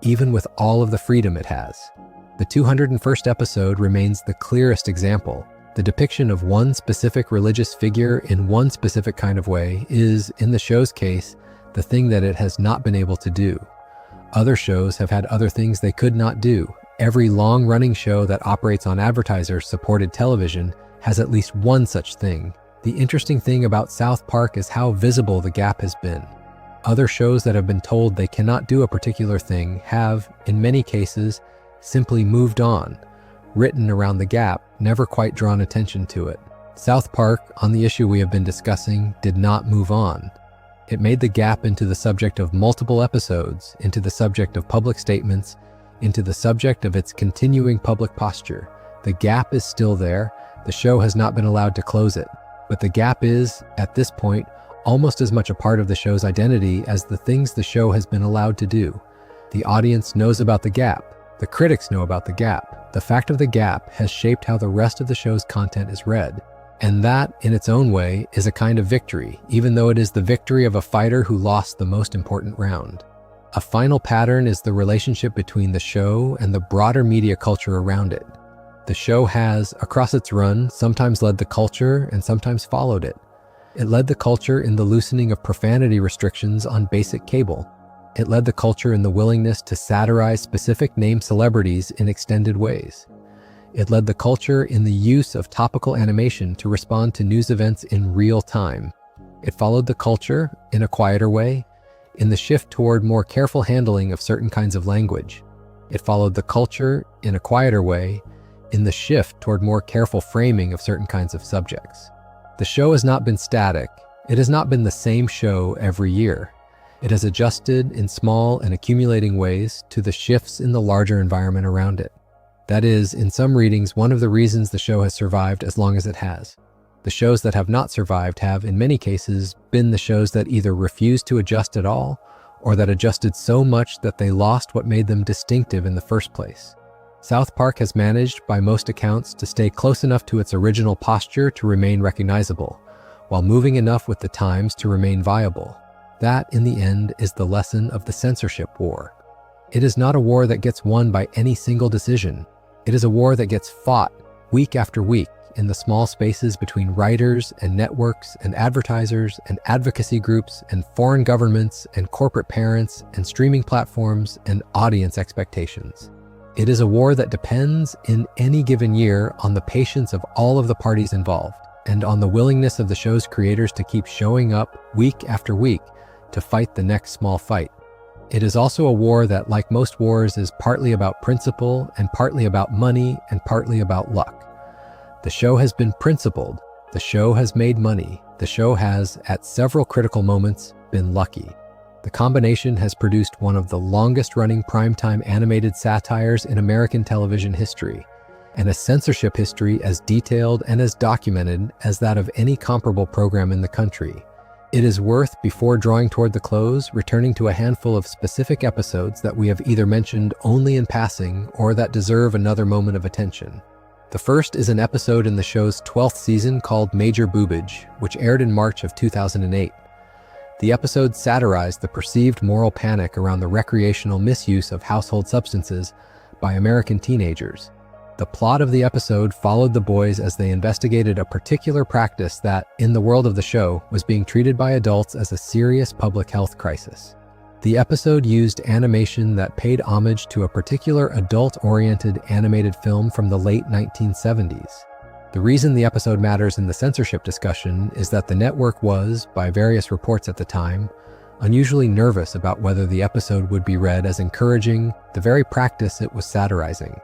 even with all of the freedom it has. The 201st episode remains the clearest example. The depiction of one specific religious figure in one specific kind of way is, in the show's case, the thing that it has not been able to do. Other shows have had other things they could not do. Every long-running show that operates on advertiser-supported television has at least one such thing. The interesting thing about South Park is how visible the gap has been. Other shows that have been told they cannot do a particular thing have, in many cases, simply moved on, written around the gap, never quite drawn attention to it. South Park, on the issue we have been discussing, did not move on. It made the gap into the subject of multiple episodes, into the subject of public statements, into the subject of its continuing public posture. The gap is still there. The show has not been allowed to close it. But the gap is, at this point, almost as much a part of the show's identity as the things the show has been allowed to do. The audience knows about the gap. The critics know about the gap. The fact of the gap has shaped how the rest of the show's content is read. And that, in its own way, is a kind of victory, even though it is the victory of a fighter who lost the most important round. A final pattern is the relationship between the show and the broader media culture around it. The show has, across its run, sometimes led the culture and sometimes followed it. It led the culture in the loosening of profanity restrictions on basic cable. It led the culture in the willingness to satirize specific name celebrities in extended ways. It led the culture in the use of topical animation to respond to news events in real time. It followed the culture, in a quieter way, in the shift toward more careful handling of certain kinds of language. It followed the culture, in a quieter way, in the shift toward more careful framing of certain kinds of subjects. The show has not been static. It has not been the same show every year. It has adjusted in small and accumulating ways to the shifts in the larger environment around it. That is, in some readings, one of the reasons the show has survived as long as it has. The shows that have not survived have, in many cases, been the shows that either refused to adjust at all, or that adjusted so much that they lost what made them distinctive in the first place. South Park has managed, by most accounts, to stay close enough to its original posture to remain recognizable, while moving enough with the times to remain viable. That, in the end, is the lesson of the censorship war. It is not a war that gets won by any single decision. It is a war that gets fought, week after week, in the small spaces between writers and networks and advertisers and advocacy groups and foreign governments and corporate parents and streaming platforms and audience expectations. It is a war that depends, in any given year, on the patience of all of the parties involved and on the willingness of the show's creators to keep showing up week after week to fight the next small fight. It is also a war that, like most wars, is partly about principle and partly about money and partly about luck. The show has been principled. The show has made money. The show has, at several critical moments, been lucky. The combination has produced one of the longest-running primetime animated satires in American television history, and a censorship history as detailed and as documented as that of any comparable program in the country. It is worth, before drawing toward the close, returning to a handful of specific episodes that we have either mentioned only in passing or that deserve another moment of attention. The first is an episode in the show's 12th season called Major Boobage, which aired in March of 2008. The episode satirized the perceived moral panic around the recreational misuse of household substances by American teenagers. The plot of the episode followed the boys as they investigated a particular practice that, in the world of the show, was being treated by adults as a serious public health crisis. The episode used animation that paid homage to a particular adult-oriented animated film from the late 1970s. The reason the episode matters in the censorship discussion is that the network was, by various reports at the time, unusually nervous about whether the episode would be read as encouraging the very practice it was satirizing.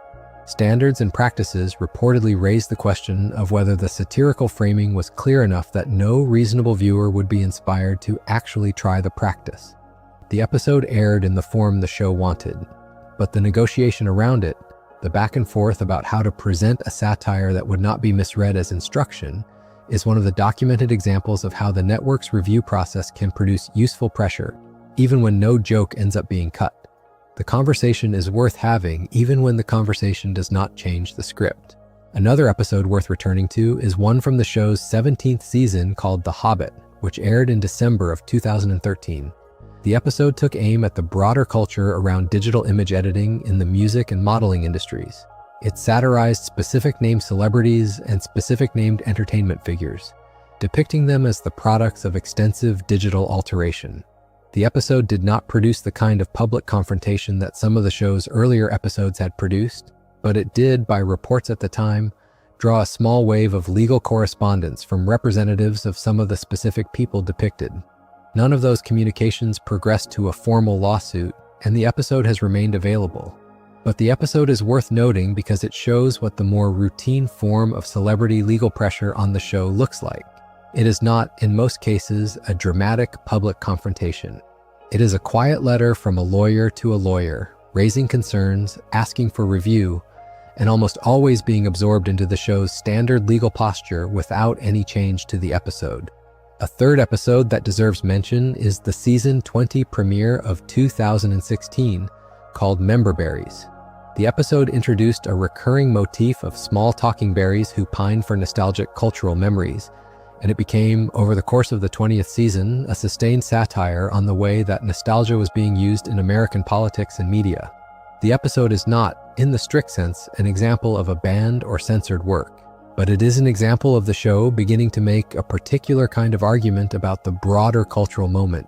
Standards and practices reportedly raised the question of whether the satirical framing was clear enough that no reasonable viewer would be inspired to actually try the practice. The episode aired in the form the show wanted, but the negotiation around it, the back and forth about how to present a satire that would not be misread as instruction, is one of the documented examples of how the network's review process can produce useful pressure, even when no joke ends up being cut. The conversation is worth having even when the conversation does not change the script. Another episode worth returning to is one from the show's 17th season called The Hobbit, which aired in December of 2013. The episode took aim at the broader culture around digital image editing in the music and modeling industries. It satirized specific named celebrities and specific named entertainment figures, depicting them as the products of extensive digital alteration. The episode did not produce the kind of public confrontation that some of the show's earlier episodes had produced, but it did, by reports at the time, draw a small wave of legal correspondence from representatives of some of the specific people depicted. None of those communications progressed to a formal lawsuit, and the episode has remained available. But the episode is worth noting because it shows what the more routine form of celebrity legal pressure on the show looks like. It is not, in most cases, a dramatic public confrontation. It is a quiet letter from a lawyer to a lawyer, raising concerns, asking for review, and almost always being absorbed into the show's standard legal posture without any change to the episode. A third episode that deserves mention is the season 20 premiere of 2016 called Member Berries. The episode introduced a recurring motif of small talking berries who pine for nostalgic cultural memories, and it became, over the course of the 20th season, a sustained satire on the way that nostalgia was being used in American politics and media. The episode is not, in the strict sense, an example of a banned or censored work, but it is an example of the show beginning to make a particular kind of argument about the broader cultural moment,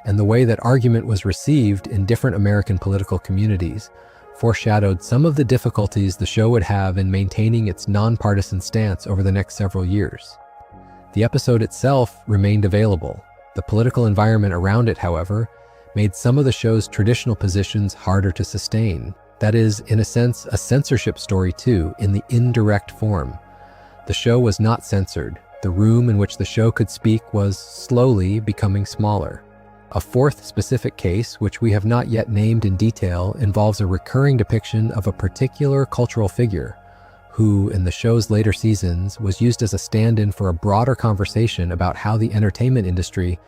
and the way that argument was received in different American political communities foreshadowed some of the difficulties the show would have in maintaining its nonpartisan stance over the next several years. The episode itself remained available. The political environment around it, however, made some of the show's traditional positions harder to sustain. That is, in a sense, a censorship story too, in the indirect form. The show was not censored. The room in which the show could speak was slowly becoming smaller. A fourth specific case, which we have not yet named in detail, involves a recurring depiction of a particular cultural figure who, in the show's later seasons, was used as a stand-in for a broader conversation about how the entertainment industry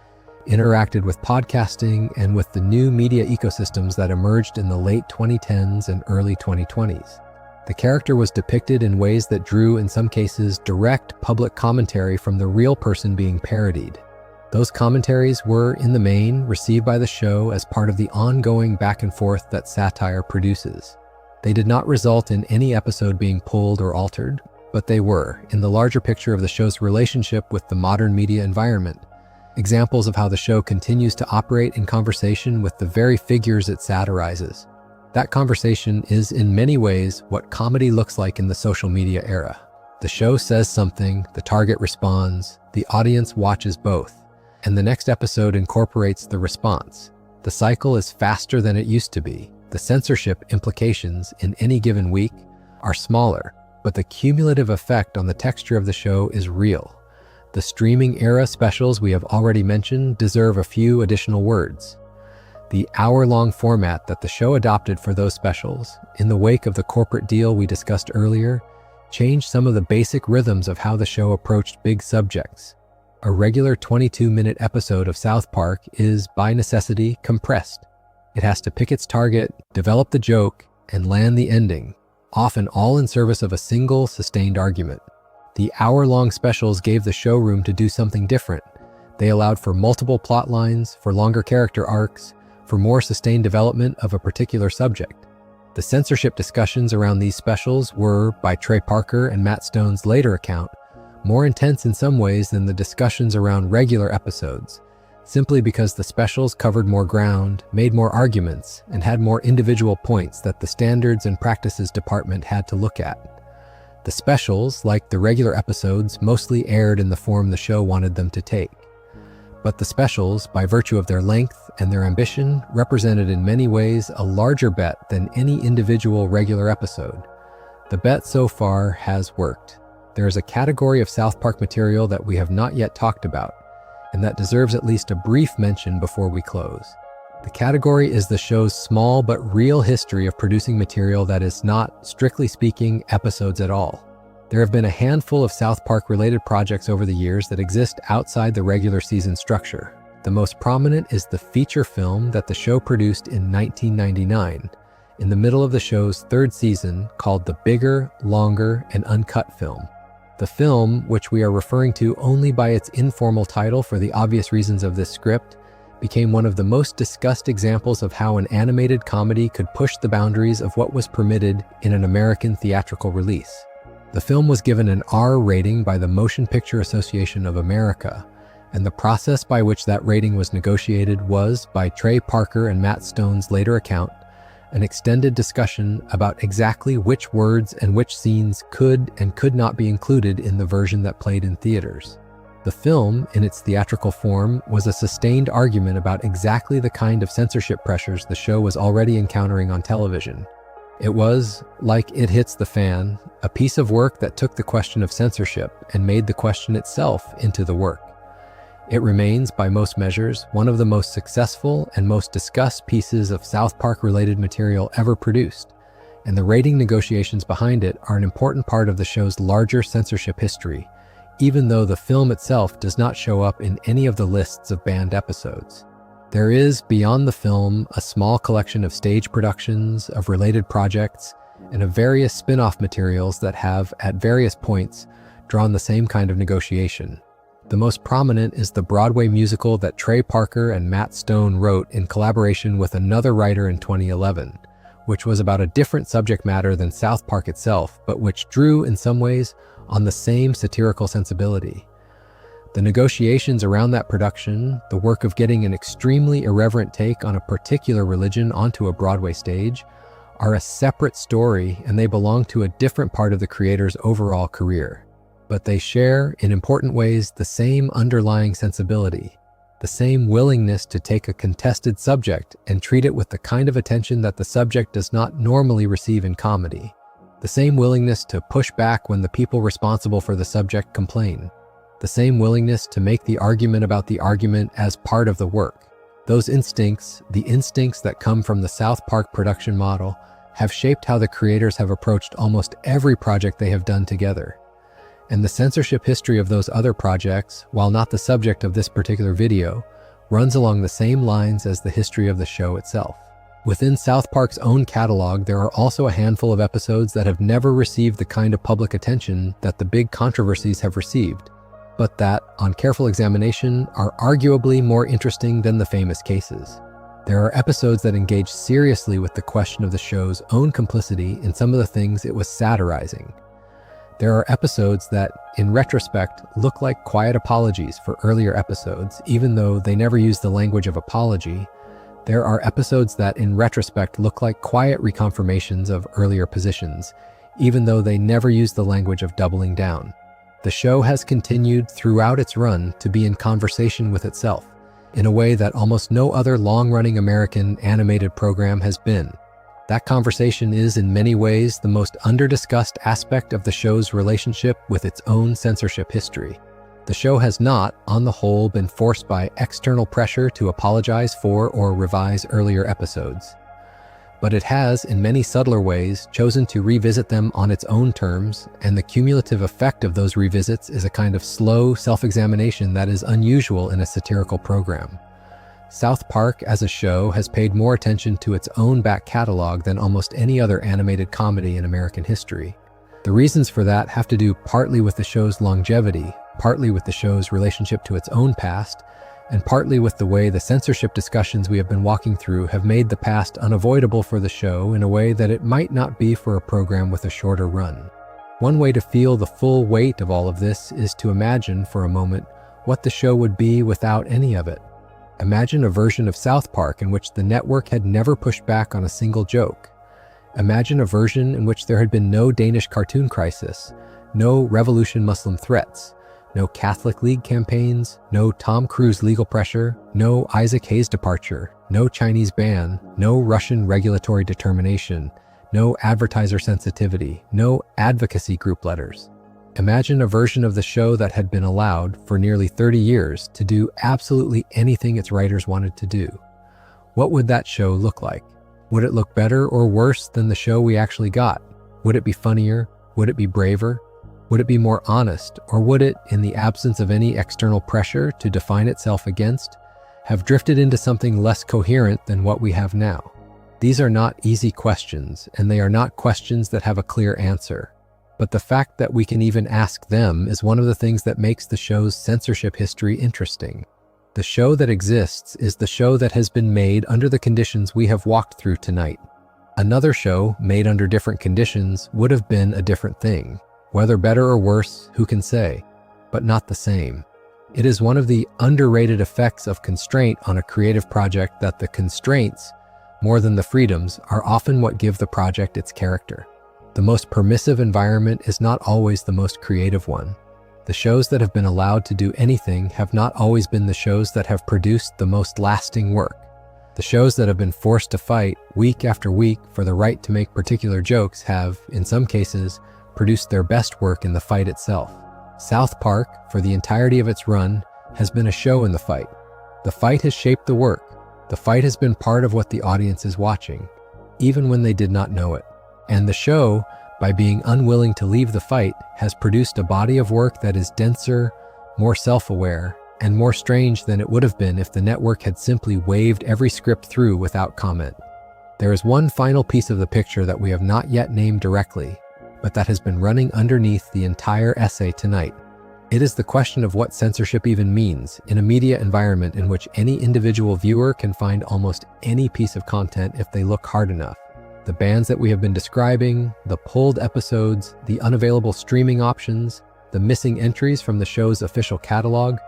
interacted with podcasting and with the new media ecosystems that emerged in the late 2010s and early 2020s. The character was depicted in ways that drew, in some cases, direct public commentary from the real person being parodied. Those commentaries were, in the main, received by the show as part of the ongoing back and forth that satire produces. They did not result in any episode being pulled or altered, but they were, in the larger picture of the show's relationship with the modern media environment, examples of how the show continues to operate in conversation with the very figures it satirizes. That conversation is, in many ways, what comedy looks like in the social media era. The show says something, the target responds, the audience watches both, and the next episode incorporates the response. The cycle is faster than it used to be. The censorship implications in any given week are smaller, but the cumulative effect on the texture of the show is real. The streaming era specials we have already mentioned deserve a few additional words. The hour-long format that the show adopted for those specials, in the wake of the corporate deal we discussed earlier, changed some of the basic rhythms of how the show approached big subjects. A regular 22-minute episode of South Park is, by necessity, compressed. It has to pick its target, develop the joke, and land the ending, often all in service of a single, sustained argument. The hour-long specials gave the show room to do something different. They allowed for multiple plot lines, for longer character arcs, for more sustained development of a particular subject. The censorship discussions around these specials were, by Trey Parker and Matt Stone's later account, more intense in some ways than the discussions around regular episodes, simply because the specials covered more ground, made more arguments, and had more individual points that the standards and practices department had to look at. The specials, like the regular episodes, mostly aired in the form the show wanted them to take. But the specials, by virtue of their length and their ambition, represented in many ways a larger bet than any individual regular episode. The bet so far has worked. There is a category of South Park material that we have not yet talked about, and that deserves at least a brief mention before we close. The category is the show's small but real history of producing material that is not, strictly speaking, episodes at all. There have been a handful of South Park-related projects over the years that exist outside the regular season structure. The most prominent is the feature film that the show produced in 1999, in the middle of the show's third season called the Bigger, Longer, and Uncut film. The film, which we are referring to only by its informal title for the obvious reasons of this script, became one of the most discussed examples of how an animated comedy could push the boundaries of what was permitted in an American theatrical release. The film was given an R rating by the Motion Picture Association of America, and the process by which that rating was negotiated was, by Trey Parker and Matt Stone's later account, an extended discussion about exactly which words and which scenes could and could not be included in the version that played in theaters. The film, in its theatrical form, was a sustained argument about exactly the kind of censorship pressures the show was already encountering on television. It was, like It Hits the Fan, a piece of work that took the question of censorship and made the question itself into the work. It remains, by most measures, one of the most successful and most discussed pieces of South Park-related material ever produced, and the rating negotiations behind it are an important part of the show's larger censorship history, even though the film itself does not show up in any of the lists of banned episodes. There is, beyond the film, a small collection of stage productions, of related projects, and of various spin-off materials that have, at various points, drawn the same kind of negotiation. The most prominent is the Broadway musical that Trey Parker and Matt Stone wrote in collaboration with another writer in 2011, which was about a different subject matter than South Park itself, but which drew, in some ways, on the same satirical sensibility. The negotiations around that production, the work of getting an extremely irreverent take on a particular religion onto a Broadway stage, are a separate story, and they belong to a different part of the creator's overall career. But they share, in important ways, the same underlying sensibility, the same willingness to take a contested subject and treat it with the kind of attention that the subject does not normally receive in comedy, the same willingness to push back when the people responsible for the subject complain, the same willingness to make the argument about the argument as part of the work. Those instincts, the instincts that come from the South Park production model, have shaped how the creators have approached almost every project they have done together. And the censorship history of those other projects, while not the subject of this particular video, runs along the same lines as the history of the show itself. Within South Park's own catalog, there are also a handful of episodes that have never received the kind of public attention that the big controversies have received, but that, on careful examination, are arguably more interesting than the famous cases. There are episodes that engage seriously with the question of the show's own complicity in some of the things it was satirizing. There are episodes that, in retrospect, look like quiet apologies for earlier episodes, even though they never use the language of apology. There are episodes that, in retrospect, look like quiet reconfirmations of earlier positions, even though they never use the language of doubling down. The show has continued throughout its run to be in conversation with itself, in a way that almost no other long-running American animated program has been. That conversation is, in many ways, the most under-discussed aspect of the show's relationship with its own censorship history. The show has not, on the whole, been forced by external pressure to apologize for or revise earlier episodes. But it has, in many subtler ways, chosen to revisit them on its own terms, and the cumulative effect of those revisits is a kind of slow self-examination that is unusual in a satirical program. South Park, as a show, has paid more attention to its own back catalog than almost any other animated comedy in American history. The reasons for that have to do partly with the show's longevity, partly with the show's relationship to its own past, and partly with the way the censorship discussions we have been walking through have made the past unavoidable for the show in a way that it might not be for a program with a shorter run. One way to feel the full weight of all of this is to imagine, for a moment, what the show would be without any of it. Imagine a version of South Park in which the network had never pushed back on a single joke. Imagine a version in which there had been no Danish cartoon crisis, no revolution Muslim threats, no Catholic League campaigns, no Tom Cruise legal pressure, no Isaac Hayes departure, no Chinese ban, no Russian regulatory determination, no advertiser sensitivity, no advocacy group letters. Imagine a version of the show that had been allowed, for nearly 30 years, to do absolutely anything its writers wanted to do. What would that show look like? Would it look better or worse than the show we actually got? Would it be funnier? Would it be braver? Would it be more honest? Or would it, in the absence of any external pressure to define itself against, have drifted into something less coherent than what we have now? These are not easy questions, and they are not questions that have a clear answer. But the fact that we can even ask them is one of the things that makes the show's censorship history interesting. The show that exists is the show that has been made under the conditions we have walked through tonight. Another show, made under different conditions, would have been a different thing. Whether better or worse, who can say? But not the same. It is one of the underrated effects of constraint on a creative project that the constraints, more than the freedoms, are often what give the project its character. The most permissive environment is not always the most creative one. The shows that have been allowed to do anything have not always been the shows that have produced the most lasting work. The shows that have been forced to fight week after week for the right to make particular jokes have, in some cases, produced their best work in the fight itself. South Park, for the entirety of its run, has been a show in the fight. The fight has shaped the work. The fight has been part of what the audience is watching, even when they did not know it. And the show, by being unwilling to leave the fight, has produced a body of work that is denser, more self-aware, and more strange than it would have been if the network had simply waved every script through without comment. There is one final piece of the picture that we have not yet named directly, but that has been running underneath the entire essay tonight. It is the question of what censorship even means in a media environment in which any individual viewer can find almost any piece of content if they look hard enough. The bans that we have been describing, the pulled episodes, the unavailable streaming options, the missing entries from the show's official catalog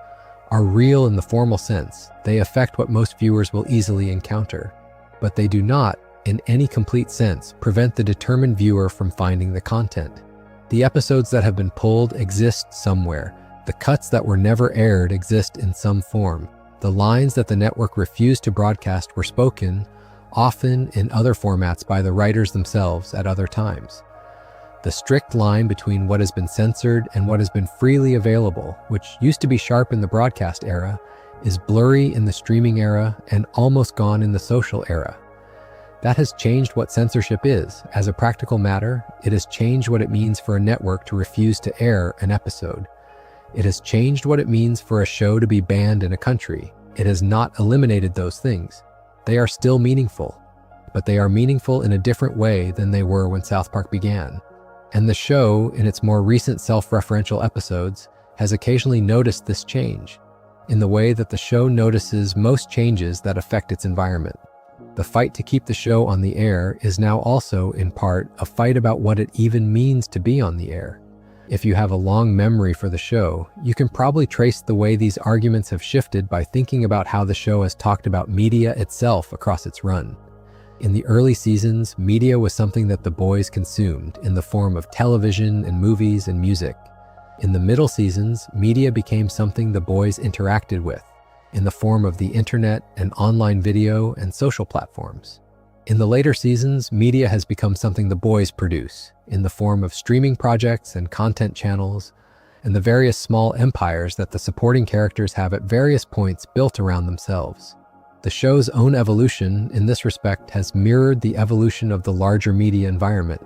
are real in the formal sense. They affect what most viewers will easily encounter, but they do not, in any complete sense, prevent the determined viewer from finding the content. The episodes that have been pulled exist somewhere. The cuts that were never aired exist in some form. The lines that the network refused to broadcast were spoken, often in other formats by the writers themselves at other times. The strict line between what has been censored and what has been freely available, which used to be sharp in the broadcast era, is blurry in the streaming era and almost gone in the social era. That has changed what censorship is. As a practical matter, it has changed what it means for a network to refuse to air an episode. It has changed what it means for a show to be banned in a country. It has not eliminated those things. They are still meaningful, but they are meaningful in a different way than they were when South Park began. And the show, in its more recent self-referential episodes, has occasionally noticed this change, in the way that the show notices most changes that affect its environment. The fight to keep the show on the air is now also, in part, a fight about what it even means to be on the air. If you have a long memory for the show, you can probably trace the way these arguments have shifted by thinking about how the show has talked about media itself across its run. In the early seasons, media was something that the boys consumed in the form of television and movies and music. In the middle seasons, media became something the boys interacted with in the form of the internet and online video and social platforms. In the later seasons, media has become something the boys produce in the form of streaming projects and content channels and the various small empires that the supporting characters have at various points built around themselves. The show's own evolution in this respect has mirrored the evolution of the larger media environment,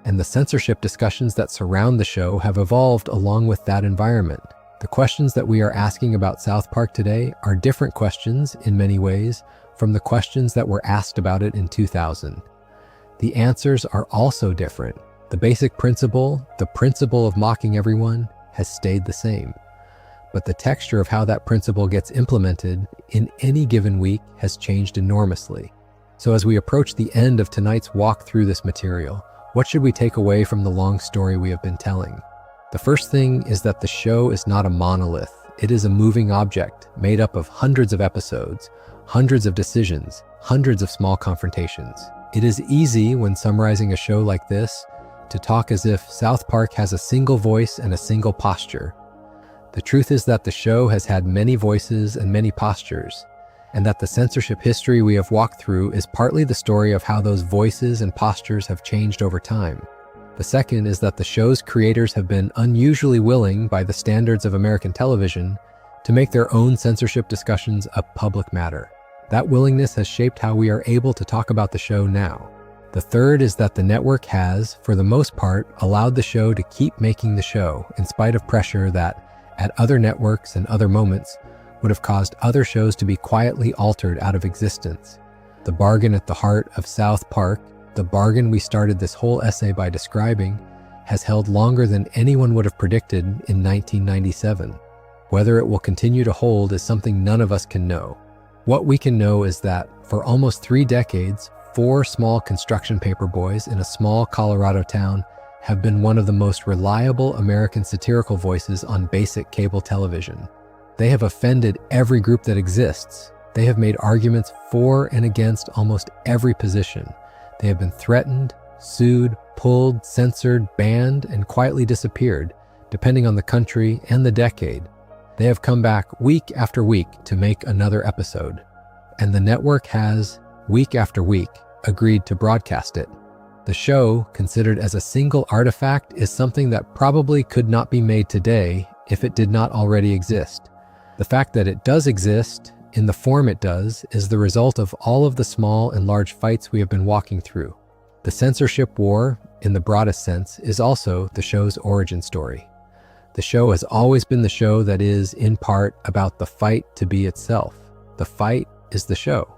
and the censorship discussions that surround the show have evolved along with that environment. The questions that we are asking about South Park today are different questions, in many ways, from the questions that were asked about it in 2000. The answers are also different. The basic principle, the principle of mocking everyone, has stayed the same. But the texture of how that principle gets implemented in any given week has changed enormously. So as we approach the end of tonight's walk through this material, what should we take away from the long story we have been telling? The first thing is that the show is not a monolith. It is a moving object made up of hundreds of episodes, hundreds of decisions, hundreds of small confrontations. It is easy, when summarizing a show like this, to talk as if South Park has a single voice and a single posture. The truth is that the show has had many voices and many postures, and that the censorship history we have walked through is partly the story of how those voices and postures have changed over time. The second is that the show's creators have been unusually willing, by the standards of American television, to make their own censorship discussions a public matter. That willingness has shaped how we are able to talk about the show now. The third is that the network has, for the most part, allowed the show to keep making the show, in spite of pressure that, at other networks and other moments, would have caused other shows to be quietly altered out of existence. The bargain at the heart of South Park, the bargain we started this whole essay by describing, has held longer than anyone would have predicted in 1997. Whether it will continue to hold is something none of us can know. What we can know is that, for almost 3 decades, 4 small construction paper boys in a small Colorado town have been one of the most reliable American satirical voices on basic cable television. They have offended every group that exists. They have made arguments for and against almost every position. They have been threatened, sued, pulled, censored, banned, and quietly disappeared, depending on the country and the decade. They have come back week after week to make another episode. And the network has, week after week, agreed to broadcast it. The show, considered as a single artifact, is something that probably could not be made today if it did not already exist. The fact that it does exist, in the form it does, is the result of all of the small and large fights we have been walking through. The censorship war, in the broadest sense, is also the show's origin story. The show has always been the show that is, in part, about the fight to be itself. The fight is the show.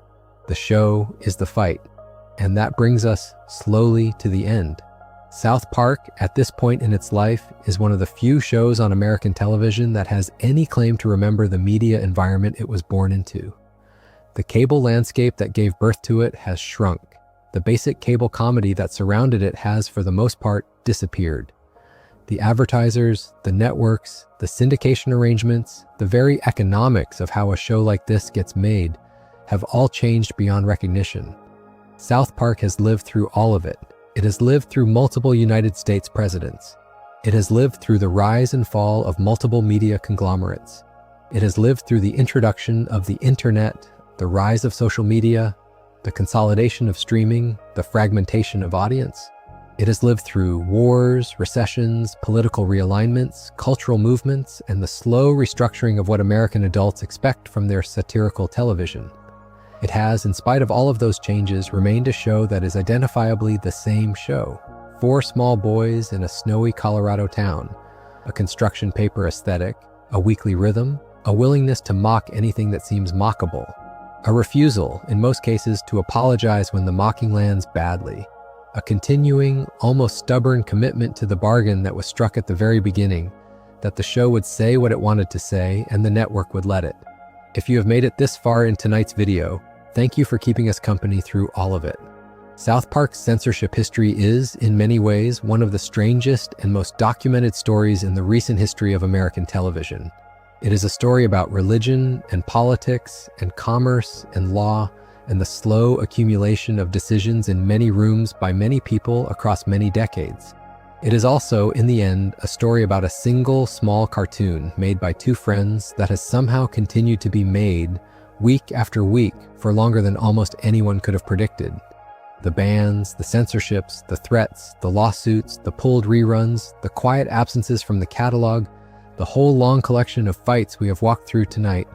The show is the fight. And that brings us slowly to the end. South Park, at this point in its life, is one of the few shows on American television that has any claim to remember the media environment it was born into. The cable landscape that gave birth to it has shrunk. The basic cable comedy that surrounded it has, for the most part, disappeared. The advertisers, the networks, the syndication arrangements, the very economics of how a show like this gets made have all changed beyond recognition. South Park has lived through all of it. It has lived through multiple United States presidents. It has lived through the rise and fall of multiple media conglomerates. It has lived through the introduction of the internet, the rise of social media, the consolidation of streaming, the fragmentation of audience. It has lived through wars, recessions, political realignments, cultural movements, and the slow restructuring of what American adults expect from their satirical television. It has, in spite of all of those changes, remained a show that is identifiably the same show. 4 small boys in a snowy Colorado town, a construction paper aesthetic, a weekly rhythm, a willingness to mock anything that seems mockable, a refusal, in most cases, to apologize when the mocking lands badly, a continuing, almost stubborn commitment to the bargain that was struck at the very beginning, that the show would say what it wanted to say and the network would let it. If you have made it this far in tonight's video, thank you for keeping us company through all of it. South Park's censorship history is, in many ways, one of the strangest and most documented stories in the recent history of American television. It is a story about religion and politics and commerce and law and the slow accumulation of decisions in many rooms by many people across many decades. It is also, in the end, a story about a single small cartoon made by 2 friends that has somehow continued to be made week after week for longer than almost anyone could have predicted. The bans, the censorships, the threats, the lawsuits, the pulled reruns, the quiet absences from the catalog, the whole long collection of fights we have walked through tonight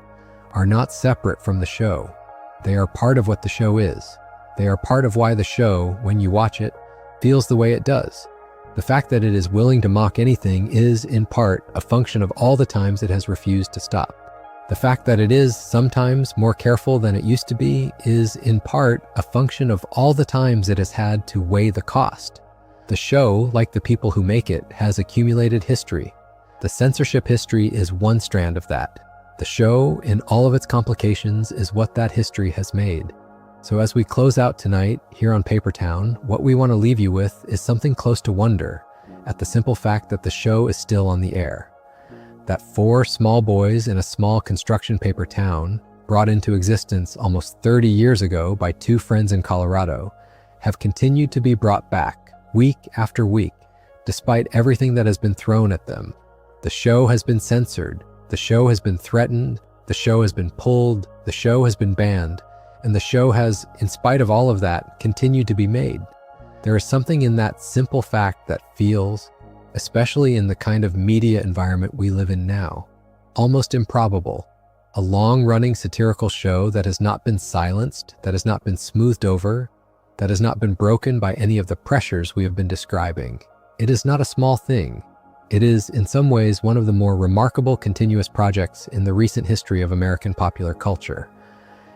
are not separate from the show. They are part of what the show is. They are part of why the show, when you watch it, feels the way it does. The fact that it is willing to mock anything is, in part, a function of all the times it has refused to stop. The fact that it is sometimes more careful than it used to be is, in part, a function of all the times it has had to weigh the cost. The show, like the people who make it, has accumulated history. The censorship history is one strand of that. The show, in all of its complications, is what that history has made. So as we close out tonight, here on Papertown, what we want to leave you with is something close to wonder at the simple fact that the show is still on the air. That 4 small boys in a small construction paper town, brought into existence almost 30 years ago by 2 friends in Colorado, have continued to be brought back, week after week, despite everything that has been thrown at them. The show has been censored, the show has been threatened, the show has been pulled, the show has been banned, and the show has, in spite of all of that, continued to be made. There is something in that simple fact that feels, especially in the kind of media environment we live in now, almost improbable. A long-running satirical show that has not been silenced, that has not been smoothed over, that has not been broken by any of the pressures we have been describing. It is not a small thing. It is, in some ways, one of the more remarkable continuous projects in the recent history of American popular culture.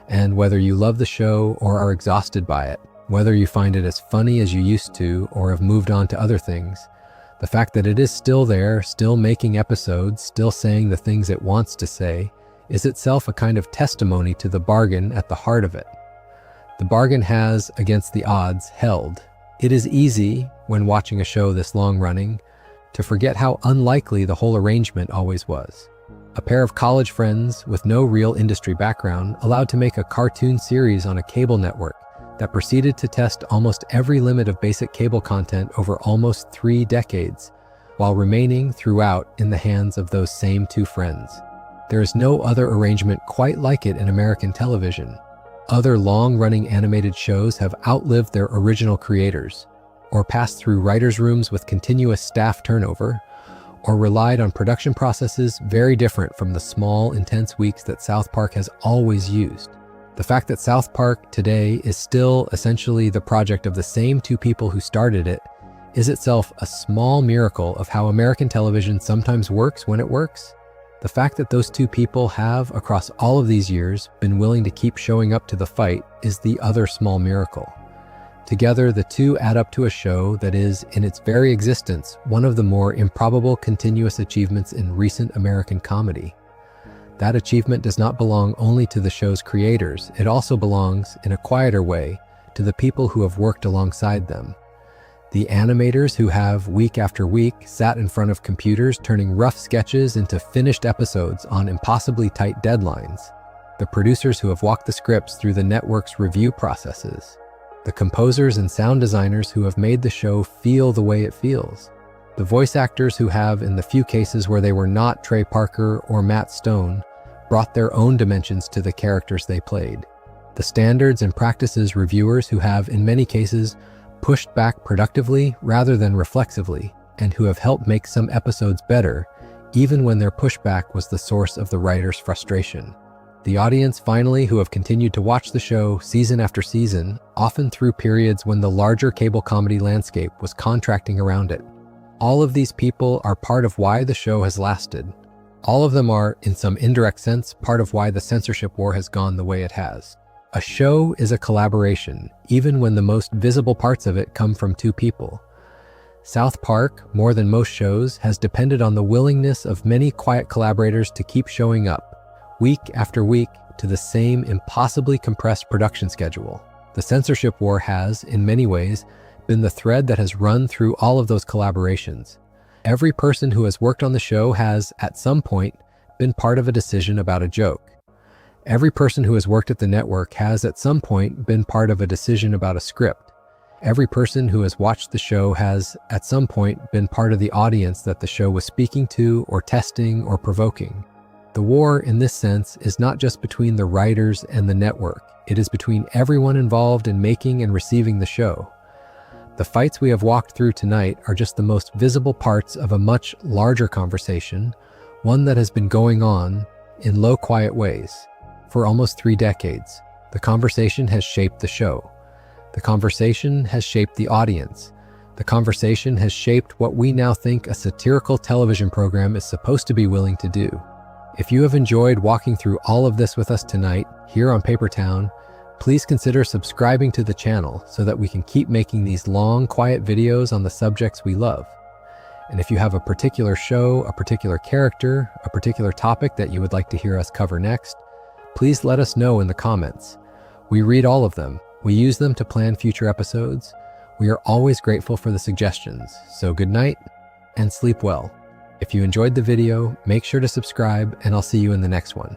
And whether you love the show or are exhausted by it, whether you find it as funny as you used to or have moved on to other things, the fact that it is still there, still making episodes, still saying the things it wants to say, is itself a kind of testimony to the bargain at the heart of it. The bargain has, against the odds, held. It is easy, when watching a show this long-running, to forget how unlikely the whole arrangement always was. A pair of college friends with no real industry background allowed to make a cartoon series on a cable network that proceeded to test almost every limit of basic cable content over almost 3 decades, while remaining throughout in the hands of those same 2 friends. There is no other arrangement quite like it in American television. Other long-running animated shows have outlived their original creators, or passed through writers' rooms with continuous staff turnover, or relied on production processes very different from the small, intense weeks that South Park has always used. The fact that South Park today is still essentially the project of the same 2 people who started it is itself a small miracle of how American television sometimes works when it works. The fact that those 2 people have, across all of these years, been willing to keep showing up to the fight is the other small miracle. Together, the 2 add up to a show that is, in its very existence, one of the more improbable continuous achievements in recent American comedy. That achievement does not belong only to the show's creators, it also belongs, in a quieter way, to the people who have worked alongside them. The animators who have, week after week, sat in front of computers turning rough sketches into finished episodes on impossibly tight deadlines. The producers who have walked the scripts through the network's review processes. The composers and sound designers who have made the show feel the way it feels. The voice actors who have, in the few cases where they were not Trey Parker or Matt Stone, brought their own dimensions to the characters they played. The standards and practices reviewers who have, in many cases, pushed back productively rather than reflexively, and who have helped make some episodes better, even when their pushback was the source of the writer's frustration. The audience, finally, who have continued to watch the show season after season, often through periods when the larger cable comedy landscape was contracting around it. All of these people are part of why the show has lasted. All of them are, in some indirect sense, part of why the censorship war has gone the way it has. A show is a collaboration, even when the most visible parts of it come from 2 people. South Park, more than most shows, has depended on the willingness of many quiet collaborators to keep showing up, week after week, to the same impossibly compressed production schedule. The censorship war has, in many ways, been the thread that has run through all of those collaborations. Every person who has worked on the show has, at some point, been part of a decision about a joke. Every person who has worked at the network has, at some point, been part of a decision about a script. Every person who has watched the show has, at some point, been part of the audience that the show was speaking to or testing or provoking. The war, in this sense, is not just between the writers and the network. It is between everyone involved in making and receiving the show. The fights we have walked through tonight are just the most visible parts of a much larger conversation, one that has been going on, in low, quiet ways, for almost 3 decades. The conversation has shaped the show. The conversation has shaped the audience. The conversation has shaped what we now think a satirical television program is supposed to be willing to do. If you have enjoyed walking through all of this with us tonight, here on Papertown, please consider subscribing to the channel so that we can keep making these long, quiet videos on the subjects we love. And if you have a particular show, a particular character, a particular topic that you would like to hear us cover next, please let us know in the comments. We read all of them. We use them to plan future episodes. We are always grateful for the suggestions. So good night and sleep well. If you enjoyed the video, make sure to subscribe and I'll see you in the next one.